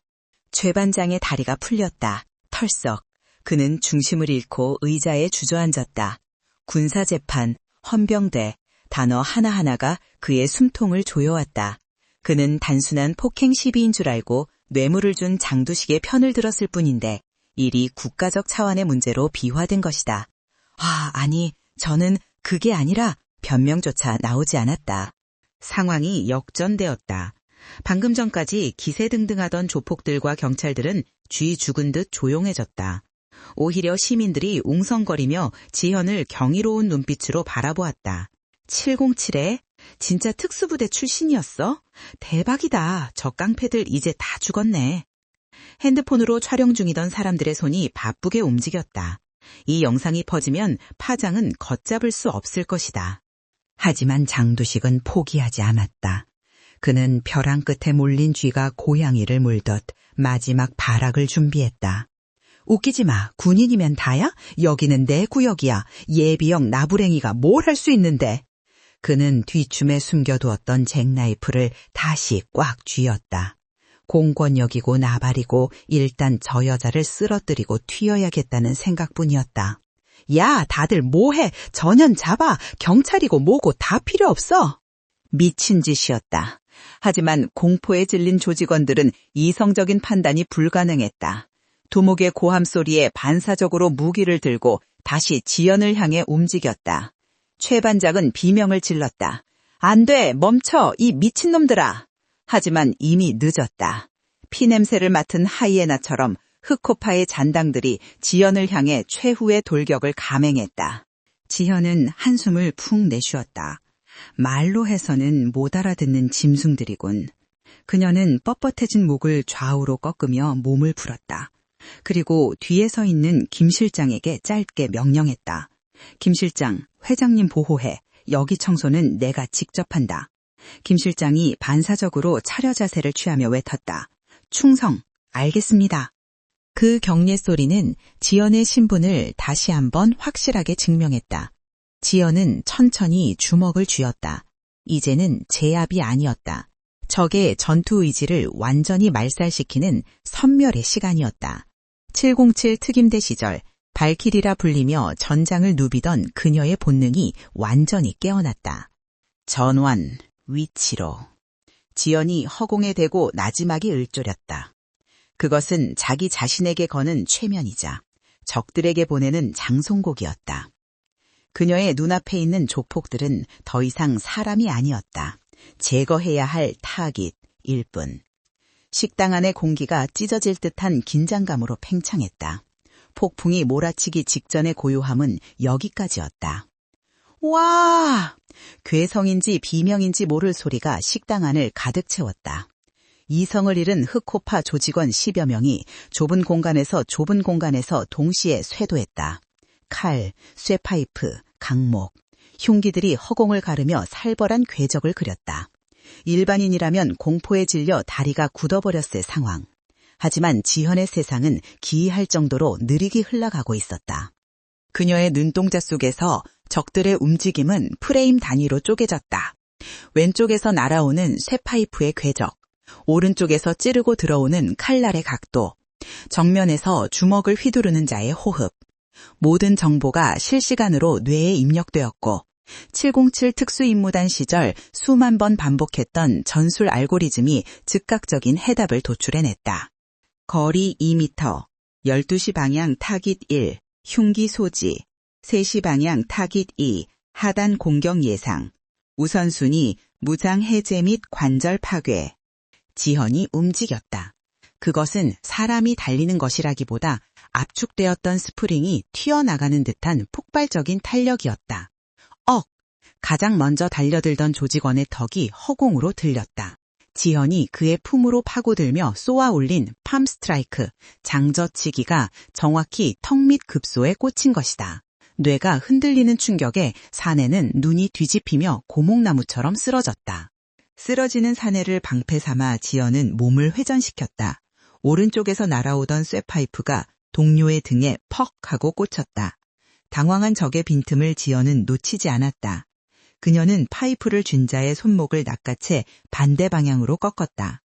최 반장의 다리가 풀렸다. 털썩. 그는 중심을 잃고 의자에 주저앉았다. 군사재판, 헌병대, 단어 하나하나가 그의 숨통을 조여왔다. 그는 단순한 폭행 시비인 줄 알고 뇌물을 준 장두식의 편을 들었을 뿐인데 일이 국가적 차원의 문제로 비화된 것이다. 아니, 저는 그게 아니라 변명조차 나오지 않았다. 상황이 역전되었다. 방금 전까지 기세등등하던 조폭들과 경찰들은 쥐 죽은 듯 조용해졌다. 오히려 시민들이 웅성거리며 지현을 경이로운 눈빛으로 바라보았다. 707에? 진짜 특수부대 출신이었어? 대박이다. 저 깡패들 이제 다 죽었네. 핸드폰으로 촬영 중이던 사람들의 손이 바쁘게 움직였다. 이 영상이 퍼지면 파장은 걷잡을 수 없을 것이다. 하지만 장두식은 포기하지 않았다. 그는 벼랑 끝에 몰린 쥐가 고양이를 물듯 마지막 발악을 준비했다. 웃기지 마. 군인이면 다야? 여기는 내 구역이야. 예비역 나부랭이가 뭘 할 수 있는데. 그는 뒤춤에 숨겨두었던 잭나이프를 다시 꽉 쥐었다. 공권력이고 나발이고 일단 저 여자를 쓰러뜨리고 튀어야겠다는 생각뿐이었다. 야, 다들 뭐해? 전현 잡아. 경찰이고 뭐고 다 필요 없어. 미친 짓이었다. 하지만 공포에 질린 조직원들은 이성적인 판단이 불가능했다. 두목의 고함 소리에 반사적으로 무기를 들고 다시 지연을 향해 움직였다. 최 반장은 비명을 질렀다. 안 돼, 멈춰, 이 미친놈들아. 하지만 이미 늦었다. 피냄새를 맡은 하이에나처럼 흑호파의 잔당들이 지연을 향해 최후의 돌격을 감행했다. 지연은 한숨을 푹 내쉬었다. 말로 해서는 못 알아듣는 짐승들이군. 그녀는 뻣뻣해진 목을 좌우로 꺾으며 몸을 풀었다. 그리고 뒤에 서 있는 김 실장에게 짧게 명령했다. 김 실장, 회장님 보호해. 여기 청소는 내가 직접 한다. 김 실장이 반사적으로 차려 자세를 취하며 외쳤다. 충성, 알겠습니다. 그 경례 소리는 지연의 신분을 다시 한번 확실하게 증명했다. 지연은 천천히 주먹을 쥐었다. 이제는 제압이 아니었다. 적의 전투 의지를 완전히 말살시키는 선멸의 시간이었다. 707 특임대 시절 발키리라 불리며 전장을 누비던 그녀의 본능이 완전히 깨어났다. 전환, 위치로. 지연이 허공에 대고 나지막이 을조렸다. 그것은 자기 자신에게 거는 최면이자 적들에게 보내는 장송곡이었다. 그녀의 눈앞에 있는 조폭들은 더 이상 사람이 아니었다. 제거해야 할 타깃일 뿐. 식당 안의 공기가 찢어질 듯한 긴장감으로 팽창했다. 폭풍이 몰아치기 직전의 고요함은 여기까지였다. 와! 괴성인지 비명인지 모를 소리가 식당 안을 가득 채웠다. 이성을 잃은 흑호파 조직원 10여 명이 좁은 공간에서 동시에 쇄도했다. 칼, 쇠파이프, 강목, 흉기들이 허공을 가르며 살벌한 궤적을 그렸다. 일반인이라면 공포에 질려 다리가 굳어버렸을 상황. 하지만 지현의 세상은 기이할 정도로 느리게 흘러가고 있었다. 그녀의 눈동자 속에서 적들의 움직임은 프레임 단위로 쪼개졌다. 왼쪽에서 날아오는 쇠파이프의 궤적, 오른쪽에서 찌르고 들어오는 칼날의 각도, 정면에서 주먹을 휘두르는 자의 호흡. 모든 정보가 실시간으로 뇌에 입력되었고 707 특수임무단 시절 수만 번 반복했던 전술 알고리즘이 즉각적인 해답을 도출해냈다. 거리 2m, 12시 방향 타깃 1, 흉기 소지, 3시 방향 타깃 2, 하단 공격 예상, 우선순위 무장 해제 및 관절 파괴. 지현이 움직였다. 그것은 사람이 달리는 것이라기보다 압축되었던 스프링이 튀어나가는 듯한 폭발적인 탄력이었다. 가장 먼저 달려들던 조직원의 턱이 허공으로 들렸다. 지현이 그의 품으로 파고들며 쏘아 올린 팜 스트라이크, 장저치기가 정확히 턱 밑 급소에 꽂힌 것이다. 뇌가 흔들리는 충격에 사내는 눈이 뒤집히며 고목나무처럼 쓰러졌다. 쓰러지는 사내를 방패 삼아 지연은 몸을 회전시켰다. 오른쪽에서 날아오던 쇠파이프가 동료의 등에 퍽 하고 꽂혔다. 당황한 적의 빈틈을 지연은 놓치지 않았다. 그녀는 파이프를 쥔 자의 손목을 낚아채 반대 방향으로 꺾었다.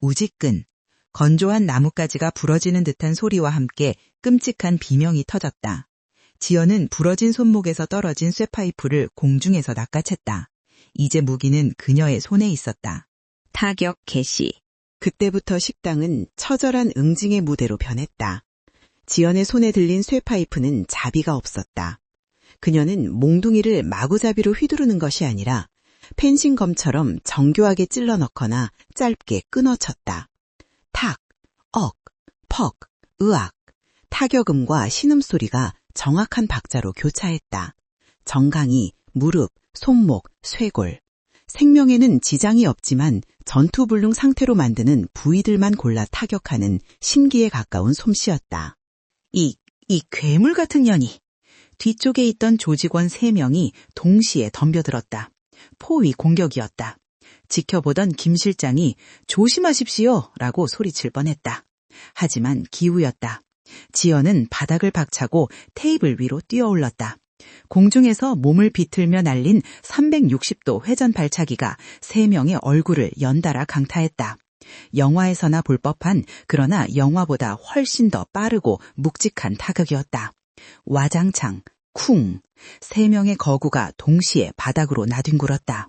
우지끈, 건조한 나뭇가지가 부러지는 듯한 소리와 함께 끔찍한 비명이 터졌다. 지연은 부러진 손목에서 떨어진 쇠파이프를 공중에서 낚아챘다. 이제 무기는 그녀의 손에 있었다. 타격 개시. 그때부터 식당은 처절한 응징의 무대로 변했다. 지연의 손에 들린 쇠파이프는 자비가 없었다. 그녀는 몽둥이를 마구잡이로 휘두르는 것이 아니라 펜싱검처럼 정교하게 찔러 넣거나 짧게 끊어쳤다. 탁, 억, 퍽, 으악. 타격음과 신음소리가 정확한 박자로 교차했다. 정강이, 무릎, 손목, 쇄골. 생명에는 지장이 없지만 전투불능 상태로 만드는 부위들만 골라 타격하는 신기에 가까운 솜씨였다. 이 괴물 같은 년이. 뒤쪽에 있던 조직원 3명이 동시에 덤벼들었다. 포위 공격이었다. 지켜보던 김 실장이 조심하십시오 라고 소리칠 뻔했다. 하지만 기우였다. 지연은 바닥을 박차고 테이블 위로 뛰어올랐다. 공중에서 몸을 비틀며 날린 360도 회전 발차기가 3명의 얼굴을 연달아 강타했다. 영화에서나 볼 법한 그러나 영화보다 훨씬 더 빠르고 묵직한 타격이었다. 와장창, 쿵, 3명의 거구가 동시에 바닥으로 나뒹굴었다.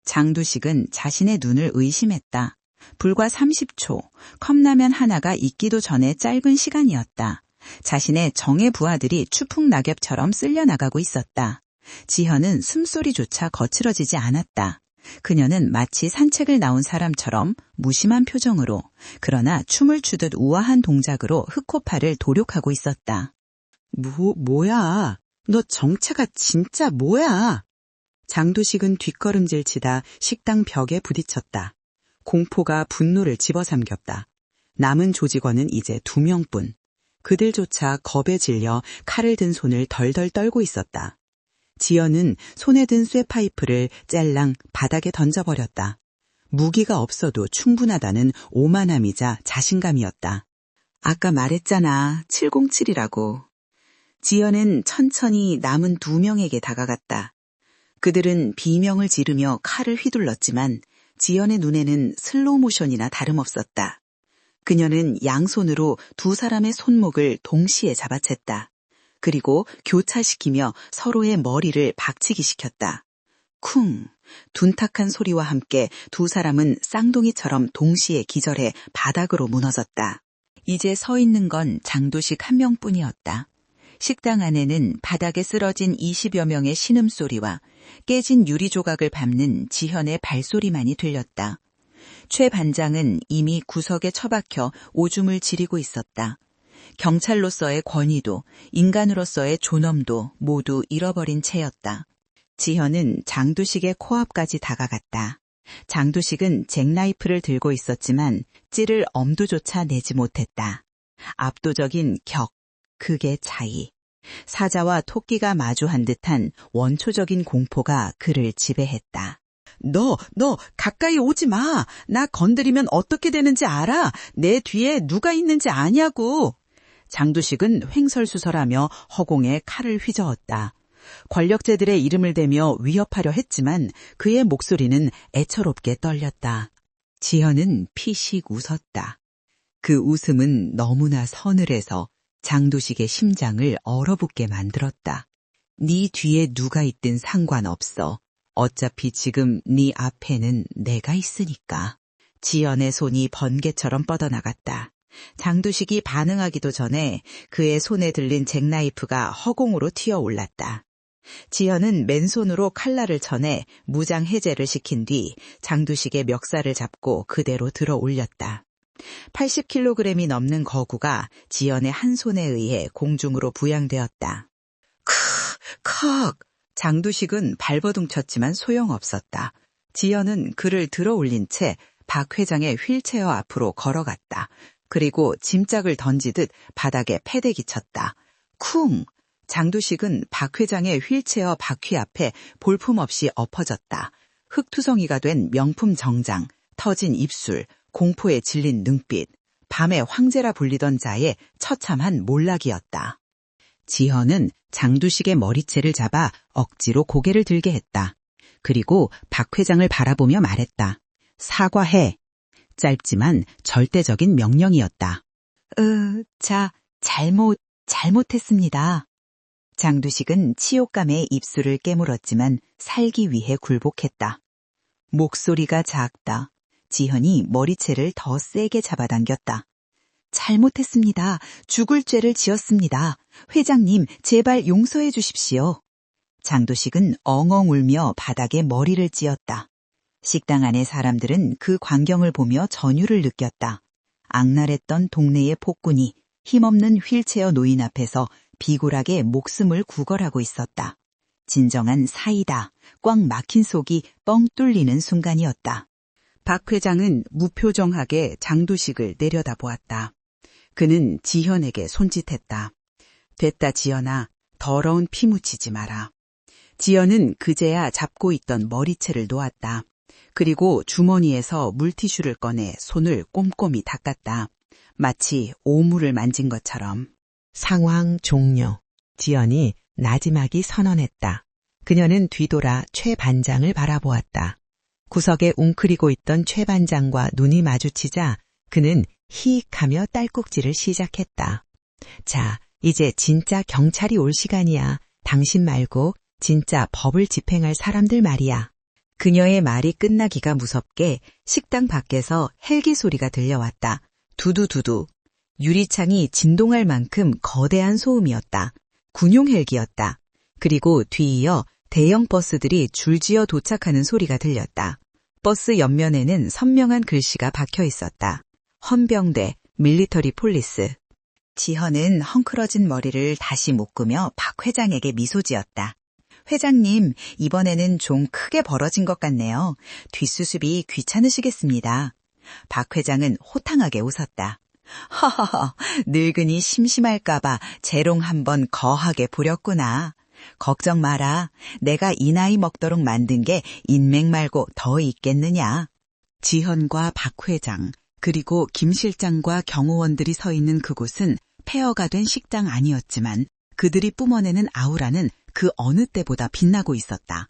장두식은 자신의 눈을 의심했다. 불과 30초, 컵라면 하나가 익기도 전에 짧은 시간이었다. 자신의 정예 부하들이 추풍 낙엽처럼 쓸려나가고 있었다. 지현은 숨소리조차 거칠어지지 않았다. 그녀는 마치 산책을 나온 사람처럼 무심한 표정으로, 그러나 춤을 추듯 우아한 동작으로 흑호파를 도륙하고 있었다. 뭐야? 너 정체가 진짜 뭐야? 장두식은 뒷걸음질 치다 식당 벽에 부딪혔다. 공포가 분노를 집어삼켰다. 남은 조직원은 이제 2명뿐. 그들조차 겁에 질려 칼을 든 손을 덜덜 떨고 있었다. 지연은 손에 든 쇠파이프를 짤랑 바닥에 던져버렸다. 무기가 없어도 충분하다는 오만함이자 자신감이었다. 아까 말했잖아, 707이라고. 지연은 천천히 남은 2명에게 다가갔다. 그들은 비명을 지르며 칼을 휘둘렀지만 지연의 눈에는 슬로우모션이나 다름없었다. 그녀는 양손으로 2 사람의 손목을 동시에 잡아챘다. 그리고 교차시키며 서로의 머리를 박치기 시켰다. 쿵! 둔탁한 소리와 함께 2 사람은 쌍둥이처럼 동시에 기절해 바닥으로 무너졌다. 이제 서 있는 건 장도식 1명뿐이었다. 식당 안에는 바닥에 쓰러진 20여 명의 신음소리와 깨진 유리 조각을 밟는 지현의 발소리만이 들렸다. 최 반장은 이미 구석에 처박혀 오줌을 지리고 있었다. 경찰로서의 권위도 인간으로서의 존엄도 모두 잃어버린 채였다. 지현은 장두식의 코앞까지 다가갔다. 장두식은 잭나이프를 들고 있었지만 찌를 엄두조차 내지 못했다. 압도적인 극의 차이. 사자와 토끼가 마주한 듯한 원초적인 공포가 그를 지배했다. 너 가까이 오지 마. 나 건드리면 어떻게 되는지 알아? 내 뒤에 누가 있는지 아냐고. 장두식은 횡설수설하며 허공에 칼을 휘저었다. 권력자들의 이름을 대며 위협하려 했지만 그의 목소리는 애처롭게 떨렸다. 지현은 피식 웃었다. 그 웃음은 너무나 서늘해서 장두식의 심장을 얼어붙게 만들었다. 네 뒤에 누가 있든 상관없어. 어차피 지금 네 앞에는 내가 있으니까. 지연의 손이 번개처럼 뻗어나갔다. 장두식이 반응하기도 전에 그의 손에 들린 잭나이프가 허공으로 튀어올랐다. 지연은 맨손으로 칼날을 쳐내 무장 해제를 시킨 뒤 장두식의 멱살을 잡고 그대로 들어 올렸다. 80kg이 넘는 거구가 지연의 한 손에 의해 공중으로 부양되었다. 컥! 장두식은 발버둥쳤지만 소용없었다. 지연은 그를 들어 올린 채 박 회장의 휠체어 앞으로 걸어갔다. 그리고 짐짝을 던지듯 바닥에 패대기 쳤다. 쿵! 장두식은 박 회장의 휠체어 바퀴 앞에 볼품없이 엎어졌다. 흙투성이가 된 명품 정장, 터진 입술, 공포에 질린 눈빛, 밤의 황제라 불리던 자의 처참한 몰락이었다. 지현은 장두식의 머리채를 잡아 억지로 고개를 들게 했다. 그리고 박 회장을 바라보며 말했다. 사과해. 짧지만 절대적인 명령이었다. 잘못했습니다. 장두식은 치욕감에 입술을 깨물었지만 살기 위해 굴복했다. 목소리가 작다. 지현이 머리채를 더 세게 잡아당겼다. 잘못했습니다. 죽을 죄를 지었습니다. 회장님, 제발 용서해 주십시오. 장두식은 엉엉 울며 바닥에 머리를 찧었다. 식당 안의 사람들은 그 광경을 보며 전율을 느꼈다. 악랄했던 동네의 폭군이 힘없는 휠체어 노인 앞에서 비굴하게 목숨을 구걸하고 있었다. 진정한 사이다. 꽉 막힌 속이 뻥 뚫리는 순간이었다. 박 회장은 무표정하게 장두식을 내려다보았다. 그는 지현에게 손짓했다. 됐다 지현아, 더러운 피 묻히지 마라. 지현은 그제야 잡고 있던 머리채를 놓았다. 그리고 주머니에서 물티슈를 꺼내 손을 꼼꼼히 닦았다. 마치 오물을 만진 것처럼. 상황 종료. 지연이 나지막이 선언했다. 그녀는 뒤돌아 최 반장을 바라보았다. 구석에 웅크리고 있던 최 반장과 눈이 마주치자 그는 히익하며 딸꾹질을 시작했다. 자, 이제 진짜 경찰이 올 시간이야. 당신 말고 진짜 법을 집행할 사람들 말이야. 그녀의 말이 끝나기가 무섭게 식당 밖에서 헬기 소리가 들려왔다. 두두두두. 유리창이 진동할 만큼 거대한 소음이었다. 군용 헬기였다. 그리고 뒤이어 대형 버스들이 줄지어 도착하는 소리가 들렸다. 버스 옆면에는 선명한 글씨가 박혀 있었다. 헌병대, 밀리터리 폴리스. 지현은 헝클어진 머리를 다시 묶으며 박 회장에게 미소 지었다. 회장님, 이번에는 좀 크게 벌어진 것 같네요. 뒷수습이 귀찮으시겠습니다. 박 회장은 호탕하게 웃었다. 허허허, 늙은이 심심할까봐 재롱 한번 거하게 부렸구나. 걱정 마라. 내가 이 나이 먹도록 만든 게 인맥 말고 더 있겠느냐. 지현과 박 회장, 그리고 김 실장과 경호원들이 서 있는 그곳은 폐허가 된 식당 아니었지만 그들이 뿜어내는 아우라는 그 어느 때보다 빛나고 있었다.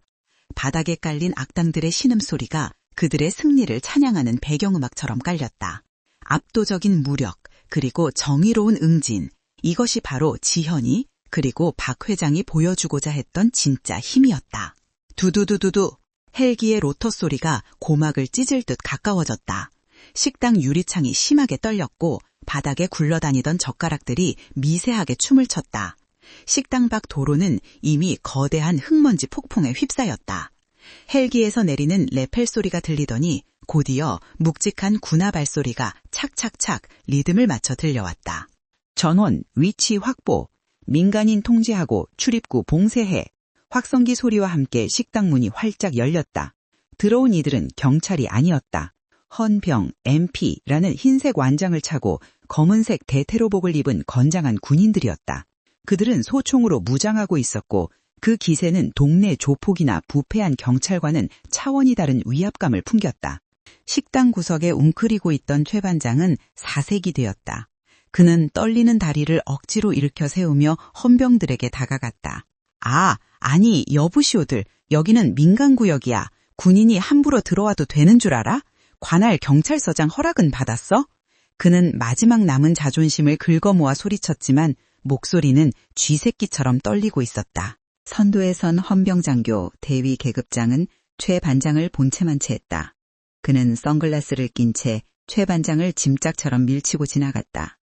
바닥에 깔린 악당들의 신음소리가 그들의 승리를 찬양하는 배경음악처럼 깔렸다. 압도적인 무력, 그리고 정의로운 응진, 이것이 바로 지현이 그리고 박 회장이 보여주고자 했던 진짜 힘이었다. 두두두두두, 헬기의 로터 소리가 고막을 찢을 듯 가까워졌다. 식당 유리창이 심하게 떨렸고 바닥에 굴러다니던 젓가락들이 미세하게 춤을 췄다. 식당 밖 도로는 이미 거대한 흙먼지 폭풍에 휩싸였다. 헬기에서 내리는 레펠 소리가 들리더니 곧이어 묵직한 군화 발소리가 착착착 리듬을 맞춰 들려왔다. 전원, 위치 확보, 민간인 통제하고 출입구 봉쇄해. 확성기 소리와 함께 식당 문이 활짝 열렸다. 들어온 이들은 경찰이 아니었다. 헌병, MP라는 흰색 완장을 차고 검은색 대테러복을 입은 건장한 군인들이었다. 그들은 소총으로 무장하고 있었고 그 기세는 동네 조폭이나 부패한 경찰과는 차원이 다른 위압감을 풍겼다. 식당 구석에 웅크리고 있던 최 반장은 사색이 되었다. 그는 떨리는 다리를 억지로 일으켜 세우며 헌병들에게 다가갔다. 아니 여부시오들, 여기는 민간구역이야. 군인이 함부로 들어와도 되는 줄 알아? 관할 경찰서장 허락은 받았어? 그는 마지막 남은 자존심을 긁어모아 소리쳤지만 목소리는 쥐새끼처럼 떨리고 있었다. 선도에 선 헌병장교 대위 계급장은 최 반장을 본체만 채 했다. 그는 선글라스를 낀 채 최 반장을 짐짝처럼 밀치고 지나갔다.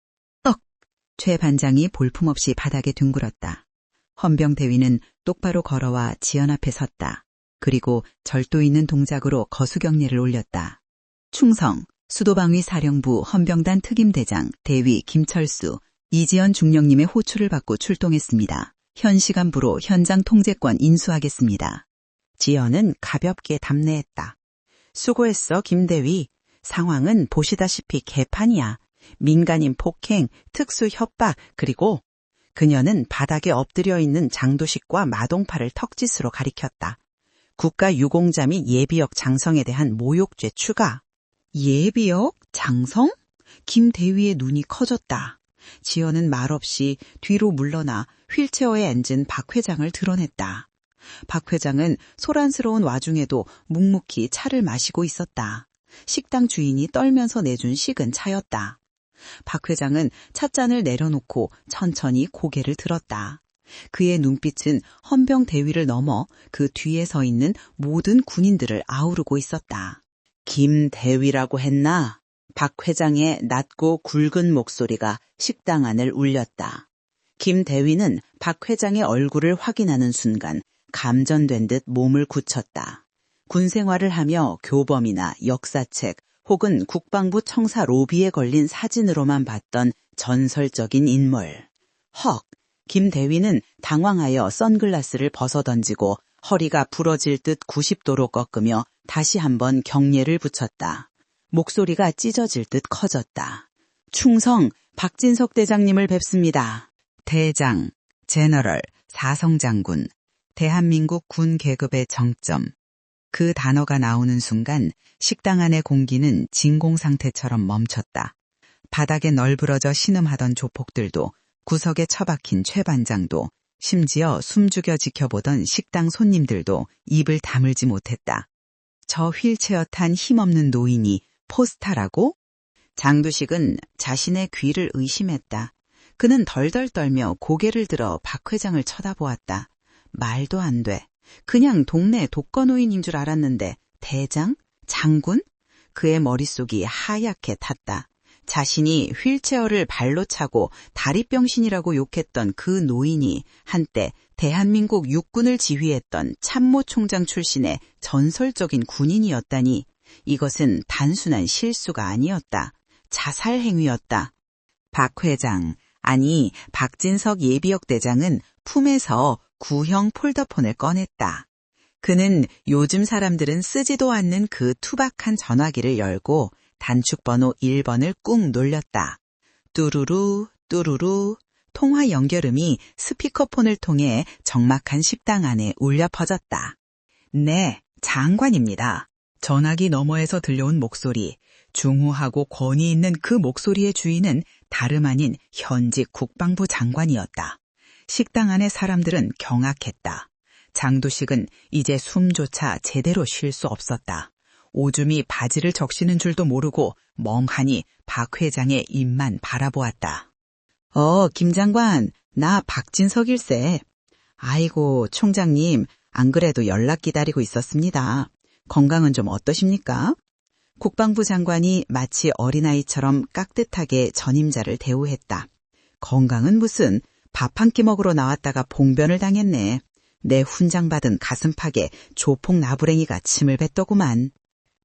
최 반장이 볼품없이 바닥에 둥글었다. 헌병 대위는 똑바로 걸어와 지연 앞에 섰다. 그리고 절도 있는 동작으로 거수경례를 올렸다. 충성, 수도방위 사령부 헌병단 특임대장 대위 김철수, 이지연 중령님의 호출을 받고 출동했습니다. 현 시간부로 현장 통제권 인수하겠습니다. 지연은 가볍게 답례했다. 수고했어, 김대위. 상황은 보시다시피 개판이야. 민간인 폭행, 특수 협박, 그리고 그녀는 바닥에 엎드려 있는 장도식과 마동파를 턱짓으로 가리켰다. 국가유공자 및 예비역 장성에 대한 모욕죄 추가. 예비역? 장성? 김대위의 눈이 커졌다. 지연은 말없이 뒤로 물러나 휠체어에 앉은 박 회장을 드러냈다. 박 회장은 소란스러운 와중에도 묵묵히 차를 마시고 있었다. 식당 주인이 떨면서 내준 식은 차였다. 박 회장은 찻잔을 내려놓고 천천히 고개를 들었다. 그의 눈빛은 헌병 대위를 넘어 그 뒤에 서 있는 모든 군인들을 아우르고 있었다. 김대위라고 했나? 박 회장의 낮고 굵은 목소리가 식당 안을 울렸다. 김대위는 박 회장의 얼굴을 확인하는 순간 감전된 듯 몸을 굳혔다. 군 생활을 하며 교범이나 역사책 혹은 국방부 청사 로비에 걸린 사진으로만 봤던 전설적인 인물. 헉! 김대위는 당황하여 선글라스를 벗어던지고 허리가 부러질 듯 90도로 꺾으며 다시 한번 경례를 붙였다. 목소리가 찢어질 듯 커졌다. 충성 박진석 대장님을 뵙습니다. 대장, 제너럴, 사성장군, 대한민국 군 계급의 정점. 그 단어가 나오는 순간 식당 안의 공기는 진공 상태처럼 멈췄다. 바닥에 널브러져 신음하던 조폭들도, 구석에 처박힌 최 반장도, 심지어 숨죽여 지켜보던 식당 손님들도 입을 다물지 못했다. 저 휠체어 탄 힘없는 노인이 포스타라고? 장두식은 자신의 귀를 의심했다. 그는 덜덜 떨며 고개를 들어 박 회장을 쳐다보았다. 말도 안 돼. 그냥 동네 독거노인인 줄 알았는데 대장? 장군? 그의 머릿속이 하얗게 탔다. 자신이 휠체어를 발로 차고 다리병신이라고 욕했던 그 노인이 한때 대한민국 육군을 지휘했던 참모총장 출신의 전설적인 군인이었다니, 이것은 단순한 실수가 아니었다. 자살 행위였다. 박 회장, 아니 박진석 예비역 대장은 품에서 구형 폴더폰을 꺼냈다. 그는 요즘 사람들은 쓰지도 않는 그 투박한 전화기를 열고 단축번호 1번을 꾹 눌렸다. 뚜루루 뚜루루, 통화 연결음이 스피커폰을 통해 적막한 식당 안에 울려 퍼졌다. 네, 장관입니다. 전화기 너머에서 들려온 목소리, 중후하고 권위 있는 그 목소리의 주인은 다름 아닌 현직 국방부 장관이었다. 식당 안의 사람들은 경악했다. 장두식은 이제 숨조차 제대로 쉴 수 없었다. 오줌이 바지를 적시는 줄도 모르고 멍하니 박 회장의 입만 바라보았다. 김 장관, 나 박진석일세. 아이고, 총장님, 안 그래도 연락 기다리고 있었습니다. 건강은 좀 어떠십니까? 국방부 장관이 마치 어린아이처럼 깍듯하게 전임자를 대우했다. 건강은 무슨, 밥 한 끼 먹으러 나왔다가 봉변을 당했네. 내 훈장받은 가슴팍에 조폭 나부랭이가 침을 뱉더구만.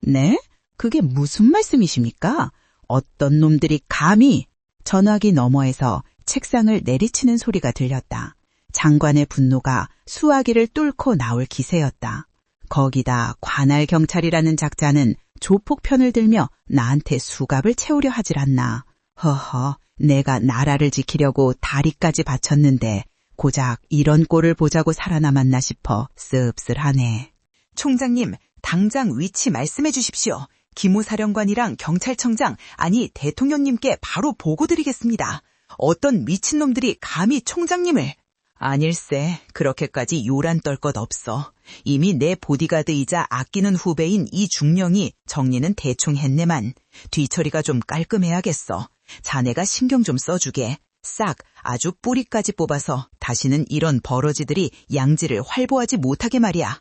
네? 그게 무슨 말씀이십니까? 어떤 놈들이 감히... 전화기 너머에서 책상을 내리치는 소리가 들렸다. 장관의 분노가 수화기를 뚫고 나올 기세였다. 거기다 관할 경찰이라는 작자는 조폭 편을 들며 나한테 수갑을 채우려 하질 않나. 허허, 내가 나라를 지키려고 다리까지 바쳤는데 고작 이런 꼴을 보자고 살아남았나 싶어 씁쓸하네. 총장님, 당장 위치 말씀해 주십시오. 김호 사령관이랑 경찰청장, 아니 대통령님께 바로 보고드리겠습니다. 어떤 미친놈들이 감히 총장님을... 아닐세, 그렇게까지 요란 떨 것 없어. 이미 내 보디가드이자 아끼는 후배인 이 중령이 정리는 대충 했네만. 뒤처리가 좀 깔끔해야겠어. 자네가 신경 좀 써주게. 싹 아주 뿌리까지 뽑아서 다시는 이런 버러지들이 양지를 활보하지 못하게 말이야.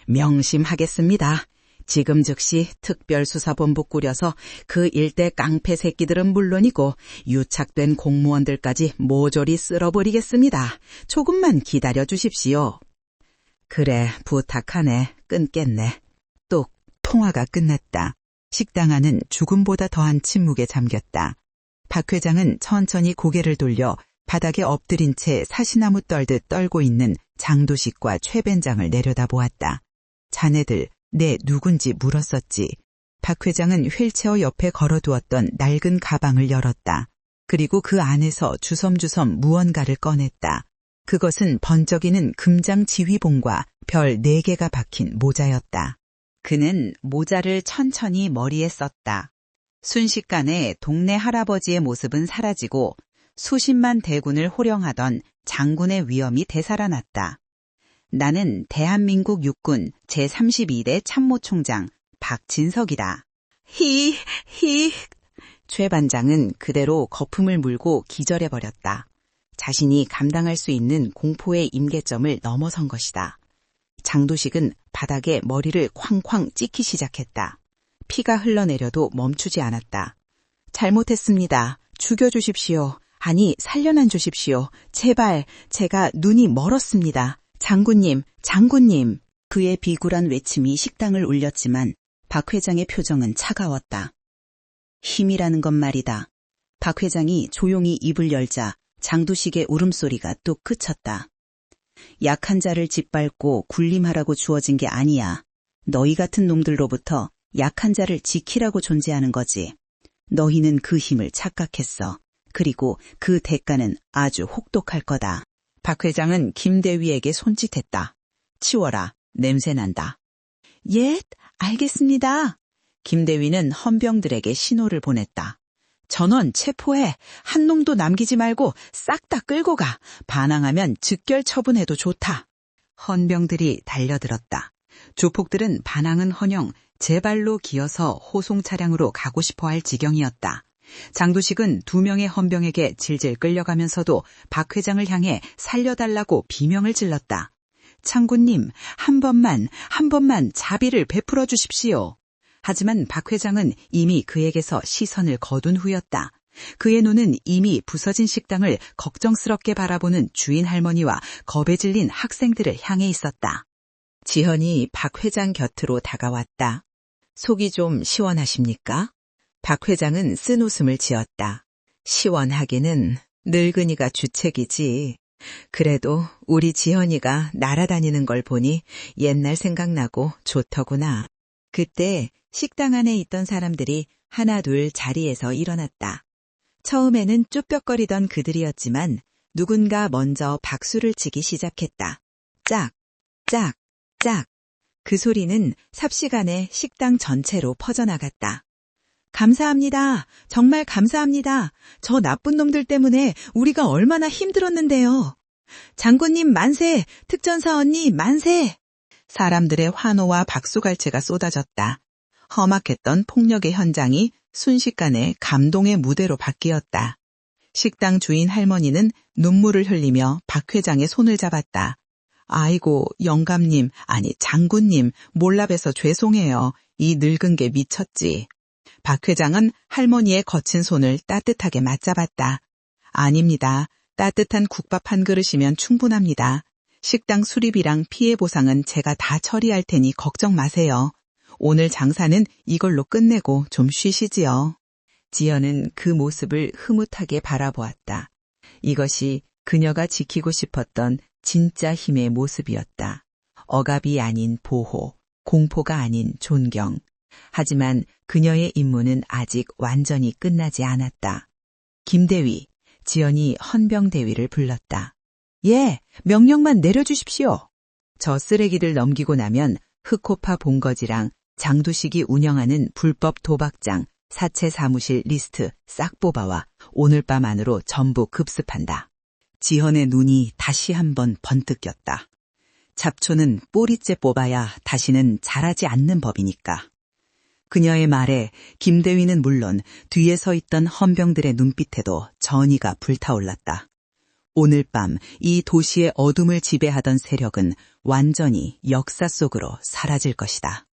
명심하겠습니다. 지금 즉시 특별수사본부 꾸려서 그 일대 깡패 새끼들은 물론이고 유착된 공무원들까지 모조리 쓸어버리겠습니다. 조금만 기다려 주십시오. 그래, 부탁하네. 끊겠네. 뚝, 통화가 끝났다. 식당 안은 죽음보다 더한 침묵에 잠겼다. 박 회장은 천천히 고개를 돌려 바닥에 엎드린 채 사시나무 떨듯 떨고 있는 장도식과 최 반장을 내려다보았다. 자네들, 내 누군지 물었었지. 박 회장은 휠체어 옆에 걸어두었던 낡은 가방을 열었다. 그리고 그 안에서 주섬주섬 무언가를 꺼냈다. 그것은 번쩍이는 금장 지휘봉과 별 4개가 박힌 모자였다. 그는 모자를 천천히 머리에 썼다. 순식간에 동네 할아버지의 모습은 사라지고 수십만 대군을 호령하던 장군의 위엄이 되살아났다. 나는 대한민국 육군 제32대 참모총장 박진석이다. 최 반장은 그대로 거품을 물고 기절해버렸다. 자신이 감당할 수 있는 공포의 임계점을 넘어선 것이다. 장도식은 바닥에 머리를 쾅쾅 찍기 시작했다. 피가 흘러내려도 멈추지 않았다. 잘못했습니다. 죽여주십시오. 아니, 살려난 주십시오. 제발, 제가 눈이 멀었습니다. 장군님, 장군님. 그의 비굴한 외침이 식당을 울렸지만 박 회장의 표정은 차가웠다. 힘이라는 건 말이다. 박 회장이 조용히 입을 열자 장도식의 울음소리가 또 그쳤다. 약한 자를 짓밟고 군림하라고 주어진 게 아니야. 너희 같은 놈들로부터 약한 자를 지키라고 존재하는 거지. 너희는 그 힘을 착각했어. 그리고 그 대가는 아주 혹독할 거다. 박 회장은 김대위에게 손짓했다. 치워라. 냄새난다. 예, 알겠습니다. 김대위는 헌병들에게 신호를 보냈다. 전원 체포해. 한 놈도 남기지 말고 싹 다 끌고 가. 반항하면 즉결 처분해도 좋다. 헌병들이 달려들었다. 조폭들은 반항은 허녕 제발로 기어서 호송 차량으로 가고 싶어할 지경이었다. 장도식은 2명의 헌병에게 질질 끌려가면서도 박 회장을 향해 살려달라고 비명을 질렀다. 장군님, 한 번만 자비를 베풀어 주십시오. 하지만 박 회장은 이미 그에게서 시선을 거둔 후였다. 그의 눈은 이미 부서진 식당을 걱정스럽게 바라보는 주인 할머니와 겁에 질린 학생들을 향해 있었다. 지현이 박 회장 곁으로 다가왔다. 속이 좀 시원하십니까? 박 회장은 쓴 웃음을 지었다. 시원하기는 늙은이가 주책이지. 그래도 우리 지현이가 날아다니는 걸 보니 옛날 생각나고 좋더구나. 그때 식당 안에 있던 사람들이 하나둘 자리에서 일어났다. 처음에는 쭈뼛거리던 그들이었지만 누군가 먼저 박수를 치기 시작했다. 짝, 짝, 짝. 그 소리는 삽시간에 식당 전체로 퍼져나갔다. 감사합니다. 정말 감사합니다. 저 나쁜 놈들 때문에 우리가 얼마나 힘들었는데요. 장군님 만세! 특전사 언니 만세! 사람들의 환호와 박수갈채가 쏟아졌다. 험악했던 폭력의 현장이 순식간에 감동의 무대로 바뀌었다. 식당 주인 할머니는 눈물을 흘리며 박 회장의 손을 잡았다. 아이고, 영감님, 아니 장군님, 몰라봬서 죄송해요. 이 늙은 게 미쳤지. 박 회장은 할머니의 거친 손을 따뜻하게 맞잡았다. 아닙니다. 따뜻한 국밥 한 그릇이면 충분합니다. 식당 수리비랑 피해 보상은 제가 다 처리할 테니 걱정 마세요. 오늘 장사는 이걸로 끝내고 좀 쉬시지요. 지연은 그 모습을 흐뭇하게 바라보았다. 이것이 그녀가 지키고 싶었던 진짜 힘의 모습이었다. 억압이 아닌 보호, 공포가 아닌 존경. 하지만 그녀의 임무는 아직 완전히 끝나지 않았다. 김대위, 지연이 헌병대위를 불렀다. 예, 명령만 내려주십시오. 저 쓰레기들 넘기고 나면 흑호파 본거지랑 장도식이 운영하는 불법 도박장, 사채 사무실 리스트 싹 뽑아와 오늘 밤 안으로 전부 급습한다. 지현의 눈이 다시 한번 번뜩 꼈다. 잡초는 뿌리째 뽑아야 다시는 자라지 않는 법이니까. 그녀의 말에 김대위는 물론 뒤에 서 있던 헌병들의 눈빛에도 전의가 불타올랐다. 오늘 밤 이 도시의 어둠을 지배하던 세력은 완전히 역사 속으로 사라질 것이다.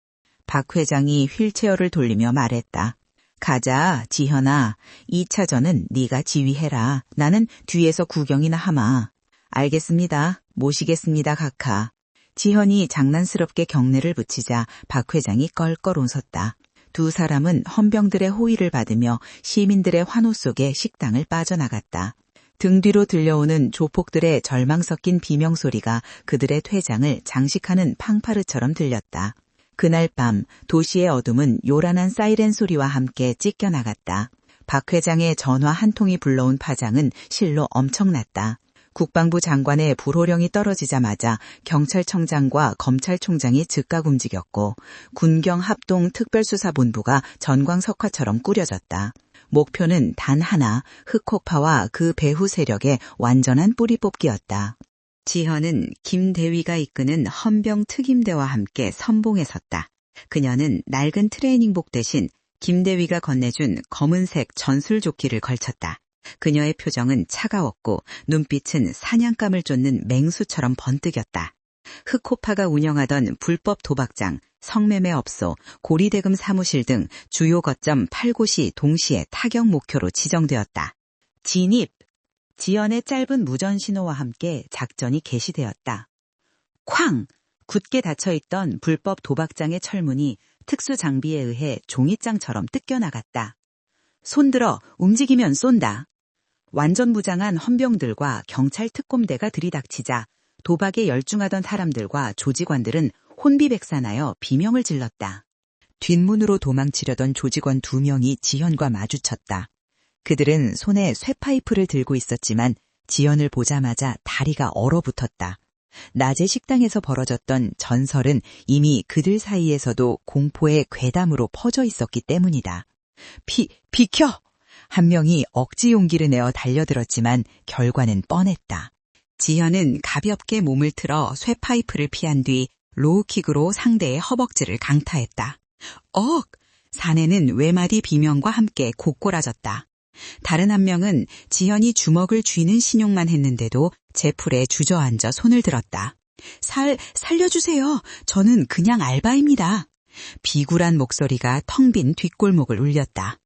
박 회장이 휠체어를 돌리며 말했다. 가자, 지현아. 2차전은 네가 지휘해라. 나는 뒤에서 구경이나 하마. 알겠습니다. 모시겠습니다, 각하. 지현이 장난스럽게 경례를 붙이자 박 회장이 껄껄 웃었다. 두 사람은 헌병들의 호의를 받으며 시민들의 환호 속에 식당을 빠져나갔다. 등 뒤로 들려오는 조폭들의 절망 섞인 비명소리가 그들의 퇴장을 장식하는 팡파르처럼 들렸다. 그날 밤 도시의 어둠은 요란한 사이렌 소리와 함께 찢겨나갔다. 박 회장의 전화 한 통이 불러온 파장은 실로 엄청났다. 국방부 장관의 불호령이 떨어지자마자 경찰청장과 검찰총장이 즉각 움직였고 군경합동특별수사본부가 전광석화처럼 꾸려졌다. 목표는 단 하나, 흑호파와 그 배후 세력의 완전한 뿌리 뽑기였다. 지현은 김대위가 이끄는 헌병 특임대와 함께 선봉에 섰다. 그녀는 낡은 트레이닝복 대신 김대위가 건네준 검은색 전술조끼를 걸쳤다. 그녀의 표정은 차가웠고 눈빛은 사냥감을 쫓는 맹수처럼 번뜩였다. 흑호파가 운영하던 불법 도박장, 성매매업소, 고리대금 사무실 등 주요 거점 8곳이 동시에 타격 목표로 지정되었다. 진입! 지연의 짧은 무전 신호와 함께 작전이 개시되었다. 쾅! 굳게 닫혀있던 불법 도박장의 철문이 특수 장비에 의해 종이장처럼 뜯겨나갔다. 손들어 움직이면 쏜다. 완전 무장한 헌병들과 경찰 특공대가 들이닥치자 도박에 열중하던 사람들과 조직원들은 혼비백산하여 비명을 질렀다. 뒷문으로 도망치려던 조직원 2명이 지현과 마주쳤다. 그들은 손에 쇠파이프를 들고 있었지만 지현을 보자마자 다리가 얼어붙었다. 낮에 식당에서 벌어졌던 전설은 이미 그들 사이에서도 공포의 괴담으로 퍼져 있었기 때문이다. 비켜! 한 명이 억지 용기를 내어 달려들었지만 결과는 뻔했다. 지현은 가볍게 몸을 틀어 쇠파이프를 피한 뒤 로우킥으로 상대의 허벅지를 강타했다. 사내는 외마디 비명과 함께 고꾸라졌다. 다른 한 명은 지현이 주먹을 쥐는 신용만 했는데도 제풀에 주저앉아 손을 들었다. 살려주세요. 저는 그냥 알바입니다. 비굴한 목소리가 텅 빈 뒷골목을 울렸다.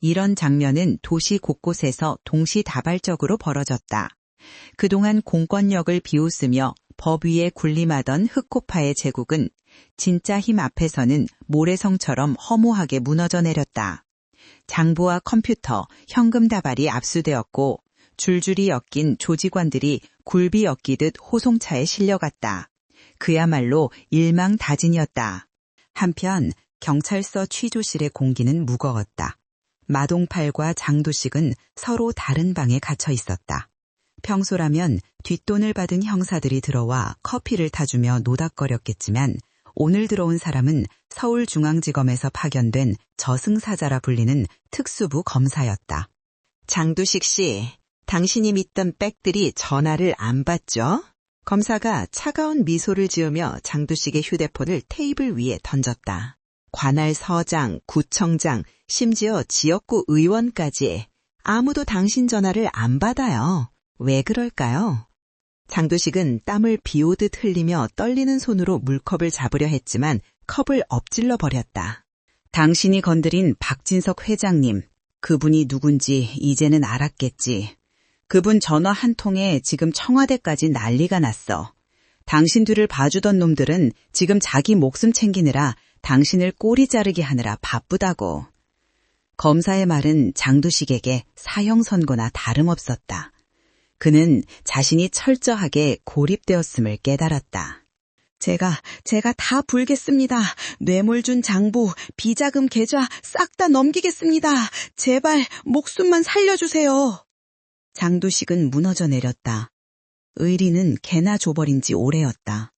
이런 장면은 도시 곳곳에서 동시다발적으로 벌어졌다. 그동안 공권력을 비웃으며 법 위에 군림하던 흑호파의 제국은 진짜 힘 앞에서는 모래성처럼 허무하게 무너져 내렸다. 장부와 컴퓨터, 현금 다발이 압수되었고 줄줄이 엮인 조직원들이 굴비 엮이듯 호송차에 실려갔다. 그야말로 일망다진이었다. 한편 경찰서 취조실의 공기는 무거웠다. 마동팔과 장두식은 서로 다른 방에 갇혀 있었다. 평소라면 뒷돈을 받은 형사들이 들어와 커피를 타주며 노닥거렸겠지만 오늘 들어온 사람은 서울중앙지검에서 파견된 저승사자라 불리는 특수부 검사였다. 장두식 씨, 당신이 믿던 백들이 전화를 안 받죠? 검사가 차가운 미소를 지으며 장두식의 휴대폰을 테이블 위에 던졌다. 관할 서장, 구청장, 심지어 지역구 의원까지 아무도 당신 전화를 안 받아요. 왜 그럴까요? 장두식은 땀을 비오듯 흘리며 떨리는 손으로 물컵을 잡으려 했지만 컵을 엎질러 버렸다. 당신이 건드린 박진석 회장님, 그분이 누군지 이제는 알았겠지. 그분 전화 한 통에 지금 청와대까지 난리가 났어. 당신 뒤를 봐주던 놈들은 지금 자기 목숨 챙기느라 당신을 꼬리 자르기 하느라 바쁘다고. 검사의 말은 장두식에게 사형 선고나 다름없었다. 그는 자신이 철저하게 고립되었음을 깨달았다. 제가 다 불겠습니다. 뇌물 준 장부, 비자금 계좌 싹 다 넘기겠습니다. 제발 목숨만 살려주세요. 장두식은 무너져 내렸다. 의리는 개나 줘버린 지 오래였다.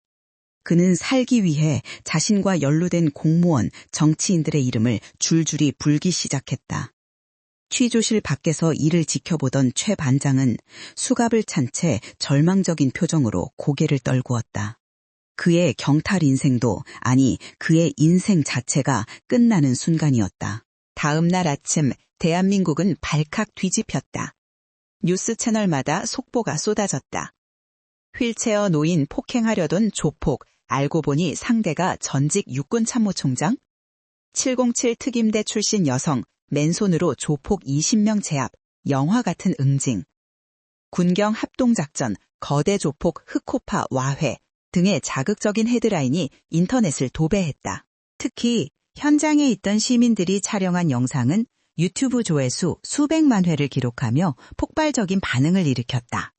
그는 살기 위해 자신과 연루된 공무원, 정치인들의 이름을 줄줄이 불기 시작했다. 취조실 밖에서 이를 지켜보던 최 반장은 수갑을 찬 채 절망적인 표정으로 고개를 떨구었다. 그의 경탈 인생도, 아니 그의 인생 자체가 끝나는 순간이었다. 다음 날 아침 대한민국은 발칵 뒤집혔다. 뉴스 채널마다 속보가 쏟아졌다. 휠체어 노인 폭행하려던 조폭, 알고 보니 상대가 전직 육군참모총장? 707 특임대 출신 여성, 맨손으로 조폭 20명 제압, 영화 같은 응징. 군경 합동작전, 거대 조폭 흑호파 와회 등의 자극적인 헤드라인이 인터넷을 도배했다. 특히 현장에 있던 시민들이 촬영한 영상은 유튜브 조회수 수백만 회를 기록하며 폭발적인 반응을 일으켰다.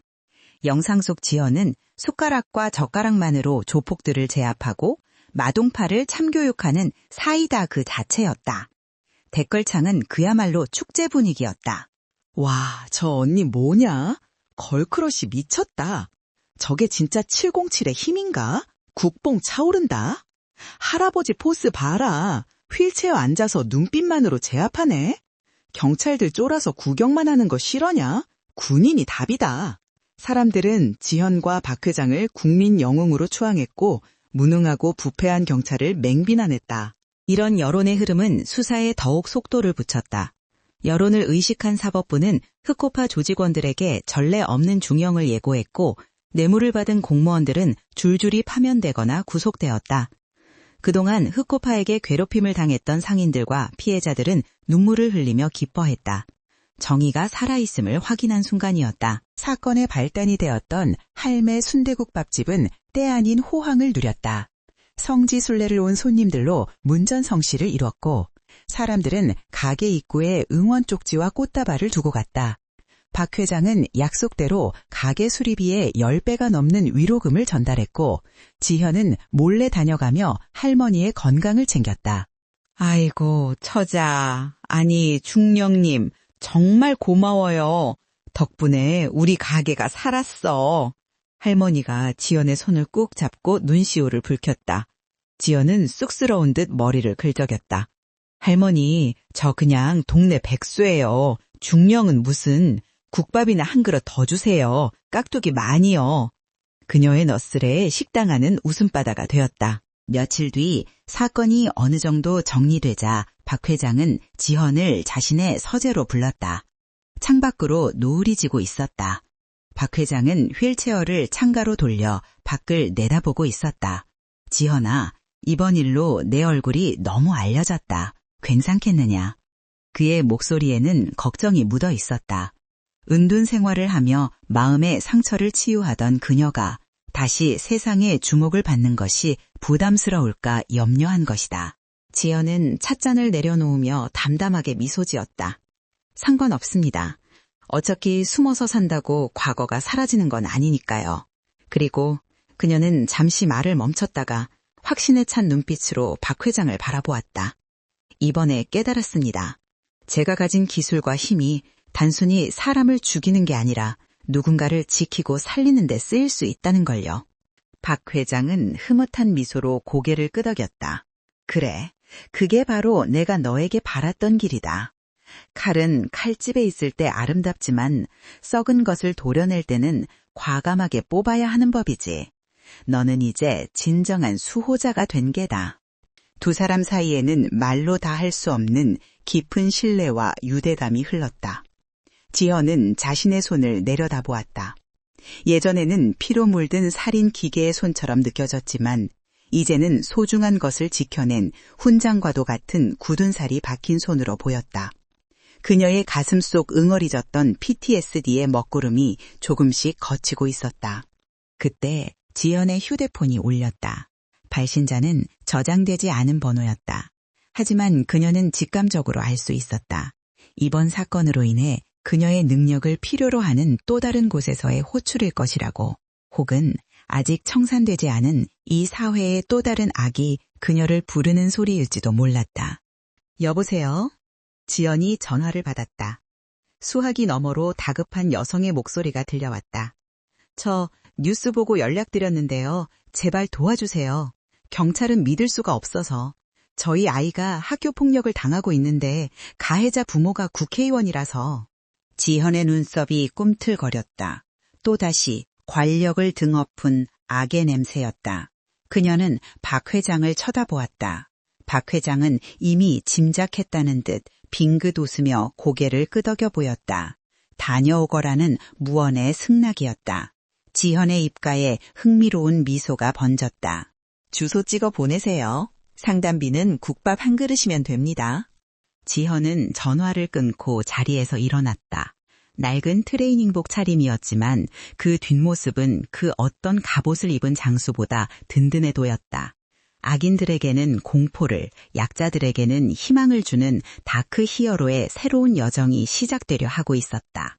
영상 속 지연은 숟가락과 젓가락만으로 조폭들을 제압하고 마동파를 참교육하는 사이다 그 자체였다. 댓글창은 그야말로 축제 분위기였다. 와, 저 언니 뭐냐? 걸크러쉬 미쳤다. 저게 진짜 707의 힘인가? 국뽕 차오른다. 할아버지 포스 봐라. 휠체어 앉아서 눈빛만으로 제압하네. 경찰들 쫄아서 구경만 하는 거 싫어냐? 군인이 답이다. 사람들은 지현과 박 회장을 국민 영웅으로 추앙했고 무능하고 부패한 경찰을 맹비난했다. 이런 여론의 흐름은 수사에 더욱 속도를 붙였다. 여론을 의식한 사법부는 흑호파 조직원들에게 전례 없는 중형을 예고했고 뇌물을 받은 공무원들은 줄줄이 파면되거나 구속되었다. 그동안 흑호파에게 괴롭힘을 당했던 상인들과 피해자들은 눈물을 흘리며 기뻐했다. 정의가 살아있음을 확인한 순간이었다. 사건의 발단이 되었던 할매 순대국밥집은 때 아닌 호황을 누렸다. 성지순례를 온 손님들로 문전성시를 이뤘고 사람들은 가게 입구에 응원 쪽지와 꽃다발을 두고 갔다. 박 회장은 약속대로 가게 수리비의 10배가 넘는 위로금을 전달했고 지현은 몰래 다녀가며 할머니의 건강을 챙겼다. 아이고 처자, 아니 중령님 정말 고마워요. 덕분에 우리 가게가 살았어. 할머니가 지연의 손을 꾹 잡고 눈시울을 붉혔다. 지연은 쑥스러운 듯 머리를 긁적였다. 할머니, 저 그냥 동네 백수예요. 중령은 무슨, 국밥이나 한 그릇 더 주세요. 깍두기 많이요. 그녀의 너스레에 식당 안은 웃음바다가 되었다. 며칠 뒤 사건이 어느 정도 정리되자 박 회장은 지현을 자신의 서재로 불렀다. 창밖으로 노을이 지고 있었다. 박 회장은 휠체어를 창가로 돌려 밖을 내다보고 있었다. 지현아, 이번 일로 내 얼굴이 너무 알려졌다. 괜찮겠느냐? 그의 목소리에는 걱정이 묻어 있었다. 은둔 생활을 하며 마음의 상처를 치유하던 그녀가 다시 세상의 주목을 받는 것이 부담스러울까 염려한 것이다. 지연은 찻잔을 내려놓으며 담담하게 미소 지었다. 상관없습니다. 어차피 숨어서 산다고 과거가 사라지는 건 아니니까요. 그리고 그녀는 잠시 말을 멈췄다가 확신에 찬 눈빛으로 박 회장을 바라보았다. 이번에 깨달았습니다. 제가 가진 기술과 힘이 단순히 사람을 죽이는 게 아니라 누군가를 지키고 살리는 데 쓰일 수 있다는 걸요. 박 회장은 흐뭇한 미소로 고개를 끄덕였다. 그래, 그게 바로 내가 너에게 바랐던 길이다. 칼은 칼집에 있을 때 아름답지만 썩은 것을 도려낼 때는 과감하게 뽑아야 하는 법이지. 너는 이제 진정한 수호자가 된 게다. 두 사람 사이에는 말로 다 할 수 없는 깊은 신뢰와 유대감이 흘렀다. 지연은 자신의 손을 내려다보았다. 예전에는 피로 물든 살인 기계의 손처럼 느껴졌지만 이제는 소중한 것을 지켜낸 훈장과도 같은 굳은 살이 박힌 손으로 보였다. 그녀의 가슴 속 응어리졌던 PTSD의 먹구름이 조금씩 걷히고 있었다. 그때 지연의 휴대폰이 울렸다. 발신자는 저장되지 않은 번호였다. 하지만 그녀는 직감적으로 알 수 있었다. 이번 사건으로 인해 그녀의 능력을 필요로 하는 또 다른 곳에서의 호출일 것이라고, 혹은 아직 청산되지 않은 이 사회의 또 다른 악이 그녀를 부르는 소리일지도 몰랐다. 여보세요? 지연이 전화를 받았다. 수화기 너머로 다급한 여성의 목소리가 들려왔다. 저 뉴스 보고 연락드렸는데요. 제발 도와주세요. 경찰은 믿을 수가 없어서. 저희 아이가 학교 폭력을 당하고 있는데 가해자 부모가 국회의원이라서. 지현의 눈썹이 꿈틀거렸다. 또다시 관력을 등엎은 악의 냄새였다. 그녀는 박 회장을 쳐다보았다. 박 회장은 이미 짐작했다는 듯 빙긋 웃으며 고개를 끄덕여 보였다. 다녀오거라는 무언의 승낙이었다. 지현의 입가에 흥미로운 미소가 번졌다. 주소 찍어 보내세요. 상담비는 국밥 한 그릇이면 됩니다. 지현은 전화를 끊고 자리에서 일어났다. 낡은 트레이닝복 차림이었지만 그 뒷모습은 그 어떤 갑옷을 입은 장수보다 든든해 보였다. 악인들에게는 공포를, 약자들에게는 희망을 주는 다크 히어로의 새로운 여정이 시작되려 하고 있었다.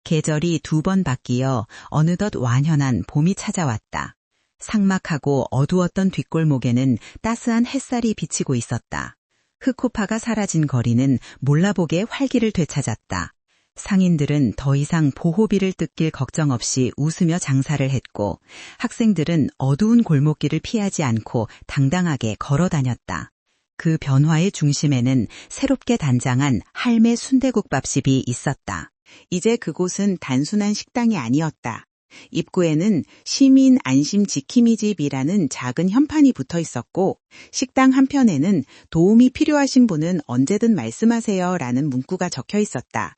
계절이 2번 바뀌어 어느덧 완연한 봄이 찾아왔다. 삭막하고 어두웠던 뒷골목에는 따스한 햇살이 비치고 있었다. 흑호파가 사라진 거리는 몰라보게 활기를 되찾았다. 상인들은 더 이상 보호비를 뜯길 걱정 없이 웃으며 장사를 했고 학생들은 어두운 골목길을 피하지 않고 당당하게 걸어 다녔다. 그 변화의 중심에는 새롭게 단장한 할매 순대국밥집이 있었다. 이제 그곳은 단순한 식당이 아니었다. 입구에는 시민 안심 지킴이 집이라는 작은 현판이 붙어 있었고 식당 한편에는 도움이 필요하신 분은 언제든 말씀하세요 라는 문구가 적혀 있었다.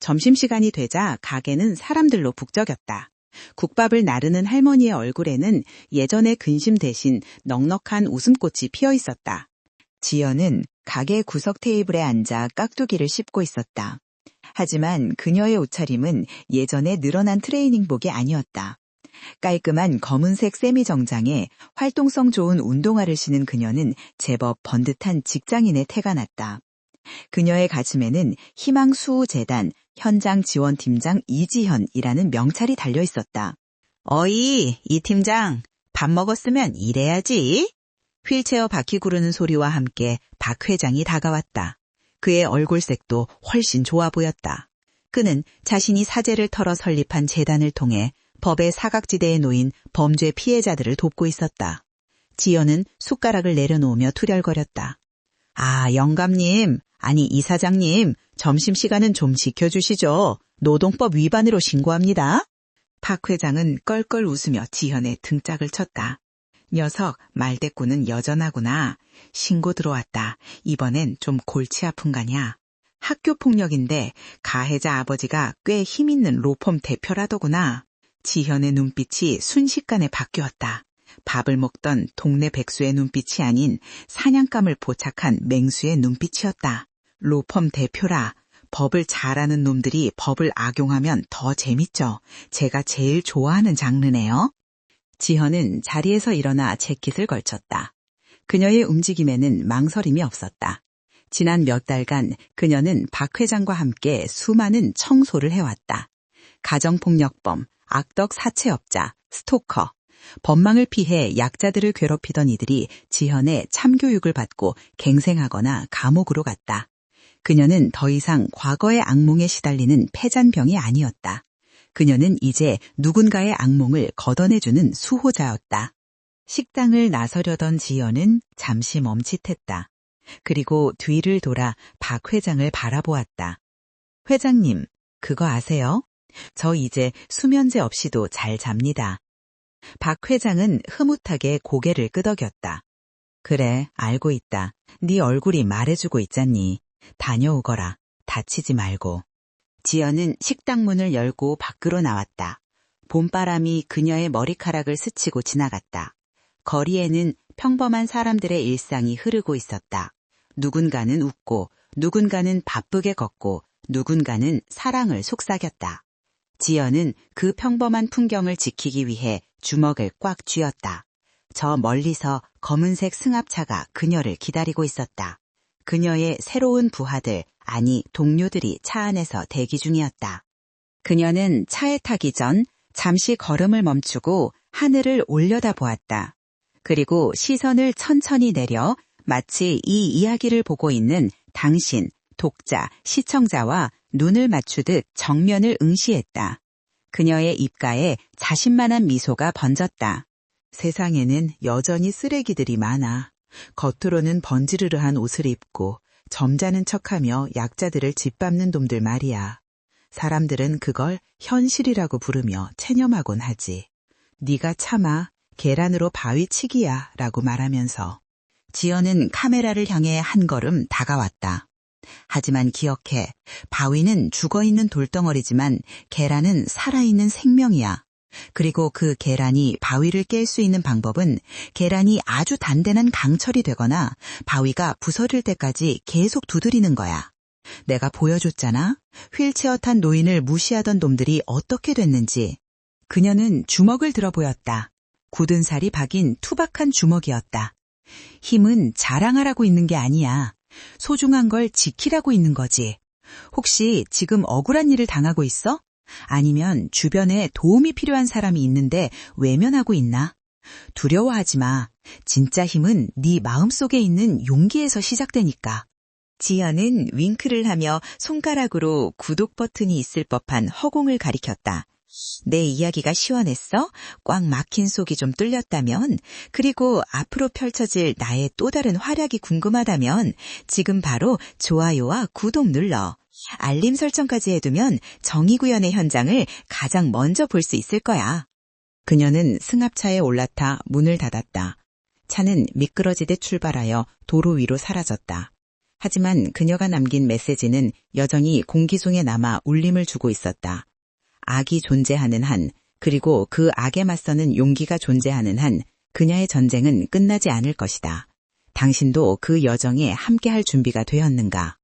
점심시간이 되자 가게는 사람들로 북적였다. 국밥을 나르는 할머니의 얼굴에는 예전의 근심 대신 넉넉한 웃음꽃이 피어 있었다. 지연은 가게 구석 테이블에 앉아 깍두기를 씹고 있었다. 하지만 그녀의 옷차림은 예전에 늘어난 트레이닝복이 아니었다. 깔끔한 검은색 세미 정장에 활동성 좋은 운동화를 신은 그녀는 제법 번듯한 직장인의 태가 났다. 그녀의 가슴에는 희망수호재단 현장지원팀장 이지현이라는 명찰이 달려 있었다. 어이, 이 팀장, 밥 먹었으면 일해야지. 휠체어 바퀴 구르는 소리와 함께 박 회장이 다가왔다. 그의 얼굴색도 훨씬 좋아 보였다. 그는 자신이 사재를 털어 설립한 재단을 통해 법의 사각지대에 놓인 범죄 피해자들을 돕고 있었다. 지연은 숟가락을 내려놓으며 투덜거렸다. 아, 영감님, 아니 이사장님, 점심시간은 좀 지켜주시죠. 노동법 위반으로 신고합니다. 박 회장은 껄껄 웃으며 지현의 등짝을 쳤다. 녀석, 말대꾸는 여전하구나. 신고 들어왔다. 이번엔 좀 골치 아픈가냐. 학교폭력인데 가해자 아버지가 꽤 힘있는 로펌 대표라더구나. 지현의 눈빛이 순식간에 바뀌었다. 밥을 먹던 동네 백수의 눈빛이 아닌 사냥감을 포착한 맹수의 눈빛이었다. 로펌 대표라. 법을 잘 아는 놈들이 법을 악용하면 더 재밌죠. 제가 제일 좋아하는 장르네요. 지현은 자리에서 일어나 재킷을 걸쳤다. 그녀의 움직임에는 망설임이 없었다. 지난 몇 달간 그녀는 박 회장과 함께 수많은 청소를 해왔다. 가정폭력범, 악덕 사채업자, 스토커, 법망을 피해 약자들을 괴롭히던 이들이 지현의 참교육을 받고 갱생하거나 감옥으로 갔다. 그녀는 더 이상 과거의 악몽에 시달리는 패잔병이 아니었다. 그녀는 이제 누군가의 악몽을 걷어내주는 수호자였다. 식당을 나서려던 지연은 잠시 멈칫했다. 그리고 뒤를 돌아 박 회장을 바라보았다. 회장님, 그거 아세요? 저 이제 수면제 없이도 잘 잡니다. 박 회장은 흐뭇하게 고개를 끄덕였다. 그래, 알고 있다. 네 얼굴이 말해주고 있잖니. 다녀오거라. 다치지 말고. 지연은 식당 문을 열고 밖으로 나왔다. 봄바람이 그녀의 머리카락을 스치고 지나갔다. 거리에는 평범한 사람들의 일상이 흐르고 있었다. 누군가는 웃고, 누군가는 바쁘게 걷고, 누군가는 사랑을 속삭였다. 지연은 그 평범한 풍경을 지키기 위해 주먹을 꽉 쥐었다. 저 멀리서 검은색 승합차가 그녀를 기다리고 있었다. 그녀의 새로운 부하들, 아니 동료들이 차 안에서 대기 중이었다. 그녀는 차에 타기 전 잠시 걸음을 멈추고 하늘을 올려다보았다. 그리고 시선을 천천히 내려 마치 이 이야기를 보고 있는 당신, 독자, 시청자와 눈을 맞추듯 정면을 응시했다. 그녀의 입가에 자신만한 미소가 번졌다. 세상에는 여전히 쓰레기들이 많아. 겉으로는 번지르르한 옷을 입고 점잖은 척하며 약자들을 짓밟는 놈들 말이야. 사람들은 그걸 현실이라고 부르며 체념하곤 하지. 네가 참아, 계란으로 바위 치기야 라고 말하면서. 지연은 카메라를 향해 한 걸음 다가왔다. 하지만 기억해, 바위는 죽어있는 돌덩어리지만 계란은 살아있는 생명이야. 그리고 그 계란이 바위를 깰 수 있는 방법은 계란이 아주 단단한 강철이 되거나 바위가 부서질 때까지 계속 두드리는 거야. 내가 보여줬잖아. 휠체어 탄 노인을 무시하던 놈들이 어떻게 됐는지. 그녀는 주먹을 들어 보였다. 굳은 살이 박인 투박한 주먹이었다. 힘은 자랑하라고 있는 게 아니야. 소중한 걸 지키라고 있는 거지. 혹시 지금 억울한 일을 당하고 있어? 아니면 주변에 도움이 필요한 사람이 있는데 외면하고 있나? 두려워하지 마. 진짜 힘은 네 마음속에 있는 용기에서 시작되니까. 지연은 윙크를 하며 손가락으로 구독 버튼이 있을 법한 허공을 가리켰다. 내 이야기가 시원했어? 꽉 막힌 속이 좀 뚫렸다면, 그리고 앞으로 펼쳐질 나의 또 다른 활약이 궁금하다면 지금 바로 좋아요와 구독 눌러. 알림 설정까지 해두면 정의구현의 현장을 가장 먼저 볼 수 있을 거야. 그녀는 승합차에 올라타 문을 닫았다. 차는 미끄러지듯 출발하여 도로 위로 사라졌다. 하지만 그녀가 남긴 메시지는 여전히 공기 중에 남아 울림을 주고 있었다. 악이 존재하는 한, 그리고 그 악에 맞서는 용기가 존재하는 한, 그녀의 전쟁은 끝나지 않을 것이다. 당신도 그 여정에 함께할 준비가 되었는가?